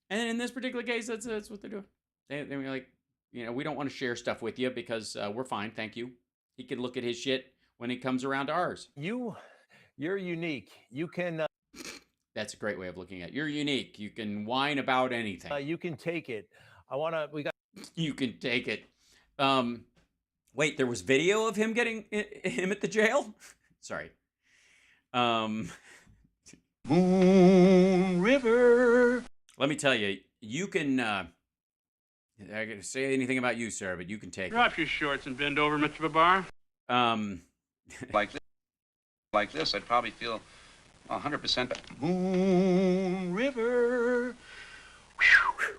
And in this particular case, that's what they're doing. They're like, we don't want to share stuff with you because we're fine, thank you. He can look at his shit when it comes around to ours. You're unique. You can. That's a great way of looking at it. You're unique. You can whine about anything. You can take it. You can take it. Wait, there was video of him getting him at the jail? Sorry. Moon River. Let me tell you, you can. I can say anything about you, sir, but you can take. Drop your shorts and bend over, Mr. Babar. Like this, I'd probably feel 100%. Moon River.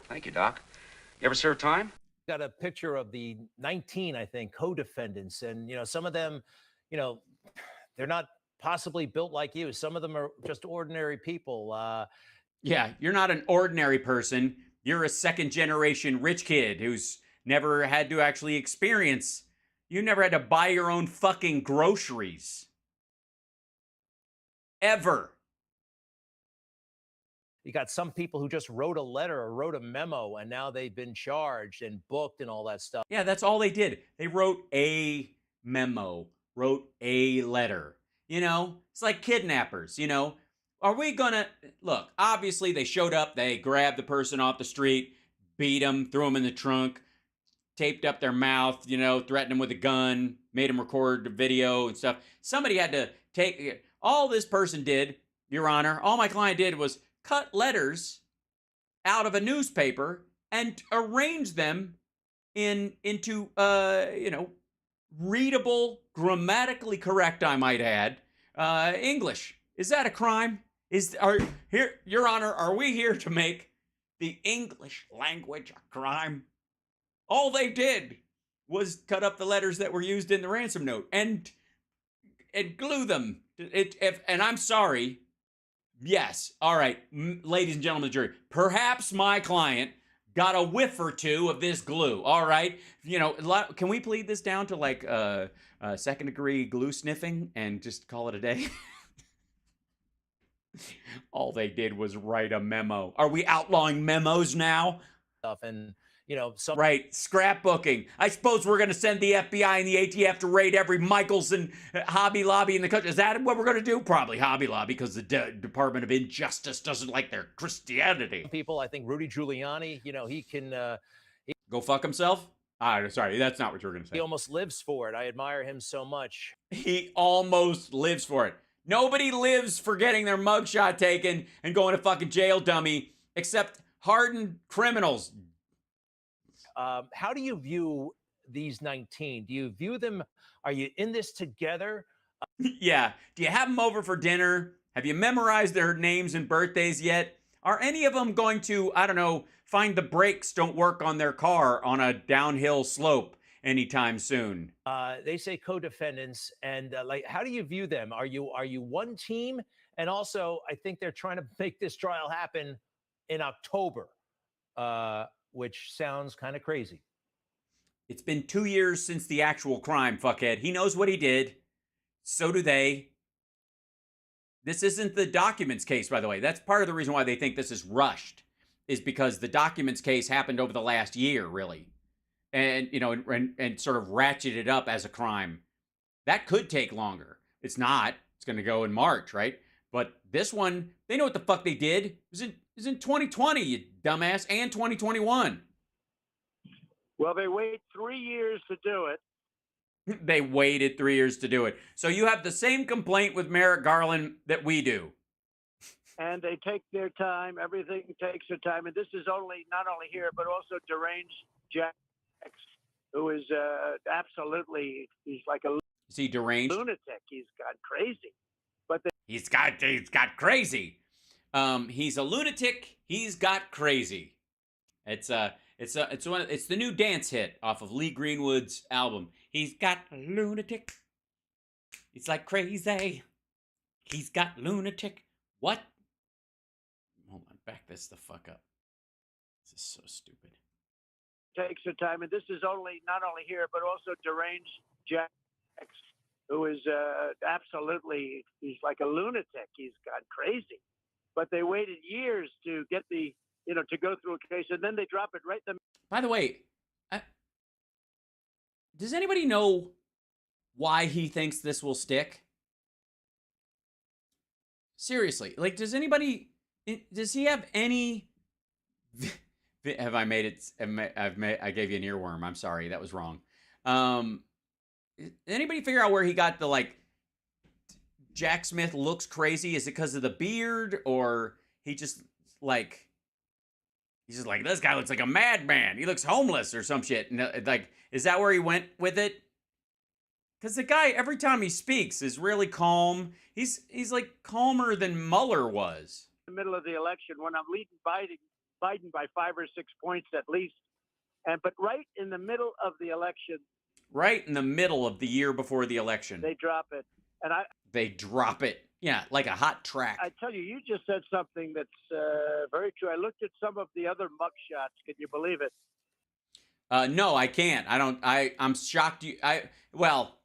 Thank you, Doc. You ever serve time? Got a picture of the 19, I think, co-defendants, and some of them, they're not possibly built like you. Some of them are just ordinary people. Yeah, you're not an ordinary person. You're a second-generation rich kid who's never had to actually experience. You never had to buy your own fucking groceries. Ever. You got some people who just wrote a letter or wrote a memo, and now they've been charged and booked and all that stuff. Yeah, that's all they did. They wrote a memo, wrote a letter. It's like kidnappers, Are we gonna... Look, obviously they showed up, they grabbed the person off the street, beat him, threw him in the trunk, taped up their mouth, threatened him with a gun, made him record the video and stuff. Somebody had to take... All this person did, Your Honor, all my client did was cut letters out of a newspaper and arrange them into readable, grammatically correct, I might add, English. Is that a crime? Your Honor, are we here to make the English language a crime? All they did was cut up the letters that were used in the ransom note and glue them. And I'm sorry. Yes. All right. Ladies and gentlemen of the jury, perhaps my client got a whiff or two of this glue. All right. Can we plead this down to like second-degree glue sniffing and just call it a day? All they did was write a memo. Are we outlawing memos now? And right, scrapbooking. I suppose we're going to send the FBI and the ATF to raid every Michaels and Hobby Lobby in the country. Is that what we're going to do? Probably Hobby Lobby, because the Department of Injustice doesn't like their Christianity. People, I think Rudy Giuliani, he can... Go fuck himself? Sorry, that's not what you were going to say. He almost lives for it. I admire him so much. He almost lives for it. Nobody lives for getting their mugshot taken and going to fucking jail, dummy, except hardened criminals. How do you view these 19? Do you view them? Are you in this together? Yeah. Do you have them over for dinner? Have you memorized their names and birthdays yet? Are any of them going to, I don't know, find the brakes don't work on their car on a downhill slope anytime soon? They say co-defendants, and how do you view them? Are you one team? And also, I think they're trying to make this trial happen in October. Which sounds kind of crazy. It's been 2 years since the actual crime, fuckhead. He knows what he did. So do they. This isn't the documents case, by the way. That's part of the reason why they think this is rushed, is because the documents case happened over the last year, really. And, and sort of ratcheted up as a crime. That could take longer. It's not. It's going to go in March, right? But this one, they know what the fuck they did. It was in 2020, you dumbass, and 2021. Well, they wait 3 years to do it. They waited 3 years to do it. So you have the same complaint with Merrick Garland that we do. And they take their time. Everything takes their time. And this is only not only here, but also deranged Jack, who is absolutely, he's like a Is he deranged? lunatic. He's gone crazy. But He's got crazy. He's a lunatic. He's got crazy. It's the new dance hit off of Lee Greenwood's album. He's got a lunatic. He's like crazy. He's got lunatic. What? Hold on, back this the fuck up. This is so stupid. takes their time. And this is only not only here, but also deranged Jack, who is absolutely, he's like a lunatic. He's gone crazy. But they waited years to get the, to go through a case, and then they drop it right in the. By the way, does anybody know why he thinks this will stick? Seriously, like, does he have any? Have I made it? I gave you an earworm. I'm sorry, that was wrong. Did anybody figure out where he got the Jack Smith looks crazy? Is it because of the beard, or he's just like, this guy looks like a madman. He looks homeless or some shit. And is that where he went with it? Because the guy, every time he speaks, is really calm. He's like calmer than Mueller was. In the middle of the election, when I'm leading Biden by 5 or 6 points at least, but right in the middle of the election. Right in the middle of the year before the election. They drop it. They drop it. Yeah, like a hot track. I tell you, you just said something that's very true. I looked at some of the other mugshots. Can you believe it? No, I can't. I'm shocked. Well,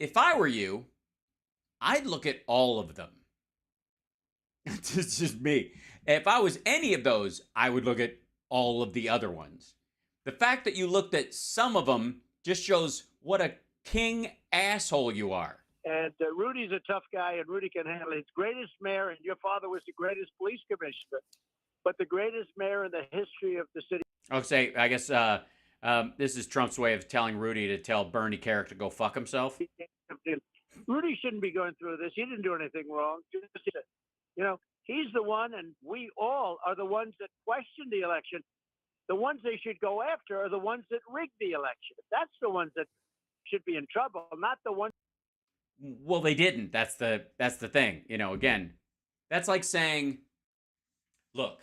if I were you, I'd look at all of them. It's just me. If I was any of those, I would look at all of the other ones. The fact that you looked at some of them just shows what a king asshole you are. And Rudy's a tough guy, and Rudy can handle it. He's greatest mayor, and your father was the greatest police commissioner, but the greatest mayor in the history of the city. Okay, I guess this is Trump's way of telling Rudy to tell Bernie Carrick to go fuck himself. Rudy shouldn't be going through this. He didn't do anything wrong. He's the one, and we all are the ones that question the election. The ones they should go after are the ones that rigged the election. That's the ones that should be in trouble, not the ones. Well, they didn't. That's the thing. Again, that's like saying, look,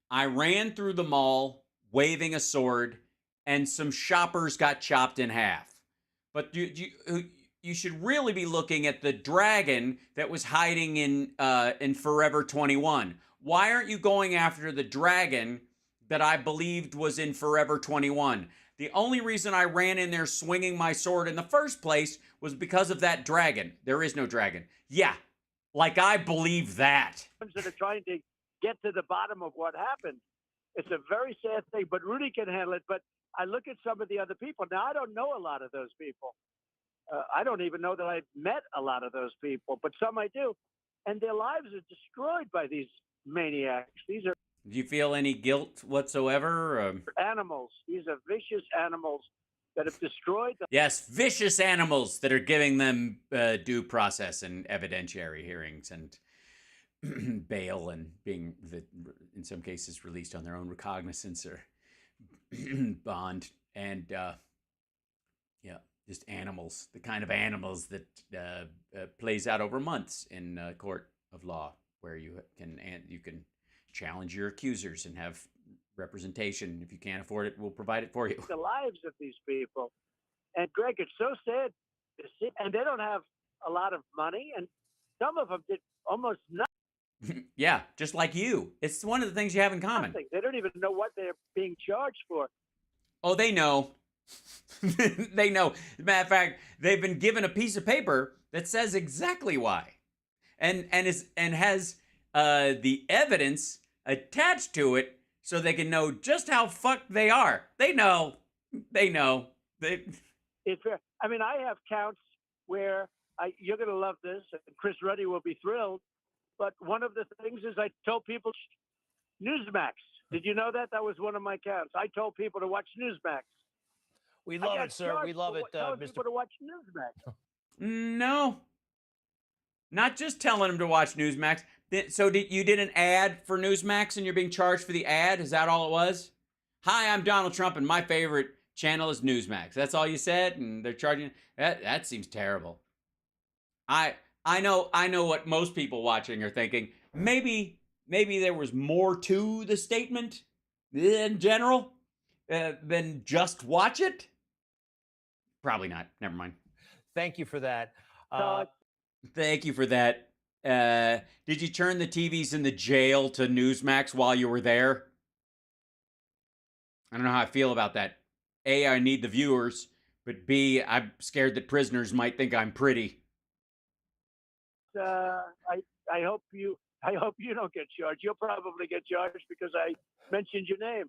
I ran through the mall waving a sword and some shoppers got chopped in half. But you should really be looking at the dragon that was hiding in Forever 21. Why aren't you going after the dragon that I believed was in Forever 21? The only reason I ran in there swinging my sword in the first place was because of that dragon. There is no dragon. Yeah, like I believe that. That are trying to get to the bottom of what happened. It's a very sad thing, but Rudy can handle it. But I look at some of the other people. Now, I don't know a lot of those people. I don't even know that I've met a lot of those people, but some I do. And their lives are destroyed by these maniacs. These are. Do you feel any guilt whatsoever? Animals. These are vicious animals that have destroyed them. Yes, vicious animals that are giving them due process and evidentiary hearings and bail and being, in some cases, released on their own recognizance or bond. And, just animals, the kind of animals that plays out over months in a court of law where you can challenge your accusers and have representation. If you can't afford it, we'll provide it for you. The lives of these people. And Greg, it's so sad to see. And they don't have a lot of money. And some of them did almost nothing. Yeah, just like you. It's one of the things you have in common. Nothing. They don't even know what they're being charged for. Oh, they know. They know. As a matter of fact, they've been given a piece of paper that says exactly why. And has the evidence attached to it so they can know just how fucked they are. They know. It's fair. I mean, I have counts where you're going to love this, and Chris Ruddy will be thrilled. But one of the things is I told people Newsmax. Did you know that? That was one of my counts. I told people to watch Newsmax. We I love got it, sir. We charged love for it, telling Mr. people to watch Newsmax. No, not just telling him to watch Newsmax. So you did an ad for Newsmax and you're being charged for the ad? Is that all it was? Hi, I'm Donald Trump and my favorite channel is Newsmax. That's all you said, and they're charging. That seems terrible. I know what most people watching are thinking. Maybe there was more to the statement in general than just watch it. Probably not. Never mind. Thank you for that. Thank you for that. Did you turn the TVs in the jail to Newsmax while you were there? I don't know how I feel about that. A, I need the viewers, but B, I'm scared that prisoners might think I'm pretty. I hope you don't get charged. You'll probably get charged because I mentioned your name.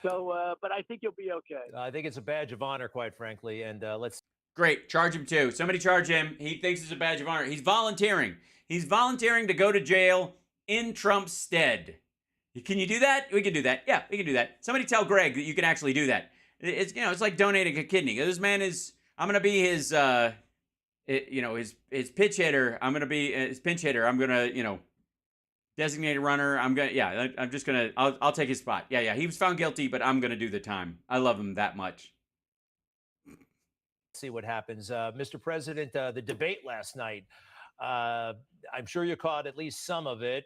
So, but I think you'll be okay. I think it's a badge of honor, quite frankly. And let's. Great, charge him too. Somebody charge him. He thinks it's a badge of honor. He's volunteering. He's volunteering to go to jail in Trump's stead. Can you do that? We can do that. Yeah, we can do that. Somebody tell Greg that you can actually do that. It's like donating a kidney. This man is. I'm gonna be his. His pitch hitter. I'm gonna be his pinch hitter. I'm gonna designated runner. I'm just gonna. I'll take his spot. Yeah. He was found guilty, but I'm gonna do the time. I love him that much. See what happens. Mr. President, the debate last night, I'm sure you caught at least some of it.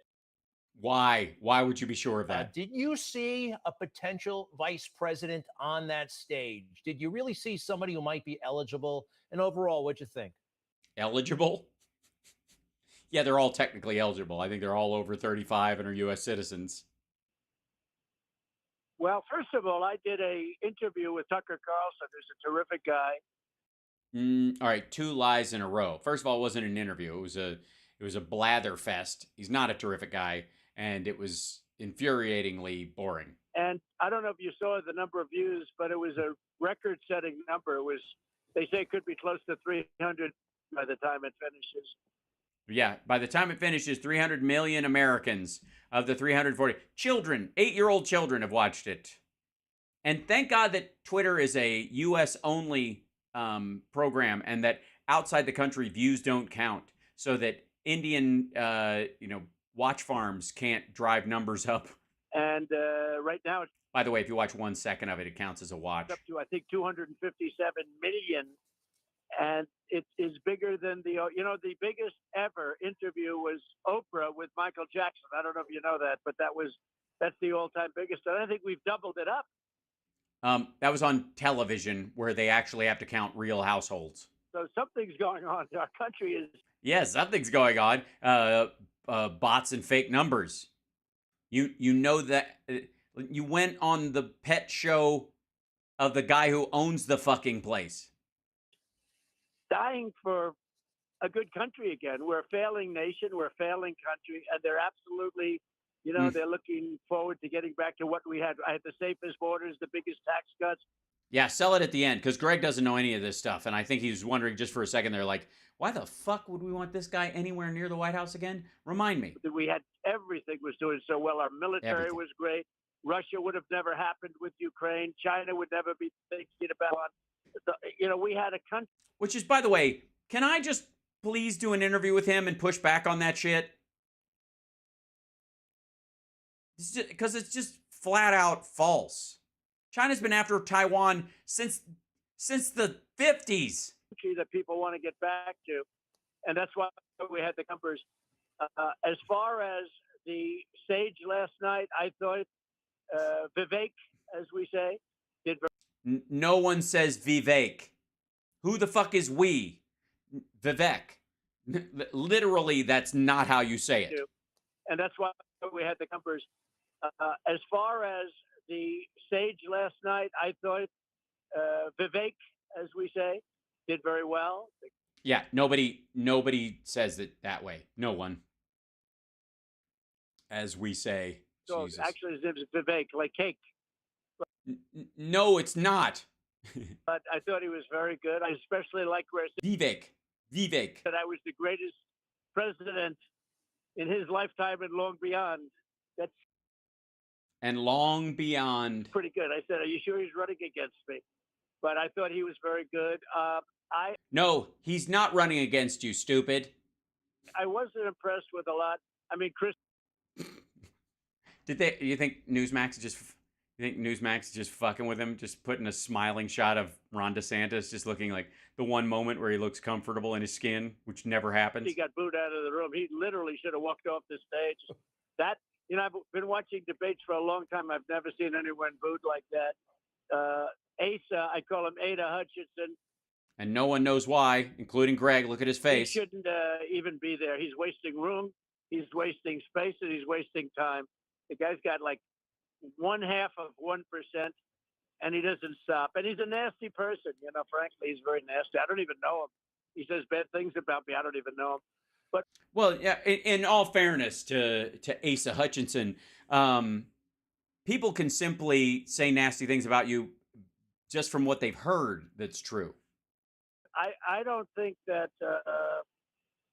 Why? Why would you be sure of that? Did you see a potential vice president on that stage? Did you really see somebody who might be eligible? And overall, what'd you think? Eligible? Yeah, they're all technically eligible. I think they're all over 35 and are U.S. citizens. Well, first of all, I did a interview with Tucker Carlson, who's a terrific guy. All right, 2 lies in a row. First of all, it wasn't an interview. It was a blather fest. He's not a terrific guy, and it was infuriatingly boring. And I don't know if you saw the number of views, but it was a record-setting number. They say it could be close to 300 by the time it finishes. Yeah, by the time it finishes, 300 million Americans of the 340 children, 8-year-old children have watched it. And thank God that Twitter is a U.S. only program, and that outside the country views don't count, so that Indian watch farms can't drive numbers up. And right now, it's by the way, if you watch 1 second of it, it counts as a watch. up to I think 257 million, and it is bigger than the biggest ever interview was Oprah with Michael Jackson. I don't know if you know that, but that's the all-time biggest. And I think we've doubled it up. That was on television where they actually have to count real households. So something's going on. Our country is. Yeah, something's going on. Bots and fake numbers. You know that you went on the pet show of the guy who owns the fucking place. Dying for a good country again. We're a failing nation. We're a failing country, and they're absolutely. They're looking forward to getting back to what we had. I had the safest borders, the biggest tax cuts. Yeah, sell it at the end, because Greg doesn't know any of this stuff. And I think he was wondering just for a second there, like, why the fuck would we want this guy anywhere near the White House again? Remind me. We had everything was doing so well. Our military was great. Russia would have never happened with Ukraine. China would never be thinking about. We had a country. Which is, by the way, can I just please do an interview with him and push back on that shit? Because it's just flat out false. China's been after Taiwan since the 50s. That people want to get back to, and that's why we had the numbers. As far as the stage last night, I thought Vivek, as we say, did. No one says Vivek. Who the fuck is we? Vivek. Literally, that's not how you say it. And that's why we had the numbers. As far as the stage last night, I thought Vivek, as we say, did very well. Yeah, nobody says it that way. No one. As we say. So Jesus. actually, his name is Vivek, like cake. No, it's not. But I thought he was very good. I especially like where Vivek. That I was the greatest president in his lifetime and long beyond. That's and long beyond. pretty good. I said, "Are you sure he's running against me?" but I thought he was very good. No, he's not running against you, stupid. I wasn't impressed with a lot. I mean, Chris. You think Newsmax is just fucking with him, just putting a smiling shot of Ron DeSantis, just looking like the one moment where he looks comfortable in his skin, which never happens. He got booed out of the room. He literally should have walked off the stage. That, you know, I've been watching debates for a long time. I've never seen anyone booed like that. Asa, I call him Ada Hutchinson. And no one knows why, including Greg. Look at his face. He shouldn't even be there. He's wasting room. He's wasting space, and he's wasting time. The guy's got like 0.5%, and he doesn't stop. And he's a nasty person, you know, frankly. He's very nasty. I don't even know him. He says bad things about me. I don't even know him. But well, yeah, in all fairness to Asa Hutchinson, people can simply say nasty things about you just from what they've heard that's true. I don't think that,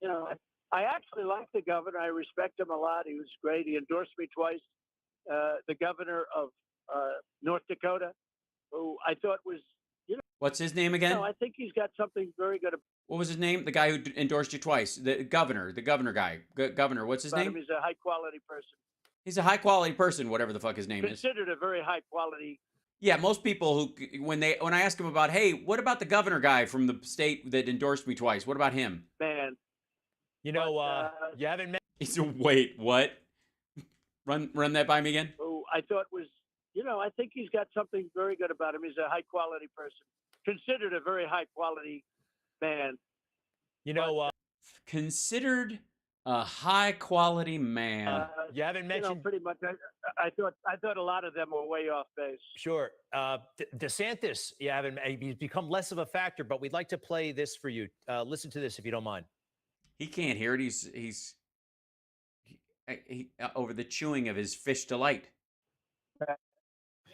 you know, I actually like the governor. I respect him a lot. He was great. He endorsed me twice. The governor of North Dakota, who I thought was, you know. What's his name again? No, I think he's got something very good. What was his name? The guy who endorsed you twice. The governor guy. Governor, what's his name? He's a high-quality person. He's a high-quality person, whatever the fuck his name is. Considered a very high-quality. Yeah, most people who, when I ask them about, hey, what about the governor guy from the state that endorsed me twice? What about him? Man. You know, you haven't met. Wait, what? Run that by me again? Who I thought was, you know, I think he's got something very good about him. He's a high-quality person. Considered a very high-quality man. You know, considered a high-quality man. You haven't mentioned. You know, pretty much. I thought a lot of them were way off base. Sure. DeSantis, he's become less of a factor, but we'd like to play this for you. Listen to this if you don't mind. He can't hear it. He's over the chewing of his fish delight.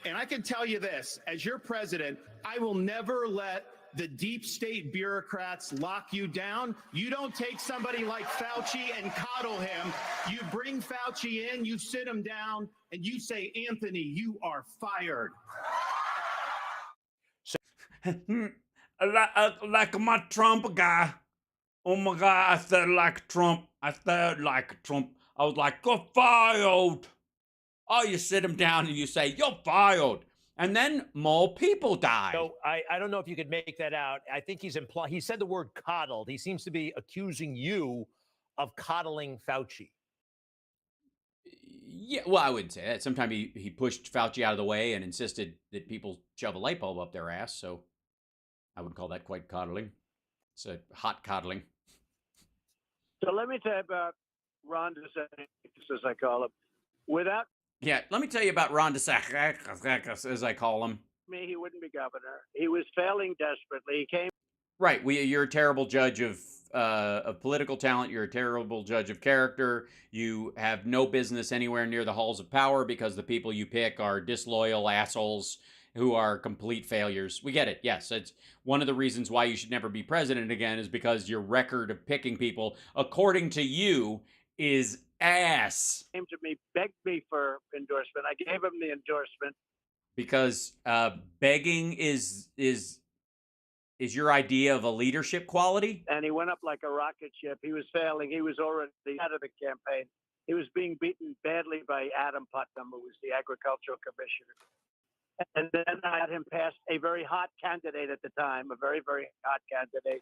And I can tell you this, as your president, I will never let the deep state bureaucrats lock you down. You don't take somebody like Fauci and coddle him. You bring Fauci in, you sit him down, and you say, Anthony, you are fired. Like my Trump guy. Oh my God, I said like Trump. I was like, you're fired. Oh, you sit him down and you say, you're fired. And then more people die. So I don't know if you could make that out. I think he said the word coddled. He seems to be accusing you of coddling Fauci. Yeah, well, I wouldn't say that. Sometimes he pushed Fauci out of the way and insisted that people shove a light bulb up their ass. So I would call that quite coddling. It's a hot coddling. So let me tell you about Ron DeSantis, as I call him. Let me tell you about Ron DeSantis, as I call him. Me, he wouldn't be governor. He was failing desperately. He came. Right. You're a terrible judge of political talent. You're a terrible judge of character. You have no business anywhere near the halls of power because the people you pick are disloyal assholes who are complete failures. We get it. Yes, it's one of the reasons why you should never be president again is because your record of picking people, according to you, is ass. Came to me, begged me for endorsement. I gave him the endorsement. Because begging is your idea of a leadership quality? And he went up like a rocket ship. He was failing. He was already out of the campaign. He was being beaten badly by Adam Putnam, who was the agricultural commissioner. And then I had him pass a very hot candidate at the time, a very, very hot candidate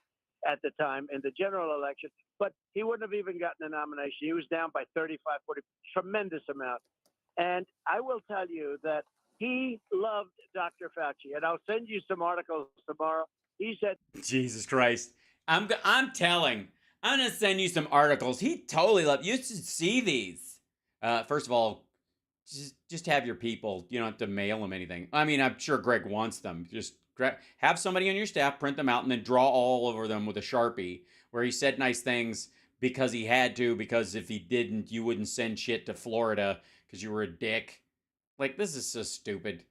at the time in the general election. But he wouldn't have even gotten a nomination. He was down by 35, 40, tremendous amount. And I will tell you that he loved Dr. Fauci. And I'll send you some articles tomorrow. He said, Jesus Christ. I'm going to send you some articles. He totally loved, you should see these. First of all, just have your people. You don't have to mail them anything. I mean, I'm sure Greg wants them. Just have somebody on your staff print them out and then draw all over them with a Sharpie where he said nice things because he had to, because if he didn't, you wouldn't send shit to Florida because you were a dick. Like, this is so stupid.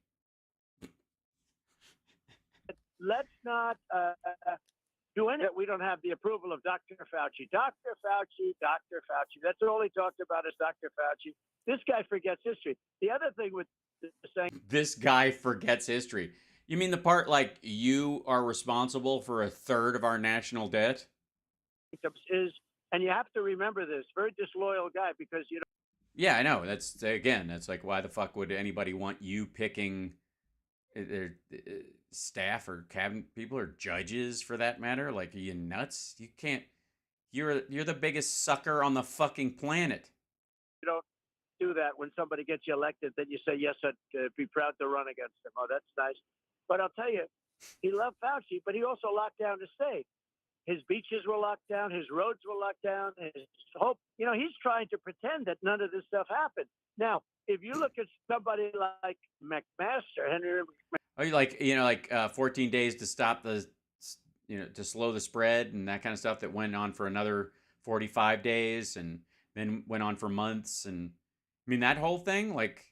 Let's not do anything. We don't have the approval of Dr. Fauci. Dr. Fauci, Dr. Fauci. That's all he talked about is Dr. Fauci. This guy forgets history. The other thing with saying this guy forgets history. You mean the part like you are responsible for a third of our national debt? Is, and you have to remember this, very disloyal guy, because you know. Yeah, I know. That's like, why the fuck would anybody want you picking their staff or cabinet people or judges for that matter? Like, are you nuts? You can't. You're the biggest sucker on the fucking planet. You don't do that when somebody gets you elected. Then you say, yes, I'd be proud to run against him. Oh, that's nice. But I'll tell you, he loved Fauci, but he also locked down the state. His beaches were locked down. His roads were locked down. His hope, you know, he's trying to pretend that none of this stuff happened. Now, if you look at somebody like McMaster, Henry, Oh, you like 14 days to stop the, to slow the spread and that kind of stuff that went on for another 45 days and then went on for months. And I mean, that whole thing, like,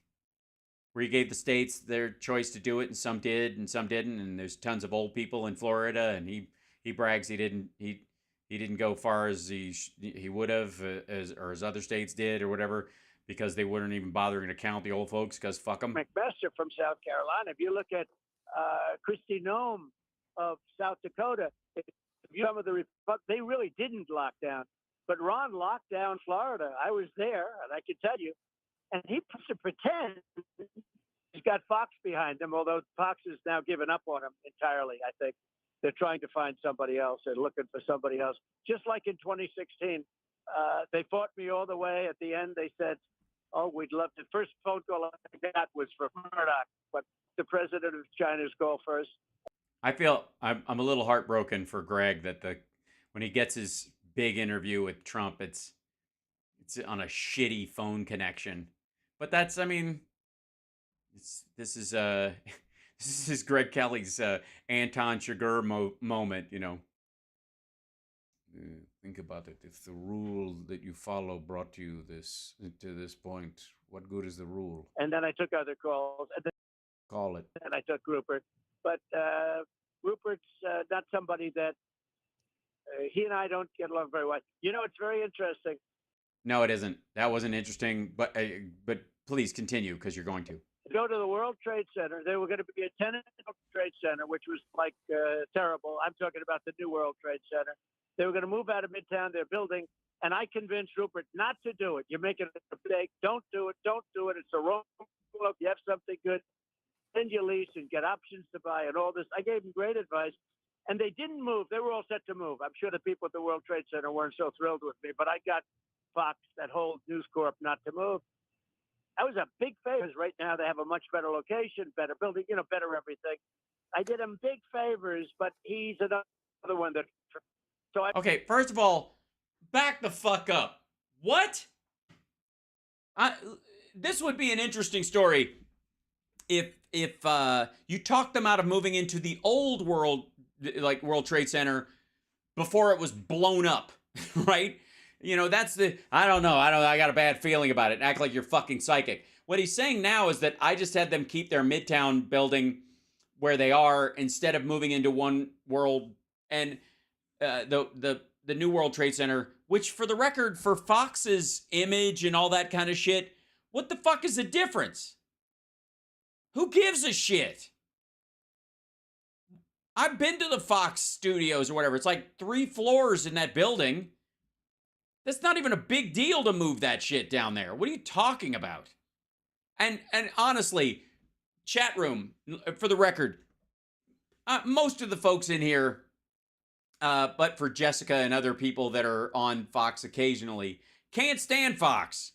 where he gave the states their choice to do it, and some did and some didn't. And there's tons of old people in Florida, and he brags he didn't go far as he would have, or as other states did or whatever, because they wouldn't even bothering to count the old folks because fuck them. McMaster from South Carolina. If you look at Kristi Noem of South Dakota, some of the they really didn't lock down, but Ron locked down Florida. I was there, and I can tell you, and he puts to pretend he's got Fox behind him, although Fox has now given up on him entirely. I think they're trying to find somebody else. They're looking for somebody else. Just like in 2016, they fought me all the way. At the end, they said, oh, we'd love to. First phone call I got was from Murdoch, but the president of China's call first. I feel I'm a little heartbroken for Greg that when he gets his big interview with Trump, it's on a shitty phone connection. But that's, I mean, this is Greg Kelly's Anton Chigurh moment, you know. Think about it. If the rule that you follow brought you to this point, what good is the rule? And then I took other calls. And then, Call it. And I took Rupert. But Rupert's not somebody that he and I don't get along very well. You know, it's very interesting. No, it isn't. That wasn't interesting. But please continue, because you're going to. Go to the World Trade Center. They were going to be a tenant Trade Center, which was like terrible. I'm talking about the new World Trade Center. They were going to move out of Midtown, their building, and I convinced Rupert not to do it. You're making a mistake. Don't do it. Don't do it. It's a wrong look. You have something good. Send your lease and get options to buy and all this. I gave them great advice, and they didn't move. They were all set to move. I'm sure the people at the World Trade Center weren't so thrilled with me, but I got Fox, that whole News Corp, not to move. I was a big favor. Right now, they have a much better location, better building, you know, better everything. I did him big favors, but he's another one that. So okay, first of all, back the fuck up. What? This would be an interesting story if you talked them out of moving into the old World Trade Center before it was blown up, right? You know, that's I don't know. I got a bad feeling about it. Act like you're fucking psychic. What he's saying now is that I just had them keep their Midtown building where they are instead of moving into One World and the new World Trade Center, which, for the record, for Fox's image and all that kind of shit, what the fuck is the difference? Who gives a shit? I've been to the Fox studios or whatever. It's like 3 floors in that building. That's not even a big deal to move that shit down there. What are you talking about? And honestly, chat room, for the record, most of the folks in here, but for Jessica and other people that are on Fox occasionally, can't stand Fox.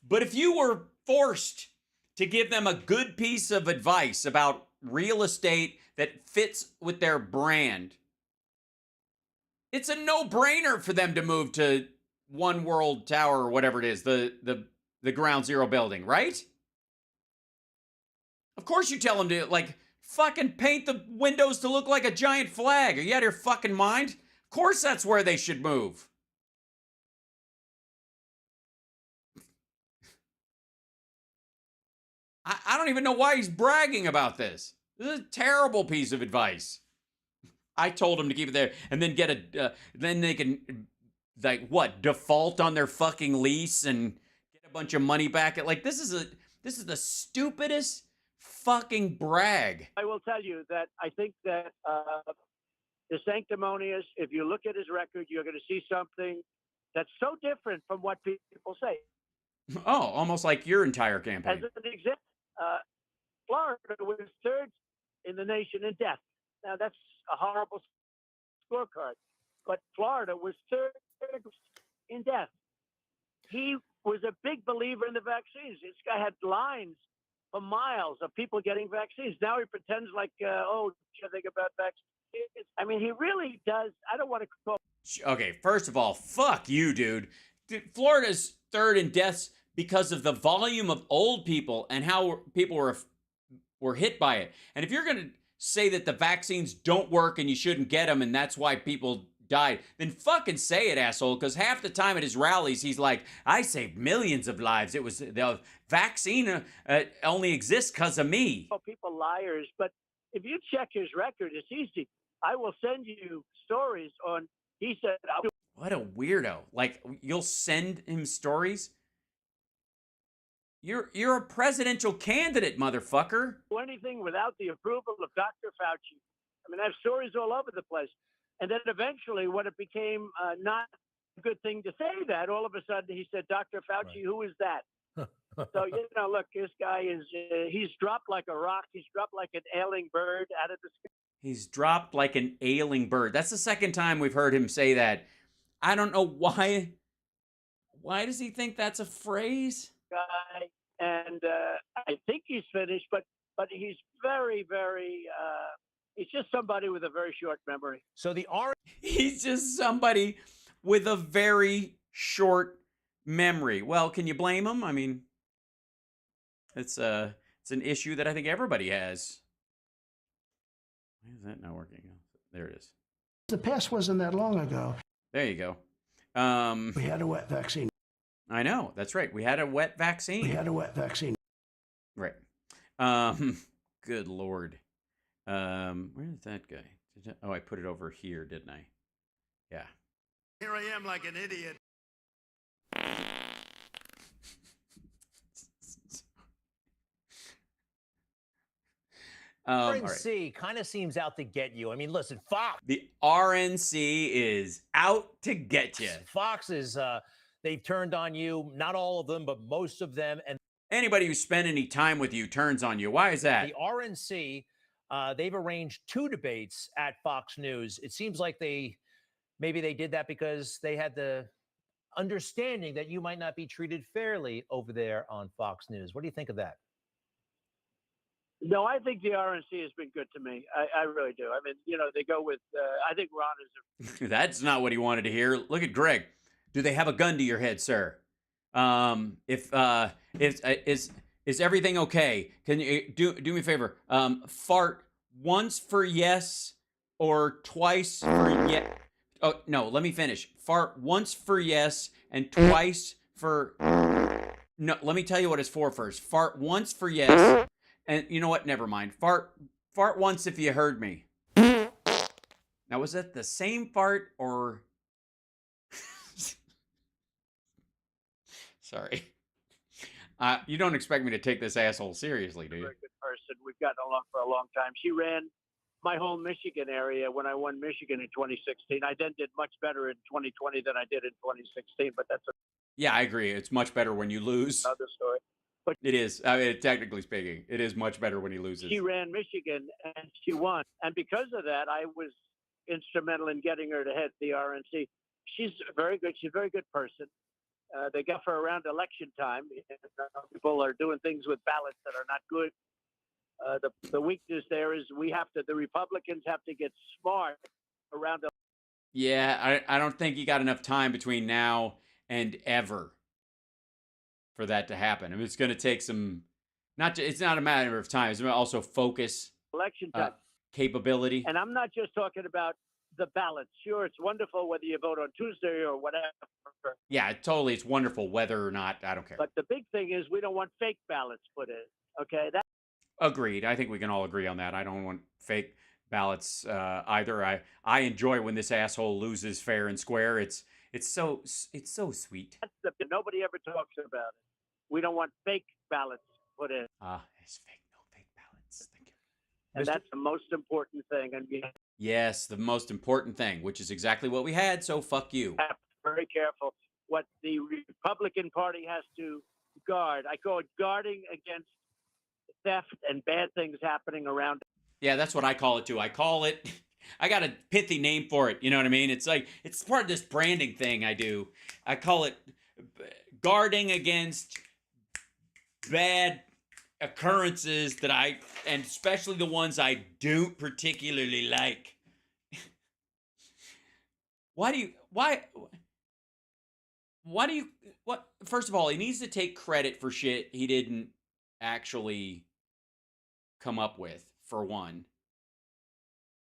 But if you were forced to give them a good piece of advice about real estate that fits with their brand, it's a no-brainer for them to move to One World Tower or whatever it is, the Ground Zero building, right? Of course you tell them to, like, fucking paint the windows to look like a giant flag. Are you out of your fucking mind? Of course that's where they should move. I don't even know why he's bragging about this. This is a terrible piece of advice. I told him to keep it there and then then they can, like, what, default on their fucking lease and get a bunch of money back. Like, this is the stupidest fucking brag. I will tell you that I think that the sanctimonious, if you look at his record, you're going to see something that's so different from what people say. Oh, almost like your entire As campaign. an example, Florida was third in the nation in death. Now, that's a horrible scorecard, but Florida was third in death. He was a big believer in the vaccines. This guy had lines for miles of people getting vaccines. Now he pretends like, oh, you think about vaccines. I mean, he really does. I don't want to call. Okay, first of all, fuck you, dude. Florida's third in deaths because of the volume of old people and how people were hit by it. And if you're going to say that the vaccines don't work and you shouldn't get them and that's why people died, then fucking say it, asshole, because half the time at his rallies he's like, I saved millions of lives. It was the vaccine only exists because of me. Oh, people liars, but if you check his record, it's easy. I will send you stories on, he said, what a weirdo. Like, you'll send him stories? You're a presidential candidate, motherfucker. do anything without the approval of Dr. Fauci. I mean, I have stories all over the place. And then eventually, when it became not a good thing to say that, all of a sudden he said, Dr. Fauci, who is that? So, look, this guy is, he's dropped like a rock. He's dropped like an ailing bird out of the sky. He's dropped like an ailing bird. That's the second time we've heard him say that. I don't know why. Why does he think that's a phrase? Guy, and I think he's finished, but he's very, very, he's just somebody with a very short memory. So he's just somebody with a very short memory. Well, can you blame him? I mean, it's an issue that I think everybody has. Why is that not working? There it is. The past wasn't that long ago. There you go. We had a wet vaccine. I know. That's right. We had a wet vaccine. We had a wet vaccine. Right. Good Lord. Where's that guy? Oh, I put it over here, didn't I? Yeah. Here I am like an idiot. RNC kind of seems out to get you. I mean, listen, Fox. The RNC is out to get you. Fox is, they've turned on you. Not all of them, but most of them. And anybody who spent any time with you turns on you. Why is that? The RNC, they've arranged 2 debates at Fox News. It seems like maybe they did that because they had the understanding that you might not be treated fairly over there on Fox News. What do you think of that? No, I think the RNC has been good to me. I really do. I mean, they go with, I think Ron is That's not what he wanted to hear. Look at Greg. Do they have a gun to your head, sir? Is everything okay? Can you do me a favor? Fart once for yes or twice for yes. Oh, no, let me finish. Fart once for yes and twice for no. Let me tell you what it's for first. Fart once for yes. And you know what? Never mind. Fart once if you heard me. Now, was that the same fart or... Sorry. You don't expect me to take this asshole seriously, do you? Very good person. We've gotten along for a long time. She ran my whole Michigan area when I won Michigan in 2016. I then did much better in 2020 than I did in 2016, but that's Yeah, I agree. It's much better when you lose. another story. But it is. I mean, technically speaking, it is much better when he loses. She ran Michigan and she won. And because of that, I was instrumental in getting her to head the RNC. She's very good. She's a very good person. They got her around election time. People are doing things with ballots that are not good. The weakness there is the Republicans have to get smart around. Yeah, I don't think you got enough time between now and ever for that to happen. I mean, it's going to take some, it's not a matter of time. It's also focus, election time, capability. And I'm not just talking about the ballots. Sure, it's wonderful whether you vote on Tuesday or whatever. Yeah, totally. It's wonderful whether or not. I don't care. But the big thing is we don't want fake ballots put in. Okay. Agreed. I think we can all agree on that. I don't want fake ballots either. I enjoy when this asshole loses fair and square. It's so sweet. Nobody ever talks about it. We don't want fake ballots put in. It's fake. No fake ballots. And that's the most important thing. And we Yes, the most important thing, which is exactly what we had, so fuck you. have to be very careful what the Republican Party has to guard. I call it guarding against theft and bad things happening around. Yeah, that's what I call it too. I call it, I got a pithy name for it, you know what I mean? It's like, it's part of this branding thing I do. I call it guarding against bad occurrences that and especially the ones I don't particularly like. First of all, he needs to take credit for shit he didn't actually come up with, for one.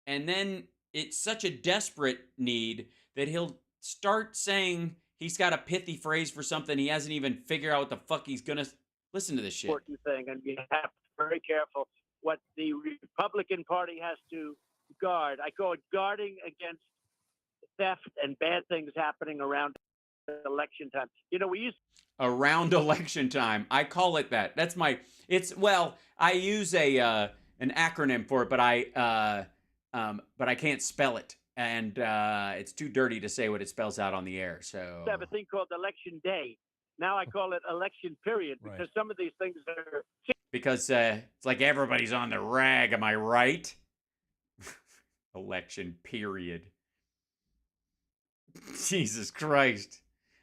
And then it's such a desperate need that he'll start saying he's got a pithy phrase for something he hasn't even figured out what the fuck he's gonna. Listen to this shit. Important thing, and we have to be very careful what the Republican Party has to guard. I call it guarding against theft and bad things happening around election time. You know, we used Around election time. I call it that. That's my. I use an acronym for it, but I can't spell it, and it's too dirty to say what it spells out on the air. So have a thing called election day. Now I call it election period because some of these things are. Because it's like everybody's on the rag. Am I right? Election period. Jesus Christ.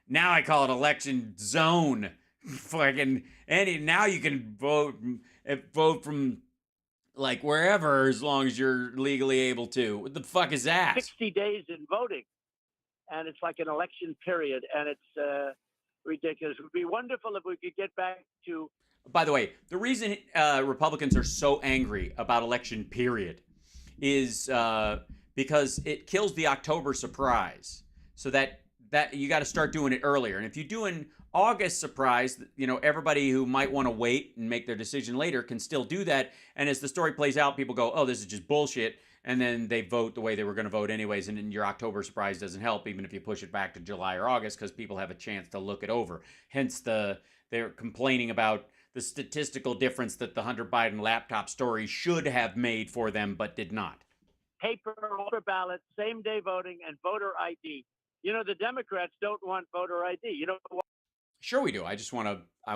Now I call it election zone. Fucking now you can vote from like wherever as long as you're legally able to. What the fuck is that? 60 days in voting, and it's like an election period, and it's ridiculous. It would be wonderful if we could get back to. By the way, the reason Republicans are so angry about election period is because it kills the October surprise. So that you got to start doing it earlier. And if you do an August surprise, you know, everybody who might want to wait and make their decision later can still do that. And as the story plays out, people go, oh, this is just bullshit. And then they vote the way they were going to vote anyways. And then your October surprise doesn't help, even if you push it back to July or August, because people have a chance to look it over. Hence, they're complaining about the statistical difference that the Hunter Biden laptop story should have made for them, but did not. Paper ballot, same day voting, and voter ID. You know, the Democrats don't want voter ID. You know what? Sure we do. I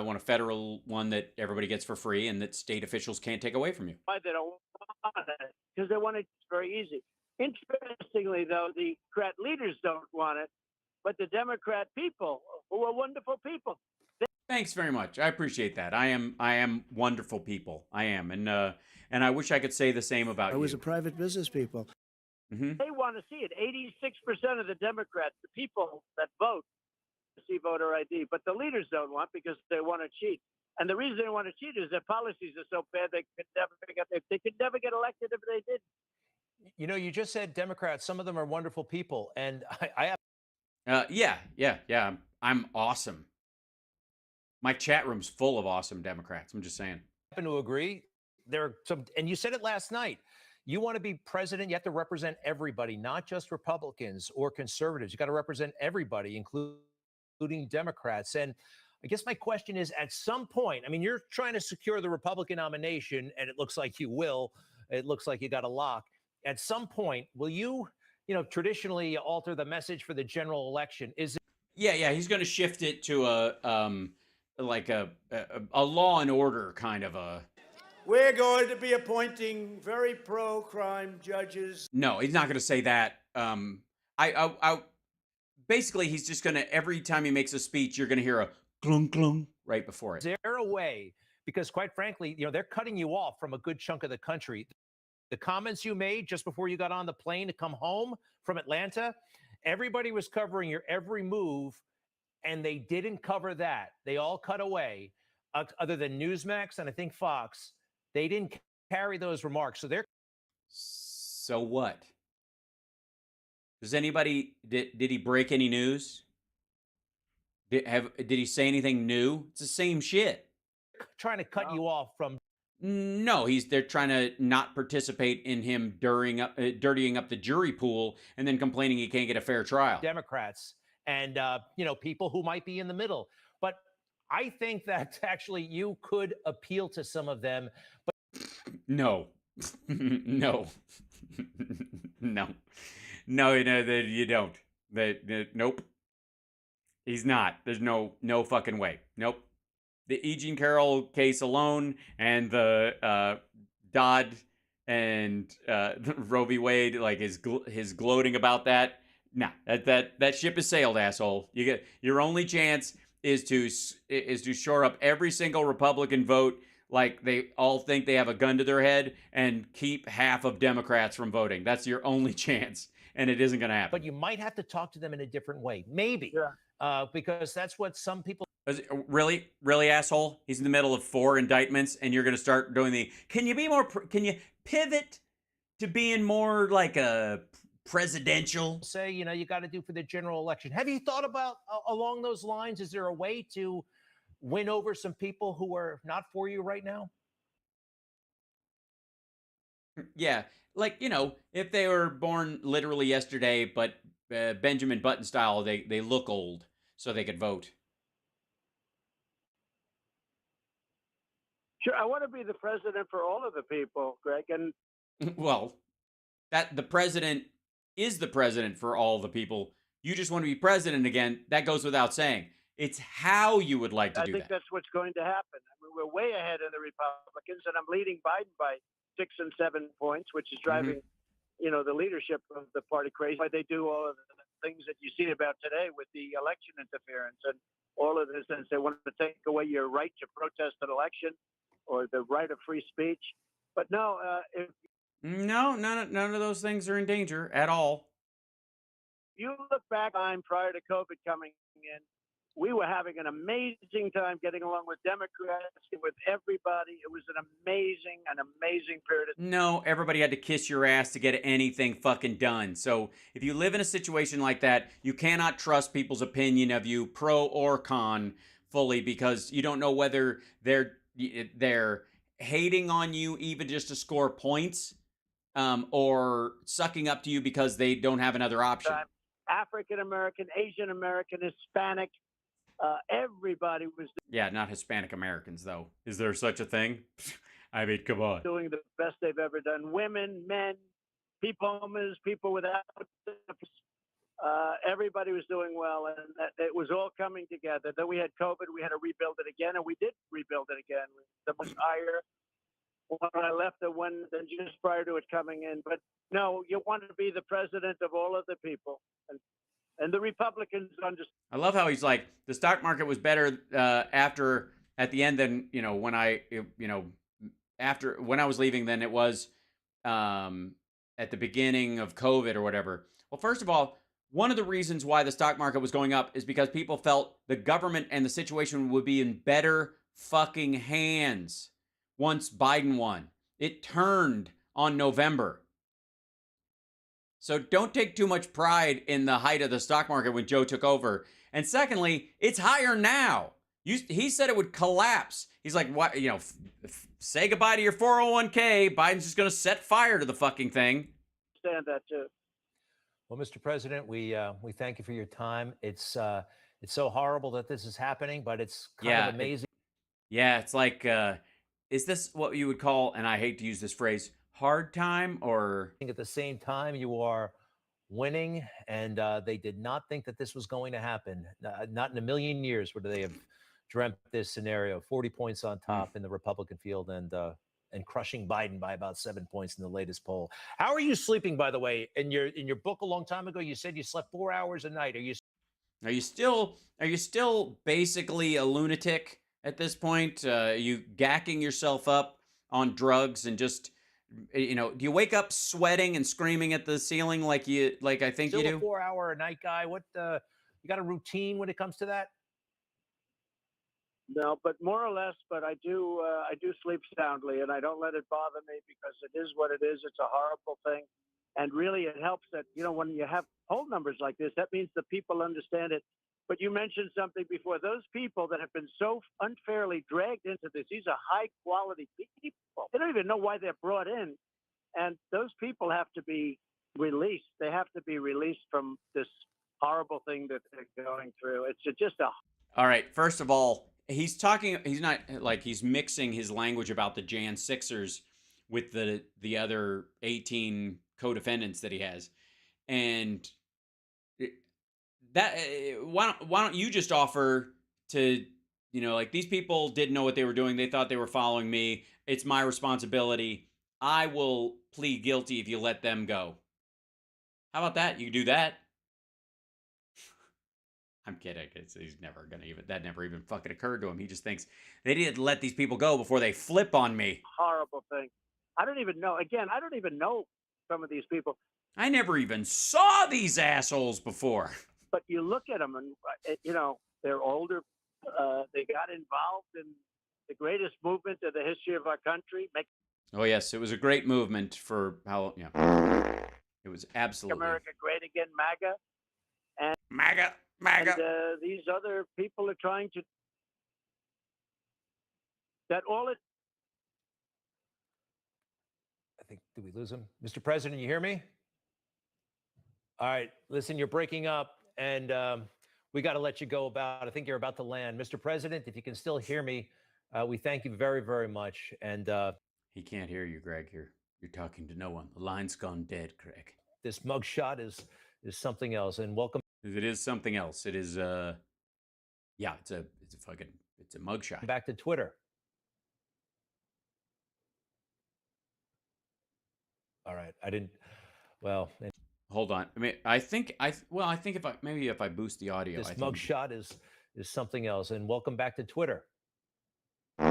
want a federal one that everybody gets for free and that state officials can't take away from you. Why they don't want it? Because they want it very easy. Interestingly, though, the Democrat leaders don't want it, but the Democrat people, who are wonderful people. Thanks very much. I appreciate that. I am wonderful people. I am, and I wish I could say the same about you. I was a private business people. Mm-hmm. They want to see it. 86% of the Democrats, the people that vote, see voter ID, but the leaders don't want because they want to cheat. And the reason they want to cheat is their policies are so bad they could never get elected if they did. You know, you just said Democrats. Some of them are wonderful people, and I have. Yeah. I'm awesome. My chat room's full of awesome Democrats. I'm just saying. I happen to agree. There are some, and you said it last night. You want to be president, you have to represent everybody, not just Republicans or conservatives. You got to represent everybody, including Democrats. And I guess my question is, at some point, I mean, you're trying to secure the Republican nomination, and it looks like you will. It looks like you got a lock. At some point, will you, traditionally alter the message for the general election? Is it? Yeah. He's going to shift it to a law and order kind of a. We're going to be appointing very pro-crime judges. No, he's not going to say that. Basically, he's just going to, every time he makes a speech, you're going to hear a clunk clunk right before it. Is there a way, because quite frankly, they're cutting you off from a good chunk of the country. The comments you made just before you got on the plane to come home from Atlanta, everybody was covering your every move, and they didn't cover that. They all cut away, other than Newsmax and I think Fox. They didn't carry those remarks. So what? Does anybody, did he break any news? Did he say anything new? It's the same shit. Trying to cut you off from. No, they're trying to not participate in him dirtying up the jury pool and then complaining he can't get a fair trial. Democrats and, people who might be in the middle. But I think that actually you could appeal to some of them. But No. No. No. No, you don't. Nope. He's not. There's no fucking way. Nope. The E. Jean Carroll case alone and the Dodd and Roe v. Wade, like his gloating about that. Nah, that ship has sailed, asshole. Your only chance is to shore up every single Republican vote, like they all think they have a gun to their head, and keep half of Democrats from voting. That's your only chance, and it isn't going to happen. But you might have to talk to them in a different way, maybe, because that's what some people. Really, asshole? He's in the middle of 4 indictments, and you're going to start doing can you pivot to being more like a presidential? Say, you got to do for the general election. Have you thought about along those lines? Is there a way to win over some people who are not for you right now? Yeah, like, if they were born literally yesterday, but Benjamin Button style, they look old, so they could vote. Sure, I want to be the president for all of the people, Greg. And well, that the president is the president for all the people. You just want to be president again. That goes without saying. It's how you would like to do that. I think that's what's going to happen. I mean, we're way ahead of the Republicans, and I'm leading Biden by 6 and 7 points, which is driving, the leadership of the party crazy. Why they do all of the things that you see about today with the election interference and all of this, and they want to take away your right to protest an election or the right of free speech. But no, no, none of those things are in danger at all. You look back time prior to COVID coming in, we were having an amazing time getting along with Democrats, with everybody. It was an amazing period of time. No, everybody had to kiss your ass to get anything fucking done. So if you live in a situation like that, you cannot trust people's opinion of you, pro or con, fully, because you don't know whether they're hating on you even just to score points, or sucking up to you because they don't have another option. African American, Asian American, Hispanic, everybody was. Yeah, not Hispanic Americans though. Is there such a thing? I mean, come on. Doing the best they've ever done. Women, men, people without. Everybody was doing well, and it was all coming together. Then we had COVID. We had to rebuild it again, and we did rebuild it again. The much higher when I left than just prior to it coming in. But no, you want to be the president of all of the people, and the Republicans understand. I love how he's like, the stock market was better at the end than when I was leaving than it was at the beginning of COVID or whatever. Well, first of all, one of the reasons why the stock market was going up is because people felt the government and the situation would be in better fucking hands once Biden won. It turned on November. So don't take too much pride in the height of the stock market when Joe took over. And secondly, it's higher now. He said it would collapse. He's like, what? Say goodbye to your 401k. Biden's just going to set fire to the fucking thing. Understand that too. Well, Mr. President, we thank you for your time. It's so horrible that this is happening, but it's kind of amazing. It's like, is this what you would call, and I hate to use this phrase, hard time? Or at the same time, you are winning, and they did not think that this was going to happen. Not in a million years would they have dreamt this scenario. 40 points on top in the Republican field, and crushing Biden by about 7 points in the latest poll. How are you sleeping, by the way? In your book a long time ago, you said you slept 4 hours a night. Are you still basically a lunatic at this point? Are you gacking yourself up on drugs and just, do you wake up sweating and screaming at the ceiling like I think you do? Still a 4 hour a night guy. What you got a routine when it comes to that? No, but more or less. But I do sleep soundly, and I don't let it bother me because it is what it is. It's a horrible thing, and really it helps that when you have poll numbers like this, that means the people understand it. But you mentioned something before. Those people that have been so unfairly dragged into this, these are high quality people. They don't even know why they're brought in, and those people have to be released. They have to be released from this horrible thing that they're going through. It's just a. All right. First of all, he's not like he's mixing his language about the Jan 6ers with the other 18 co-defendants that he has. And that why don't you just offer to, like, these people didn't know what they were doing. They thought they were following me. It's my responsibility. I will plead guilty if you let them go. How about that? You can do that. I'm kidding. He's never going to that never even fucking occurred to him. He just thinks they didn't let these people go before they flip on me. Horrible thing. I don't even know. Again, I don't even know some of these people. I never even saw these assholes before. But you look at them and, they're older. They got involved in the greatest movement of the history of our country. Oh, yes. It was a great movement for how, it was absolutely. America great again, MAGA. And MAGA. And, these other people are trying to. That all it. I think, did we lose him? Mr. President, you hear me? All right. Listen, you're breaking up, and we got to let you go I think you're about to land. Mr. President, if you can still hear me, we thank you very, very much. And he can't hear you, Greg. You're talking to no one. The line's gone dead, Greg. This mugshot is something else. And welcome. It is something else. It is it's a mugshot. Back to Twitter. All right. Hold on. I mean, I think if I boost the audio, this mugshot is something else. And welcome back to Twitter. All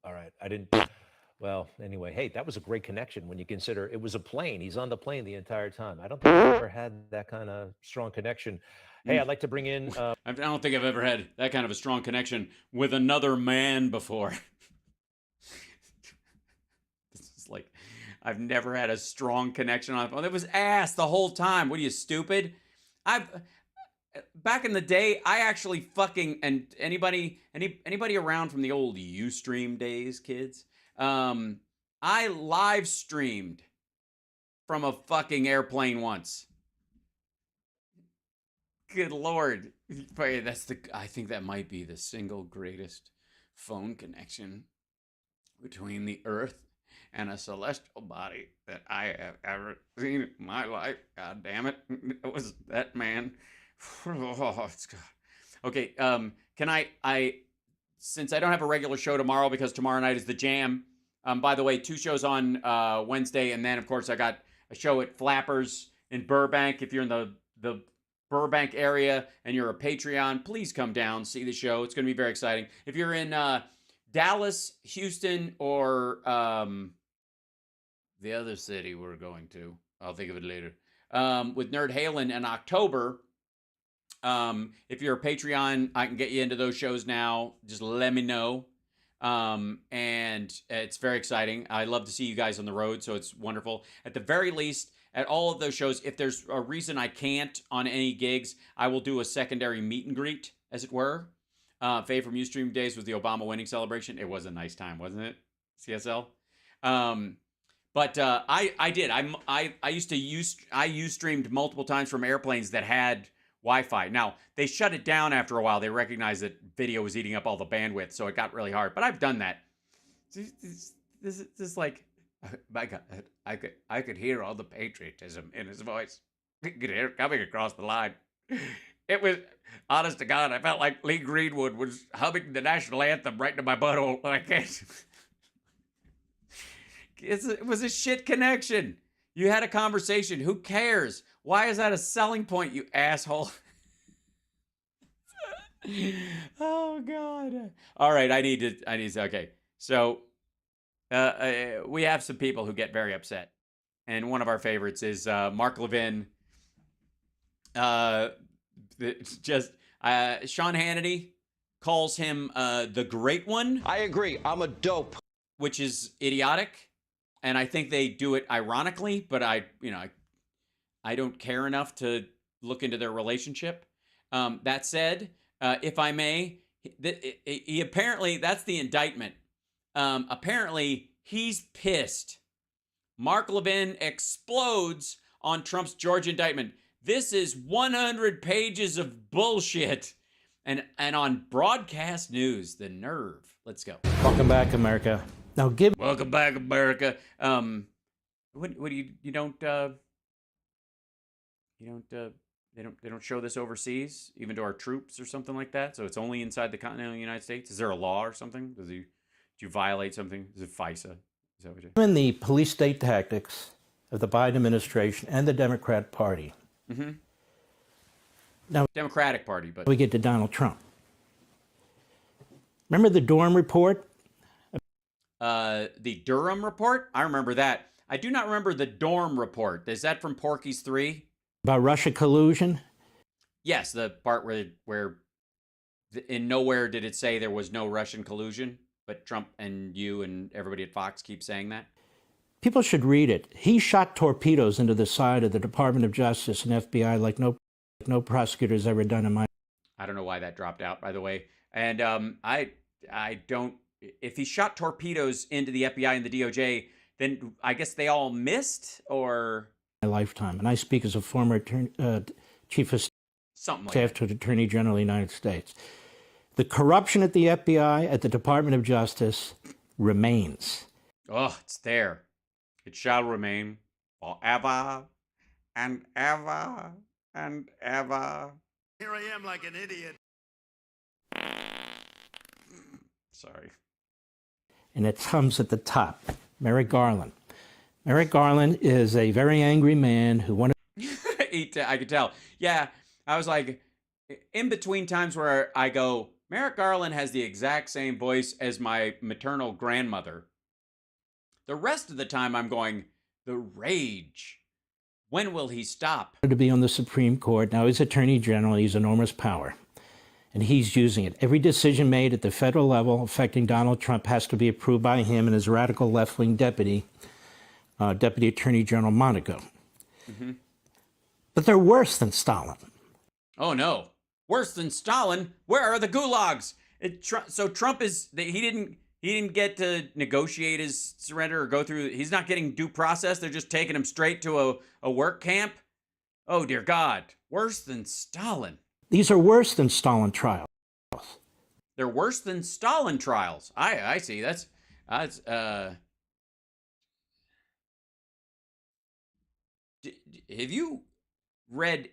right. Well, anyway, hey, that was a great connection when you consider it was a plane. He's on the plane the entire time. I don't think I've ever had that kind of strong connection. Hey, I'd like to bring in. I don't think I've ever had that kind of a strong connection with another man before. This is like, I've never had a strong connection on the phone. It was ass the whole time. What are you, stupid? Back in the day, I actually fucking, and anybody around from the old Ustream days, kids, I live streamed from a fucking airplane once. Good Lord. I think that might be the single greatest phone connection between the Earth and a celestial body that I have ever seen in my life. God damn it. It was that man. Oh, it's God. Okay, can I since I don't have a regular show tomorrow because tomorrow night is the Jam. By the way, 2 shows on Wednesday, and then of course I got a show at Flappers in Burbank. If you're in the Burbank area and you're a Patreon, please come down, see the show. It's going to be very exciting. If you're in Dallas, Houston, or the other city we're going to, I'll think of it later, with Nerd Halen in October. If you're a Patreon, I can get you into those shows now. Just let me know. And it's very exciting. I love to see you guys on the road, so it's wonderful. At the very least, at all of those shows, if there's a reason I can't on any gigs, I will do a secondary meet and greet, as it were. Faye from Ustream days was the Obama winning celebration. It was a nice time, wasn't it? CSL. But I did. I used to Ustreamed multiple times from airplanes that had Wi-Fi. Now, they shut it down after a while. They recognized that video was eating up all the bandwidth, so it got really hard. But I've done that. This is like, my God, I could hear all the patriotism in his voice. I could hear it coming across the line. It was, honest to God, I felt like Lee Greenwood was humming the national anthem right into my butthole. It was a shit connection. You had a conversation. Who cares? Why is that a selling point, you asshole? Oh, God. All right, I need to, okay. So, we have some people who get very upset. And one of our favorites is Mark Levin. Sean Hannity calls him the Great One. I agree. I'm a dope. Which is idiotic. And I think they do it ironically, but I don't care enough to look into their relationship. That said, if I may, he apparently, that's the indictment. Apparently, he's pissed. Mark Levin explodes on Trump's Georgia indictment. This is 100 pages of bullshit. And on broadcast news, the nerve. Let's go. Welcome back, America. Now give. Welcome back, America. What do you don't they don't show this overseas, even to our troops or something like that. So it's only inside the continental United States. Is there a law or something? Do you violate something? Is it FISA? Is that what you? In the police state tactics of the Biden administration and the Democrat Party. Mm-hmm. Now, Democratic Party, but we get to Donald Trump. Remember the Durham report? The Durham report? I remember that. I do not remember the Dorm report. Is that from Porky's 3? About Russia collusion? Yes, the part where in nowhere did it say there was no Russian collusion, but Trump and you and everybody at Fox keep saying that. People should read it. He shot torpedoes into the side of the Department of Justice and FBI like no prosecutor's ever done in my. I don't know why that dropped out, by the way. And I don't. If he shot torpedoes into the FBI and the DOJ, then I guess they all missed, or my lifetime. And I speak as a former chief of staff to the Attorney General of the United States. The corruption at the FBI, at the Department of Justice, remains. Oh, it's there. It shall remain forever and ever and ever. Here I am like an idiot. Sorry. And it comes at the top. Merrick Garland. Merrick Garland is a very angry man who wanted. I could tell. Yeah, I was like, in between times where I go, Merrick Garland has the exact same voice as my maternal grandmother. The rest of the time I'm going, the rage. When will he stop? To be on the Supreme Court. Now, he's Attorney General. He's enormous power. And he's using it. Every decision made at the federal level affecting Donald Trump has to be approved by him and his radical left-wing Deputy Attorney General Monaco. Mm-hmm. But they're worse than Stalin. Oh, no. Worse than Stalin? Where are the gulags? So Trump he didn't get to negotiate his surrender or go through. He's not getting due process. They're just taking him straight to a work camp. Oh, dear God. Worse than Stalin. These are worse than Stalin trials. They're worse than Stalin trials. I see. That's have you read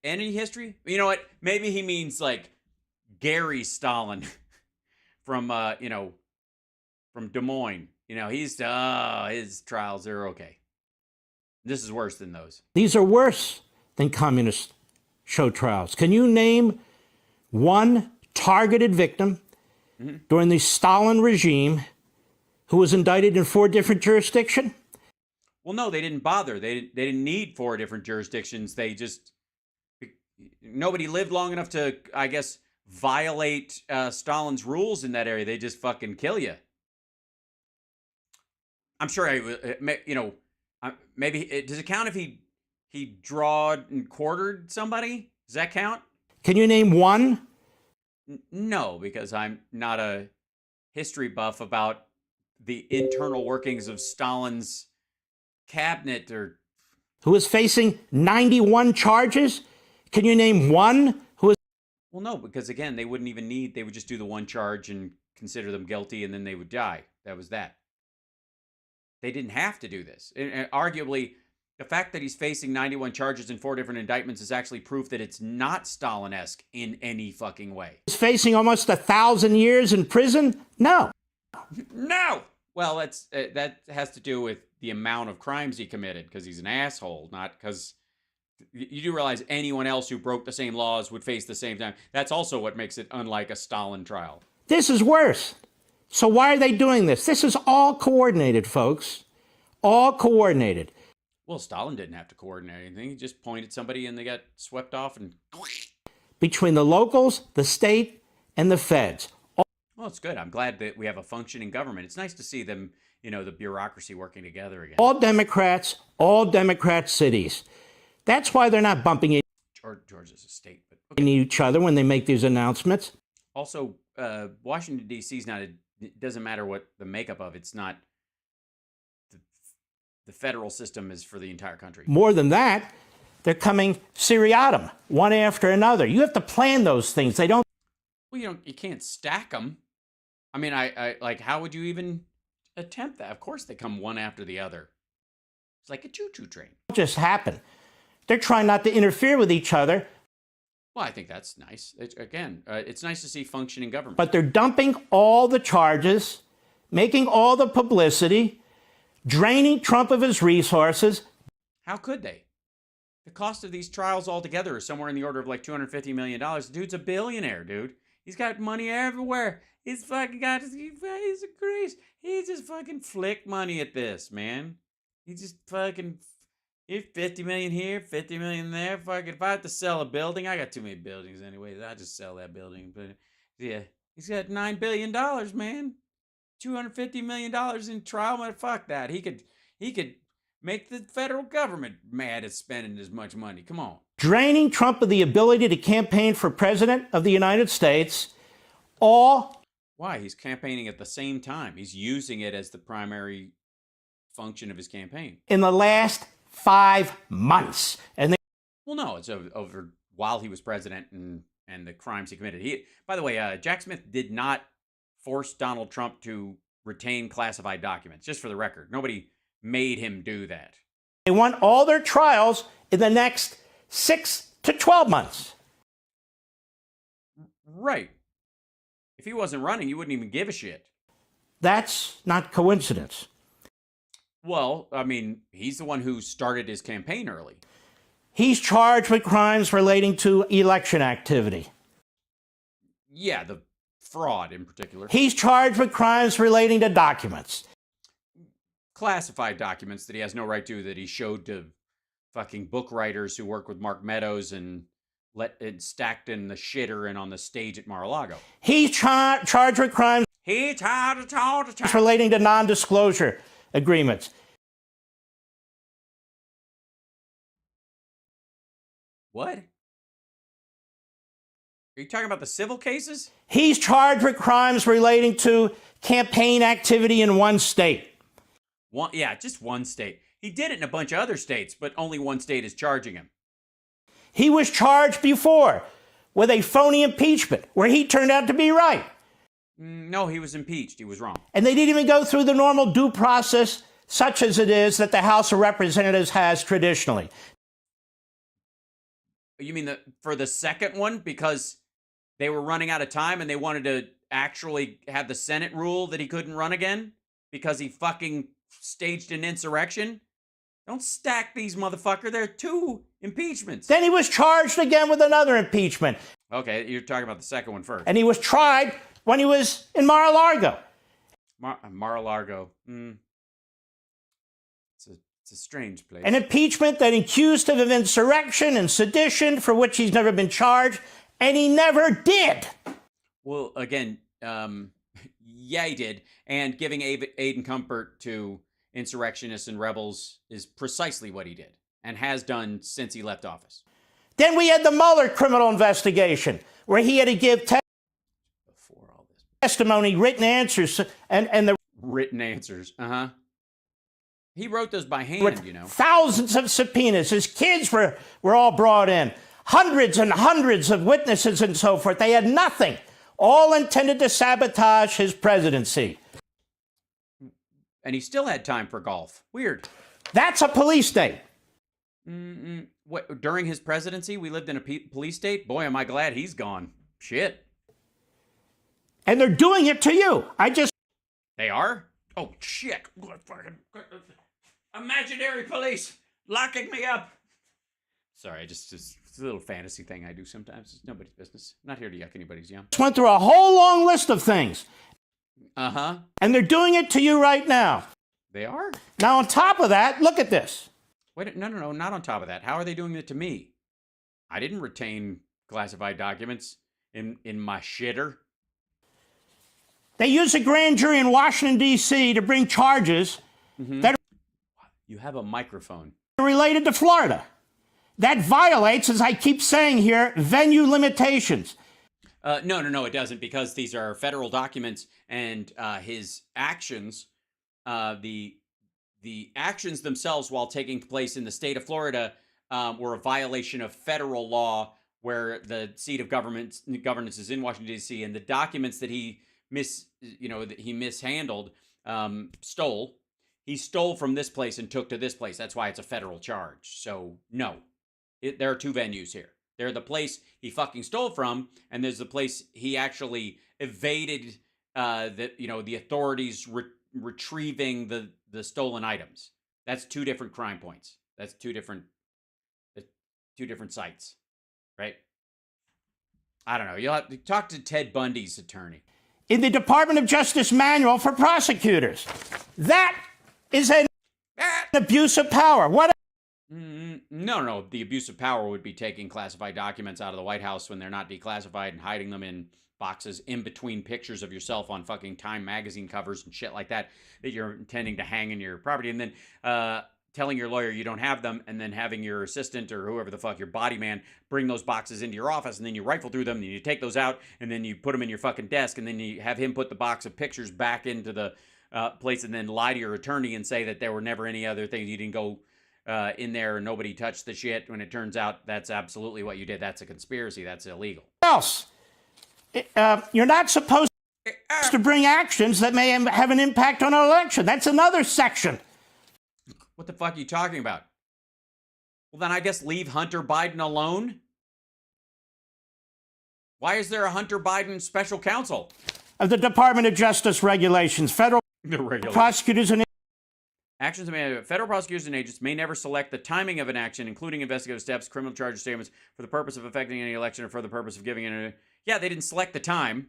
any history? You know what? Maybe he means like Gary Stalin from from Des Moines. He's his trials are okay. This is worse than those. These are worse than communist show trials. Can you name one targeted victim during the Stalin regime who was indicted in 4 different jurisdictions? Well, no, they didn't bother. They didn't need 4 different jurisdictions. Nobody lived long enough to, I guess, violate Stalin's rules in that area. They just fucking kill you. I'm sure maybe does it count if he drawed and quartered somebody? Does that count? Can you name one? No, because I'm not a history buff about the internal workings of Stalin's cabinet or. Who is facing 91 charges? Can you name one who is? Well, no, because again, they wouldn't even need. They would just do the one charge and consider them guilty, and then they would die. That was that. They didn't have to do this. And arguably, the fact that he's facing 91 charges and 4 different indictments is actually proof that it's not Stalin-esque in any fucking way. He's facing almost 1,000 years in prison? No. No. Well, that has to do with the amount of crimes he committed, because he's an asshole, not because you do realize anyone else who broke the same laws would face the same time. That's also what makes it unlike a Stalin trial. This is worse. So why are they doing this? This is all coordinated, folks. All coordinated. Well, Stalin didn't have to coordinate anything. He just pointed somebody and they got swept off. And between the locals, the state, and the feds. Well, it's good. I'm glad that we have a functioning government. It's nice to see them, the bureaucracy working together again. All Democrat cities. That's why they're not bumping Georgia's a state, but okay. Each other when they make these announcements. Also, Washington, D.C. is not it doesn't matter what the makeup of it's not. The federal system is for the entire country. More than that, They're coming seriatim, one after another. You have to plan those things. They don't. Well, you can't stack them. I mean, I like, how would you even attempt that? Of course they come one after the other. It's like a choo-choo train. Just happen. They're trying not to interfere with each other. Well, I think that's nice. It's nice to see functioning government. But they're dumping all the charges, making all the publicity, draining Trump of his resources. How could they? The cost of these trials altogether is somewhere in the order of like $250 million. The dude's a billionaire, dude. He's got money everywhere. He's fucking got, he's a grease. He just fucking flick money at this, man. He just fucking, here's 50 million here, 50 million there. Fucking, if I have to sell a building, I got too many buildings anyways. I just sell that building. But yeah, he's got $9 billion, man. $250 million in trial. Man, fuck that. He could make the federal government mad at spending as much money. Come on. Draining Trump of the ability to campaign for president of the United States. All. Why? He's campaigning at the same time. He's using it as the primary function of his campaign. In the last 5 months. And well, no, it's over while he was president and the crimes he committed. By the way, Jack Smith did not force Donald Trump to retain classified documents, just for the record. Nobody made him do that. They want all their trials in the next 6 to 12 months. Right. If he wasn't running, you wouldn't even give a shit. That's not coincidence. Well, I mean, he's the one who started his campaign early. He's charged with crimes relating to election activity. Yeah, the fraud in particular. He's charged with crimes relating to documents. Classified documents that he has no right to, that he showed to fucking book writers who work with Mark Meadows and let it stacked in the shitter and on the stage at Mar-a-Lago. He's charged with crimes relating to non-disclosure agreements. What? Are you talking about the civil cases? He's charged with crimes relating to campaign activity in one state. Yeah, just one state. He did it in a bunch of other states, but only one state is charging him. He was charged before with a phony impeachment where he turned out to be right. No, he was impeached. He was wrong. And they didn't even go through the normal due process, such as it is that the House of Representatives has traditionally. You mean for the second one? Because they were running out of time and they wanted to actually have the Senate rule that he couldn't run again because he fucking staged an insurrection? Don't stack these, motherfucker. There are 2 impeachments. Then he was charged again with another impeachment. Okay, you're talking about the second one first. And he was tried when he was in Mar-a-Lago. Mar-a-Lago. It's a strange place. An impeachment that accused him of insurrection and sedition, for which he's never been charged, and he never did. Well, again, yeah, he did. And giving aid and comfort to insurrectionists and rebels is precisely what he did and has done since he left office. Then we had the Mueller criminal investigation, where he had to give testimony, written answers, and the written answers. He wrote those by hand, you know. Thousands of subpoenas. His kids were all brought in. Hundreds and hundreds of witnesses and so forth. They had nothing. All intended to sabotage his presidency. And he still had time for golf. Weird. That's a police state. What, during his presidency, we lived in a police state? Boy, am I glad he's gone. Shit. And they're doing it to you. They are? Oh, shit. Fucking imaginary police locking me up. Sorry, just it's a little fantasy thing I do sometimes. It's nobody's business. I'm not here to yuck anybody's yum. Just went through a whole long list of things. Uh-huh. And they're doing it to you right now. They are? Now, on top of that, look at this. Wait, no, not on top of that. How are they doing it to me? I didn't retain classified documents in my shitter. They use a grand jury in Washington, D.C. to bring charges that You have a microphone. are related to Florida. That violates, as I keep saying here, venue limitations. No, it doesn't, because these are federal documents, and his actions, the actions themselves while taking place in the state of Florida, were a violation of federal law, where the seat of governance is in Washington D.C. and the documents that he mishandled, stole. He stole from this place and took to this place. That's why it's a federal charge. So no, there are two venues here. They're the place he fucking stole from, and there's the place he actually evaded the authorities retrieving the stolen items. That's two different crime points. That's two different sites, right? I don't know. You'll have to talk to Ted Bundy's attorney. In the Department of Justice manual for prosecutors. That is an abuse of power. What? No. The abuse of power would be taking classified documents out of the White House when they're not declassified and hiding them in boxes in between pictures of yourself on fucking Time magazine covers and shit like that you're intending to hang in your property, and then telling your lawyer you don't have them, and then having your assistant or whoever the fuck, your body man, bring those boxes into your office, and then you rifle through them, and you take those out, and then you put them in your fucking desk, and then you have him put the box of pictures back into the place, and then lie to your attorney and say that there were never any other things. You didn't go in there and nobody touched the shit, when it turns out that's absolutely what you did. That's a conspiracy. That's illegal. Else, you're not supposed to bring actions that may have an impact on an election. That's another section. What the fuck are you talking about? Well, then I guess leave Hunter Biden alone. Why is there a Hunter Biden special counsel? Of the Department of Justice regulations, federal prosecutors and federal prosecutors and agents may never select the timing of an action, including investigative steps, criminal charges, statements, for the purpose of affecting any election or for the purpose of giving it. Yeah, they didn't select the time.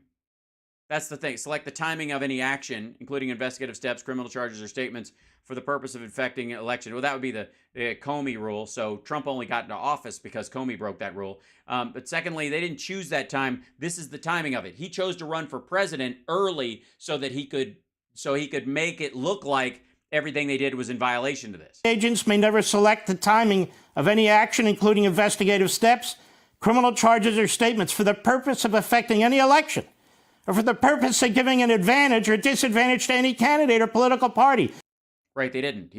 That's the thing. Select the timing of any action, including investigative steps, criminal charges, or statements, for the purpose of affecting an election. Well, that would be the Comey rule. So Trump only got into office because Comey broke that rule. But secondly, they didn't choose that time. This is the timing of it. He chose to run for president early so that he could make it look like everything they did was in violation of this. Agents may never select the timing of any action, including investigative steps, criminal charges, or statements, for the purpose of affecting any election, or for the purpose of giving an advantage or disadvantage to any candidate or political party. Right, they didn't.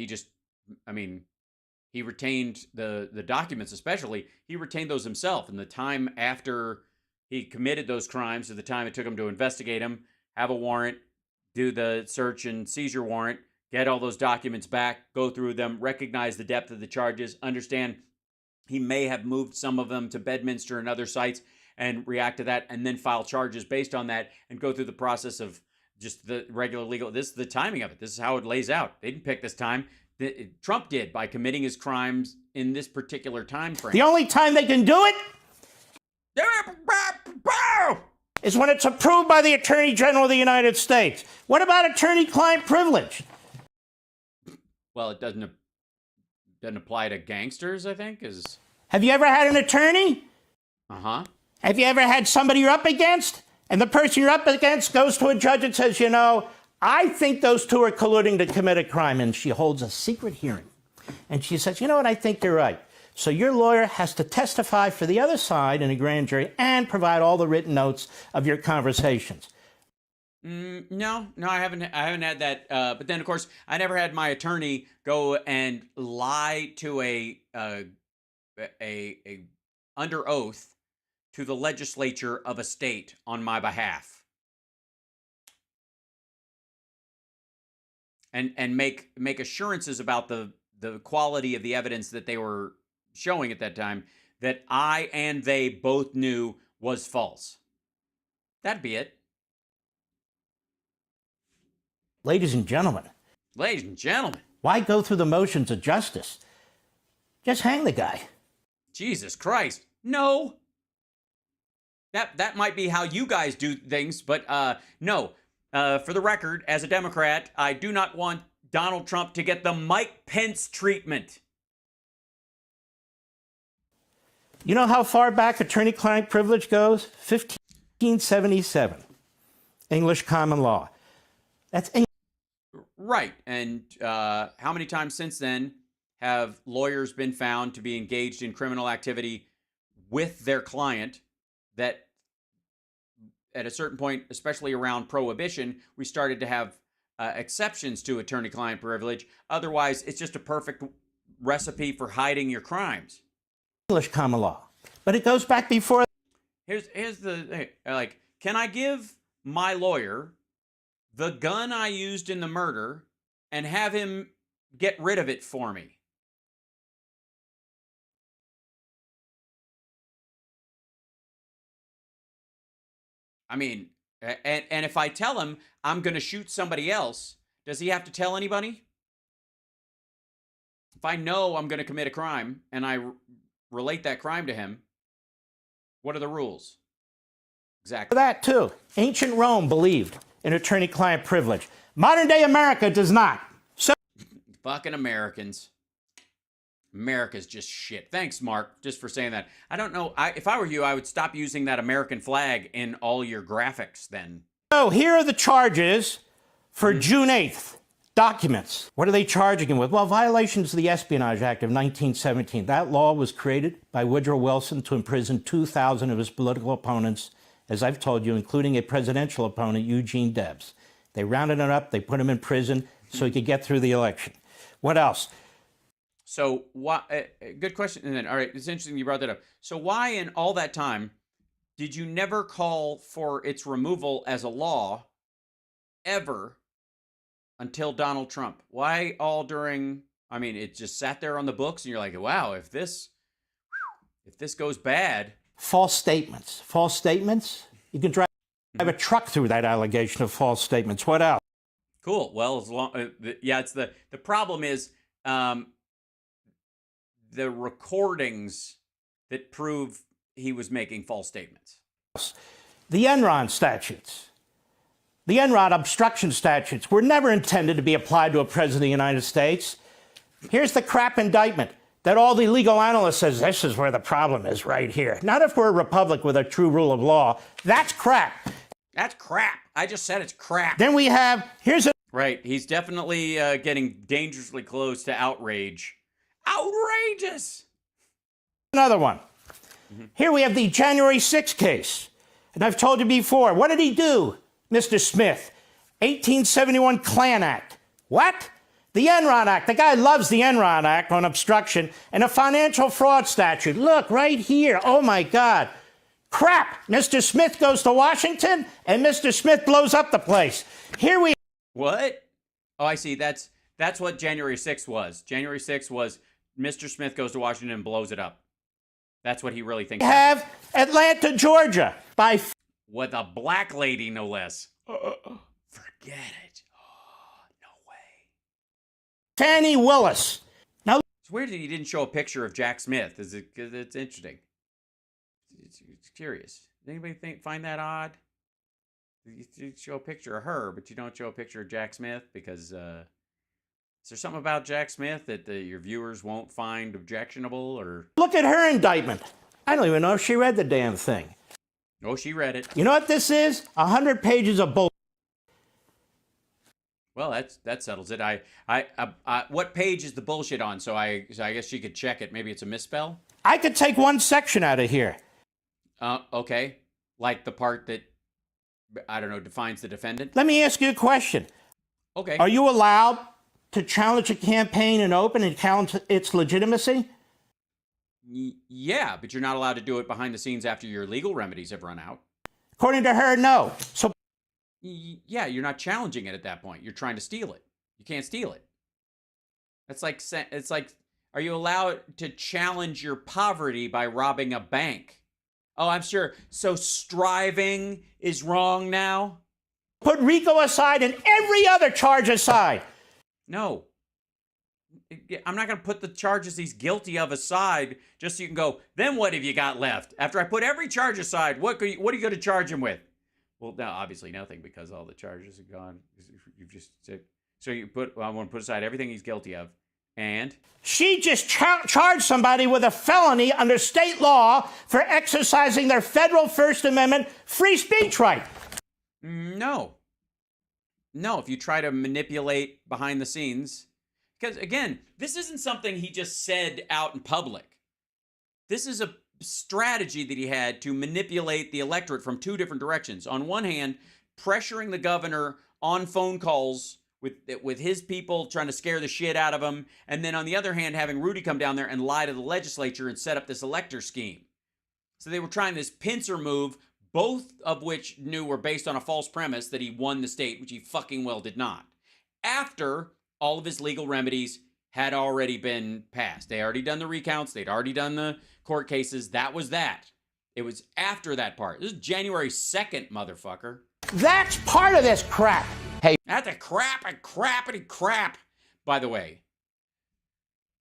He retained the documents, especially. He retained those himself. And the time after he committed those crimes to the time it took him to investigate them, have a warrant, do the search and seizure warrant, get all those documents back, go through them, recognize the depth of the charges, understand he may have moved some of them to Bedminster and other sites, and react to that, and then file charges based on that, and go through the process of just the regular legal. This is the timing of it. This is how it lays out. They didn't pick this time. Trump did, by committing his crimes in this particular time frame. The only time they can do it is when it's approved by the Attorney General of the United States. What about attorney-client privilege? Well, it doesn't apply to gangsters, I think. Have you ever had an attorney? Uh-huh. Have you ever had somebody you're up against, and the person you're up against goes to a judge and says, I think those two are colluding to commit a crime, and she holds a secret hearing. And she says, you know what, I think you're right. So your lawyer has to testify for the other side in a grand jury and provide all the written notes of your conversations. No, I haven't had that. But then, of course, I never had my attorney go and lie to a under oath to the legislature of a state on my behalf, and make assurances about the quality of the evidence that they were showing at that time, that I and they both knew was false. That'd be it. Ladies and gentlemen. Why go through the motions of justice? Just hang the guy. Jesus Christ. No. That might be how you guys do things, but no. For the record, as a Democrat, I do not want Donald Trump to get the Mike Pence treatment. You know how far back attorney-client privilege goes? 1577. English common law. That's right. And how many times since then have lawyers been found to be engaged in criminal activity with their client that at a certain point, especially around prohibition, we started to have exceptions to attorney-client privilege. Otherwise, it's just a perfect recipe for hiding your crimes. English common law. But it goes back before. Here's the thing. Like, can I give my lawyer the gun I used in the murder and have him get rid of it for me? I mean, and if I tell him I'm going to shoot somebody else, does he have to tell anybody? If I know I'm going to commit a crime and I relate that crime to him, what are the rules? Exactly. That too. Ancient Rome believed in attorney-client privilege. Modern-day America does not. So, fucking Americans. America's just shit. Thanks, Mark, just for saying that. I don't know. If I were you, I would stop using that American flag in all your graphics then. So here are the charges for June 8th. Documents. What are they charging him with? Well, violations of the Espionage Act of 1917. That law was created by Woodrow Wilson to imprison 2,000 of his political opponents, as I've told you, including a presidential opponent, Eugene Debs. They rounded him up. They put him in prison so he could get through the election. What else? So, why? Good question. And then, all right, it's interesting you brought that up. So, why in all that time did you never call for its removal as a law ever until Donald Trump? Why all during? I mean, it just sat there on the books, and you're like, wow, if this goes bad. False statements. False statements. You can drive a truck through that allegation of false statements. What else? Cool. Well, as long, yeah, it's the problem is. The recordings that prove he was making false statements. The Enron statutes. The Enron obstruction statutes were never intended to be applied to a president of the United States. Here's the crap indictment that all the legal analysts says this is where the problem is right here. Not if we're a republic with a true rule of law. That's crap. That's crap. I just said it's crap. Then we have, here's a... Right. He's definitely getting dangerously close to outrage. Outrageous. Another one. Here we have the January 6th case. And I've told you before, what did he do, Mr. Smith? 1871 Klan Act. What? The Enron Act. The guy loves the Enron Act on obstruction and a financial fraud statute. Look, right here. Oh, my God. Crap. Mr. Smith goes to Washington and Mr. Smith blows up the place. Here we... What? Oh, I see. That's what January 6th was. January 6th was Mr. Smith goes to Washington and blows it up. That's what he really thinks. Have Atlanta, Georgia, by... With a black lady, no less. Forget it. Oh, no way. Fannie Willis. Now, it's weird that he didn't show a picture of Jack Smith. Because it's interesting. It's curious. Does anybody find that odd? You show a picture of her, but you don't show a picture of Jack Smith because... Is there something about Jack Smith that your viewers won't find objectionable, or? Look at her indictment. I don't even know if she read the damn thing. Oh, she read it. You know what this is? 100 pages of bull. Well, that settles it. What page is the bullshit on? So I guess she could check it. Maybe it's a misspell. I could take one section out of here. Okay. Like the part that, I don't know, defines the defendant. Let me ask you a question. Okay. Are you allowed to challenge a campaign in open and challenge its legitimacy? Yeah, but you're not allowed to do it behind the scenes after your legal remedies have run out. According to her, no. So, yeah, you're not challenging it at that point. You're trying to steal it. You can't steal it. It's like, are you allowed to challenge your poverty by robbing a bank? Oh, I'm sure. So striving is wrong now? Put RICO aside and every other charge aside. No. I'm not going to put the charges he's guilty of aside just so you can go, then what have you got left? After I put every charge aside, what are you going to charge him with? Well, no, obviously nothing because all the charges are gone. You've just said, so I want to put aside everything he's guilty of. And? She just charged somebody with a felony under state law for exercising their federal First Amendment free speech right. No, if you try to manipulate behind the scenes, because again, this isn't something he just said out in public. This is a strategy that he had to manipulate the electorate from two different directions. On one hand, pressuring the governor on phone calls with his people trying to scare the shit out of him, and then on the other hand having Rudy come down there and lie to the legislature and set up this elector scheme. So they were trying this pincer move, both of which were based on a false premise that he won the state, which he fucking well did not. After all of his legal remedies had already been passed. They already done the recounts. They'd already done the court cases. That was that. It was after that part. This is January 2nd, motherfucker. That's part of this crap. Hey, that's a crappity crap. By the way,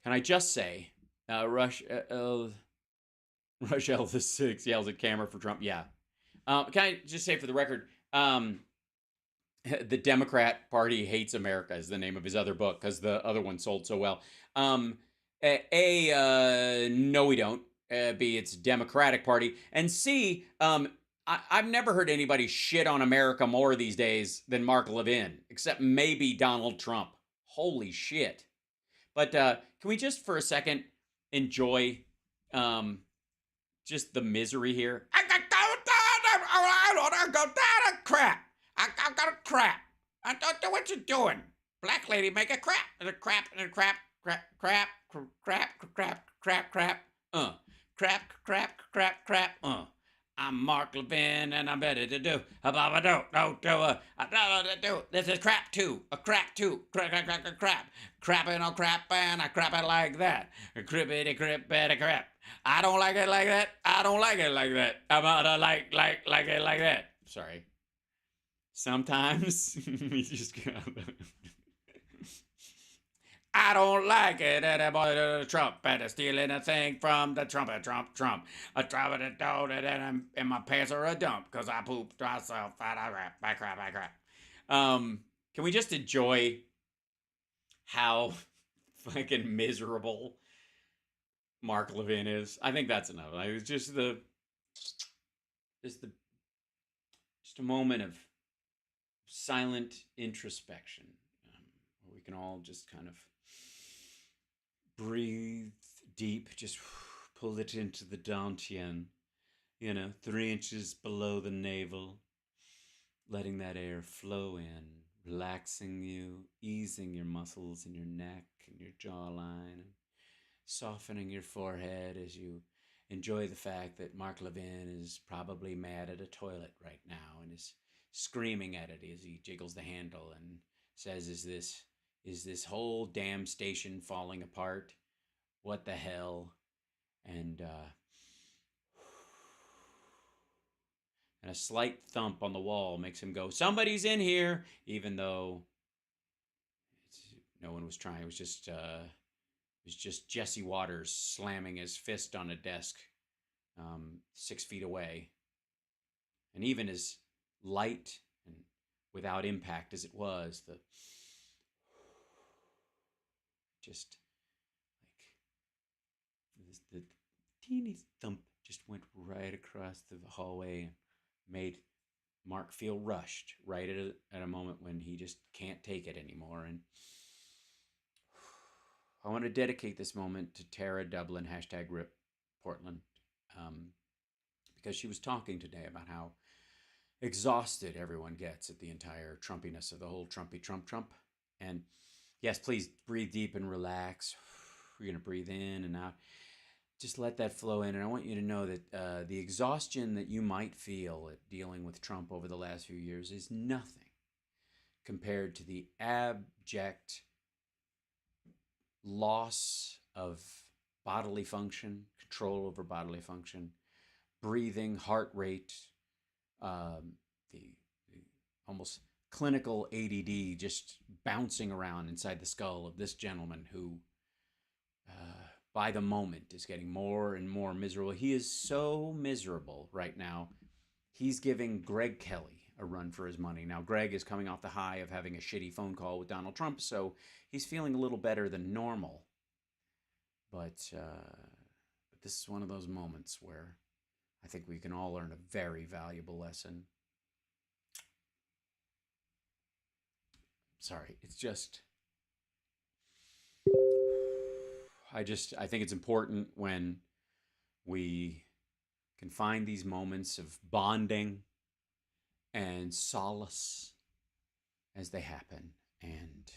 can I just say, Rush Elvis 6 yells at camera for Trump. Yeah. Can I just say for the record, the Democrat Party Hates America is the name of his other book because the other one sold so well. No, we don't. B, it's Democratic Party. And C, I've never heard anybody shit on America more these days than Mark Levin, except maybe Donald Trump. Holy shit. But can we just for a second enjoy just the misery here? I got crap. I got a crap. I don't know what you're doing. Black lady make a crap and a crap and a crap. I'm Mark Levin and I'm ready to do. This is crap too. A crap too. Crap. Crapping on crap and I crap it like that. Crippity crap. I don't like it like that. I don't like it like that. I'm out like it like that. Sorry. Sometimes you just gotta. I don't like it that Trump and stealing a thing from the Trump. I travel to do that and my pants are a dump because I pooped myself out of crap. Can we just enjoy how fucking miserable Mark Levin is? I think that's enough. It was just a moment of silent introspection. Where we can all just kind of breathe deep, just pull it into the dantian, 3 inches below the navel, letting that air flow in, relaxing you, easing your muscles in your neck and your jawline, and softening your forehead as you enjoy the fact that Mark Levin is probably mad at a toilet right now and is screaming at it as he jiggles the handle and says, is this whole damn station falling apart? What the hell? And a slight thump on the wall makes him go, somebody's in here, even though no one was trying. It was just Jesse Waters slamming his fist on a desk 6 feet away. And even as light and without impact as it was, the teeny thump just went right across the hallway and made Mark feel rushed right at a moment when he just can't take it anymore. And I want to dedicate this moment to Tara Dublin, #RIP Portland, because she was talking today about how exhausted everyone gets at the entire Trumpiness of the whole Trumpy Trump. And yes, please breathe deep and relax. You're going to breathe in and out. Just let that flow in. And I want you to know that the exhaustion that you might feel at dealing with Trump over the last few years is nothing compared to the abject loss of bodily function, control over bodily function, breathing, heart rate, the almost clinical ADD just bouncing around inside the skull of this gentleman who, by the moment, is getting more and more miserable. He is so miserable right now. He's giving Greg Kelly a run for his money. Now, Greg is coming off the high of having a shitty phone call with Donald Trump, so he's feeling a little better than normal. But this is one of those moments where I think we can all learn a very valuable lesson. Sorry, it's just... I think it's important when we can find these moments of bonding and solace as they happen. And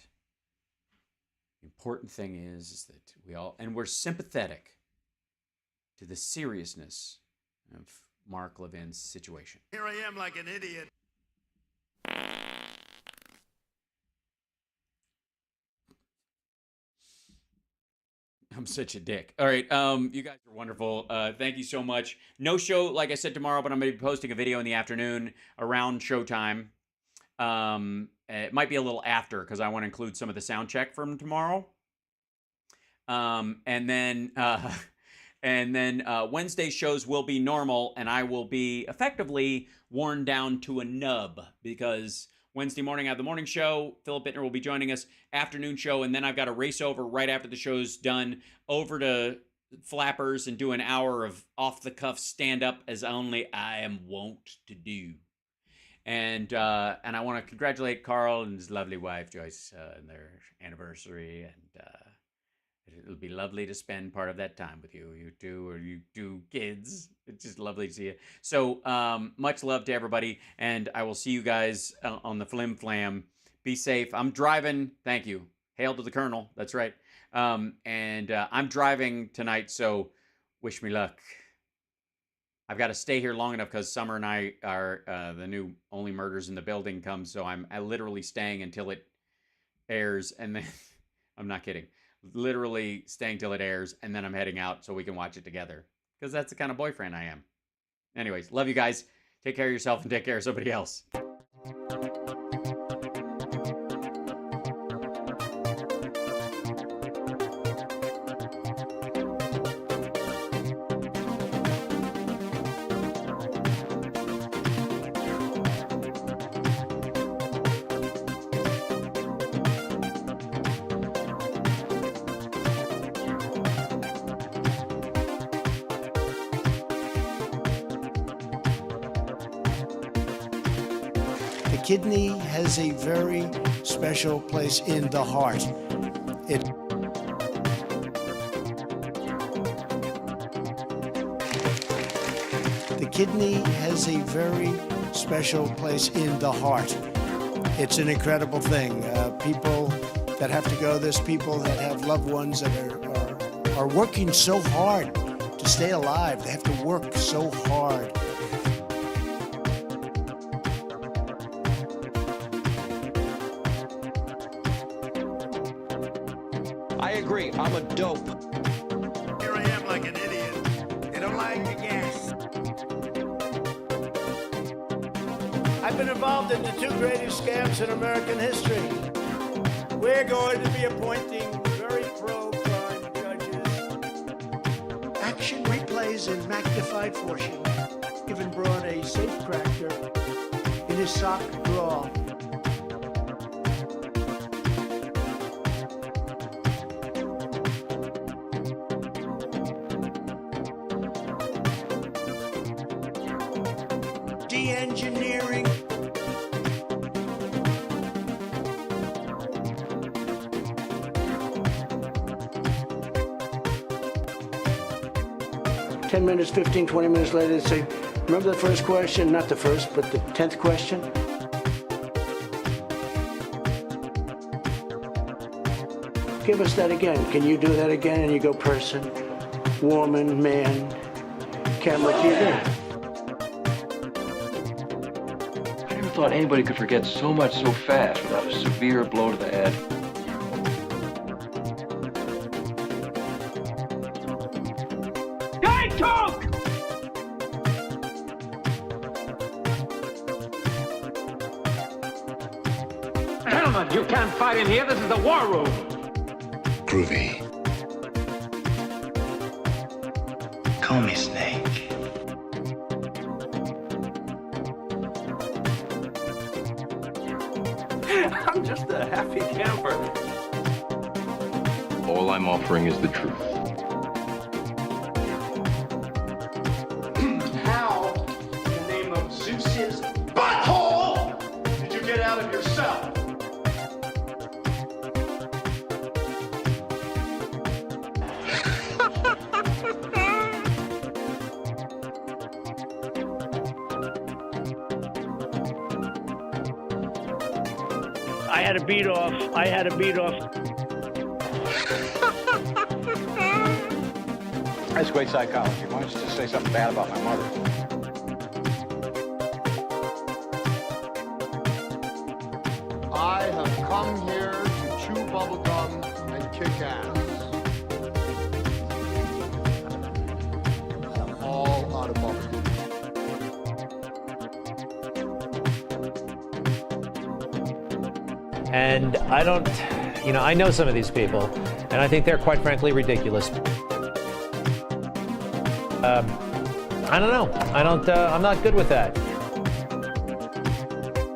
the important thing is that we're sympathetic to the seriousness of Mark Levin's situation. Here I am like an idiot. I'm such a dick. All right, you guys are wonderful. Thank you so much. No show, like I said, tomorrow, but I'm going to be posting a video in the afternoon around showtime. It might be a little after because I want to include some of the sound check from tomorrow. And then Wednesday shows will be normal, and I will be effectively worn down to a nub because Wednesday morning I have the morning show. Philip Bittner will be joining us. Afternoon show, and then I've got to race over right after the show's done over to Flappers and do an hour of off-the-cuff stand-up as only I am wont to do. And I want to congratulate Carl and his lovely wife Joyce on their anniversary, and it'll be lovely to spend part of that time with you two kids. It's just lovely to see you. So much love to everybody, and I will see you guys on the Flim Flam. Be safe. I'm driving. Thank you. Hail to the Colonel. That's right. And I'm driving tonight, so wish me luck. I've got to stay here long enough because Summer and I are the new Only Murders in the Building comes, so I'm literally staying until it airs, and then I'm not kidding. Literally staying till it airs, and then I'm heading out so we can watch it together because that's the kind of boyfriend I am. Anyways, love you guys. Take care of yourself and take care of somebody else. The kidney has a very special place in the heart. The kidney has a very special place in the heart. It's an incredible thing. People that have to go this, people that have loved ones that are working so hard to stay alive. They have to work so hard. I agree. I'm a dope. Here I am like an idiot. They don't like the gas. I've been involved in the two greatest scams in American history. We're going to be appointing very pro-crime judges. Action replays in magnified fortune. Even brought a safecracker in his sock drawer. De-engineering. Ten minutes, 15, 20 minutes later, they say, remember the first question? Not the first, but the 10th question? Give us that again. Can you do that again? And you go person, woman, man, camera, TV. I never thought anybody could forget so much so fast without a severe blow to the head. Guy talk! Gentlemen, you can't fight in here. This is the war room. Groovy. Call me Snake. I'm just a happy camper. All I'm offering is the truth. How, in the name of Zeus's butthole, did you get out of your cell? I had a beat off. That's great psychology. Why don't you just say something bad about my mother? I have come here to chew bubblegum and kick ass. I'm all out of bubblegum. And I don't, I know some of these people, and I think they're quite frankly ridiculous. I don't know. I'm not good with that.